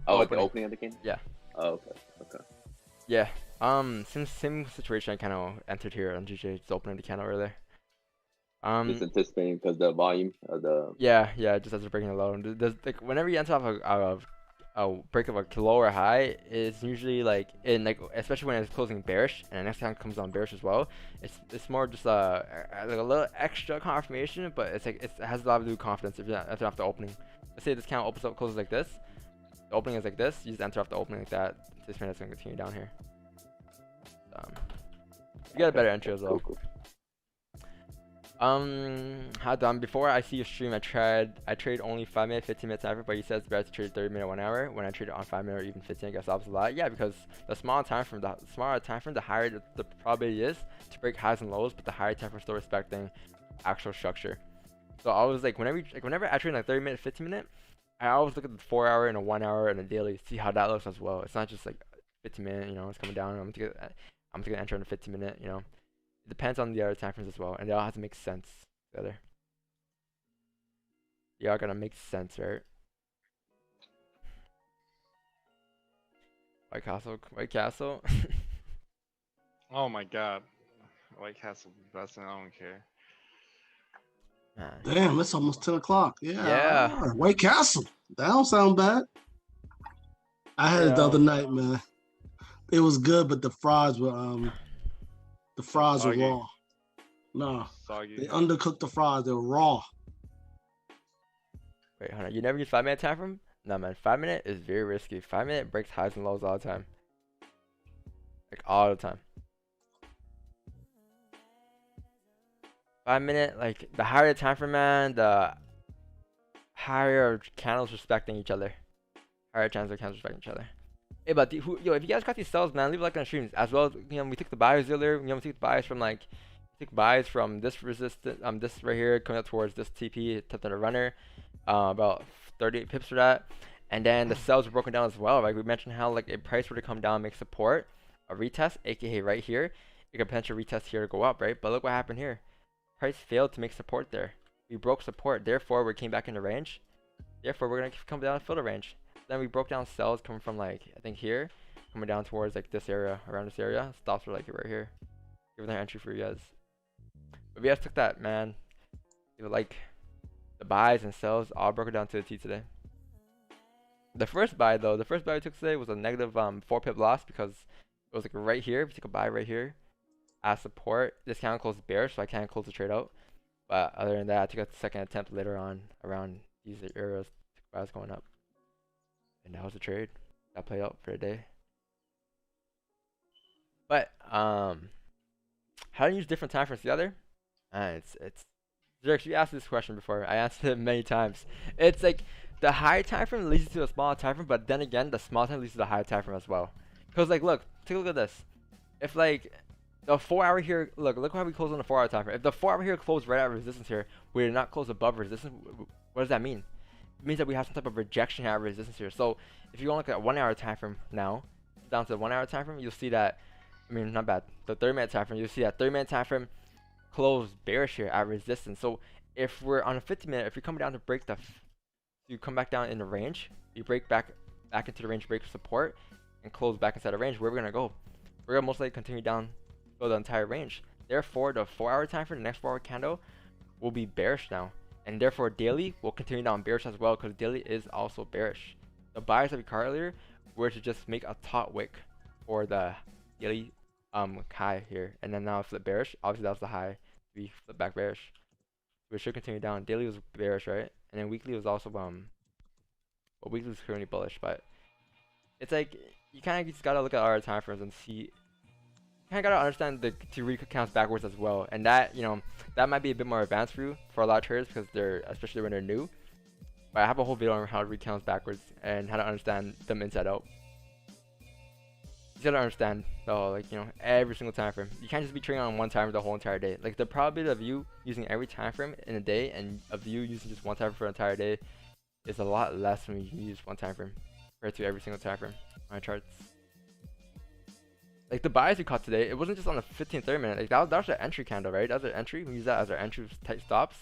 Oh, at the opening of the candle?
Yeah.
Oh, okay.
Yeah. Same situation. I kind of entered here on GJ, just opening the candle earlier.
Just anticipating because the volume of the.
Yeah, just as they're breaking the low. Like whenever you enter off a break of a lower high, it's usually like especially when it's closing bearish and the next time comes on bearish as well. It's more just like a little extra confirmation, but it's like it has a lot to do with confidence if you're off the opening. Let's say this candle opens up, closes like this. The opening is like this. You just enter off the opening like that. This trend is gonna continue down here. You get a better entry as well.
Cool.
Before I see your stream, I trade only 5 minute, 15 minutes ever, but you said it's better to trade 30 minute, 1 hour. When I trade it on 5 minute or even 15, I guess that's a lot. Yeah, because the smaller time frame, the higher the probability is to break highs and lows, but the higher time frame still respecting actual structure. So I was like, whenever I trade like 30 minute, 15 minute, I always look at the 4 hour and a 1 hour and a daily, see how that looks as well. It's not just like 15 minute, it's coming down. I'm gonna enter in a 15 minute, It depends on the other time frames as well, and they all have to make sense together. They all gotta make sense, right? White Castle.
Oh my god, White Castle, I don't care.
Damn, it's almost 10 o'clock.
Yeah.
White Castle. That don't sound bad. I had it the other night, man. It was good, but the fries were raw. No,
Soggy.
they undercooked the fries. They were raw.
Wait, hold on. You never use 5 minute time frame? No, man. 5 minute is very risky. 5 minute breaks highs and lows all the time. Like all the time. 5 minute, like the higher the time frame, man, the higher candles respecting each other. Higher chance of candles respecting each other. Hey, but if you guys got these sells, man, leave a like on the streams. As well as, we took the buys earlier. We took the buys from this resistance, this right here, coming up towards this TP, tapped on a runner, about 38 pips for that. And then the sells were broken down as well. Like we mentioned how like a price were to come down, make support, a retest, aka right here, you can potential retest here to go up, right? But look what happened here. Price failed to make support there. We broke support, therefore we came back into range. Therefore we're gonna come down and fill the range. Then we broke down sells coming from like I think here, coming down towards like this area, around this area. Stops are like right here. Give another entry for you guys. But we guys took that, man. You know, like the buys and sells all broke it down to the T today. The first buy though, the first buy we took today was a negative 4 pip loss because it was like right here. We took a buy right here as support. This candle closed bearish, so I can't close the trade out. But other than that, I took a second attempt later on around these areas. Buys going up, and that was the trade that played out for the day. But how to use different time frames together? It's Zerx, you asked this question before. I answered it many times. It's like the high time frame leads to a small time frame, but then again, the small time leads to the high time frame as well. Cause like, look, take a look at this. If like the 4 hour here, look how we close on the 4 hour time frame. If the 4 hour here closed right at resistance here, we did not close above resistance. What does that mean? It means that we have some type of rejection at resistance here. So if you want to look at 1 hour time frame now, down to the 1 hour time frame, you'll see that. I mean, not bad. The 30-minute time frame, you'll see that 30-minute time frame closed bearish here at resistance. So if we're on a 50-minute, if you're coming down to break you come back down in the range, you break back into the range, break support, and close back inside the range. Where we're gonna go? We're gonna most likely continue down, go the entire range. Therefore, the 4 hour time frame, the next 4 hour candle, will be bearish now, and therefore daily will continue down bearish as well, because daily is also bearish. The buys that we caught earlier were to just make a top wick for the daily high here, and then now flip bearish. Obviously that was the high, we flip back bearish. We should continue down. Daily was bearish, right? And then weekly was also well, weekly was currently bullish, but it's like you kind of just gotta look at our time frames and see. You kind of gotta understand the to counts backwards as well, and that, you know, that might be a bit more advanced for you for a lot of traders, because they're, especially when they're new. But I have a whole video on how to read counts backwards and how to understand them inside out. You gotta understand though, like, you know, every single time frame. You can't just be trading on one timer the whole entire day. Like the probability of you using every time frame in a day and of you using just one time frame for an entire day is a lot less when you use one time frame compared to every single time frame on charts. Like the buys we caught today, it wasn't just on the 15-30 minute. Like that was our entry candle, right? That was our entry. We use that as our entry tight stops.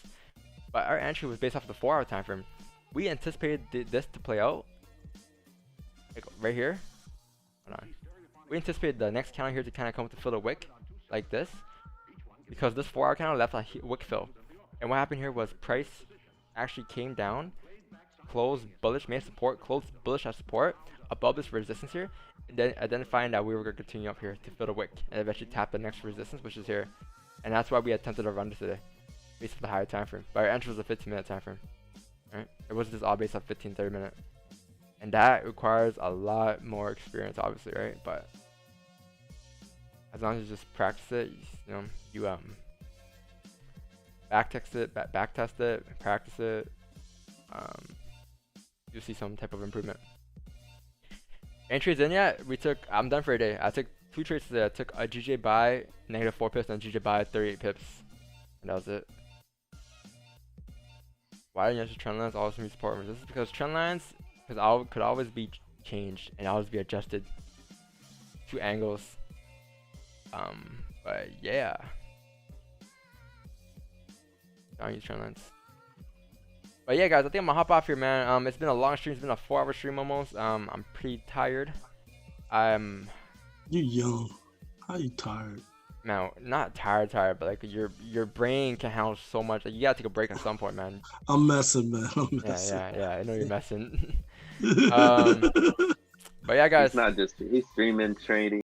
But our entry was based off the 4 hour time frame. We anticipated this to play out, like right here. Hold on. We anticipated the next candle here to kind of come to fill a wick like this, because this 4 hour candle left a wick fill. And what happened here was price actually came down, closed bullish, made support, closed bullish at support above this resistance here, and then identifying that we were going to continue up here to fill the wick and eventually tap the next resistance, which is here. And that's why we attempted to run this today based on the higher time frame. But our entry was a 15-minute time frame. Right? It wasn't just all based off 15-30 minute. And that requires a lot more experience, obviously, right? But as long as you just practice it, you back test it, practice it, you'll see some type of improvement. Any trades in yet? I'm done for a day. I took 2 trades today. I took a GJ buy, negative 4 pips, and a GJ buy, 38 pips. And that was it. Why didn't you use trend lines always meet support? This is because trend lines could always be changed and always be adjusted to angles. But yeah, I don't use trend lines. But yeah, guys, I think I'm gonna hop off here, man. It's been a long stream. It's been a 4 hour stream almost. I'm pretty tired.
You're young. How you tired?
Man, not tired, but like your brain can handle so much. Like, you gotta take a break at some point, man.
I'm messing, man. I'm messing.
Yeah. I know you're messing. But yeah, guys.
It's not just he's streaming, trading.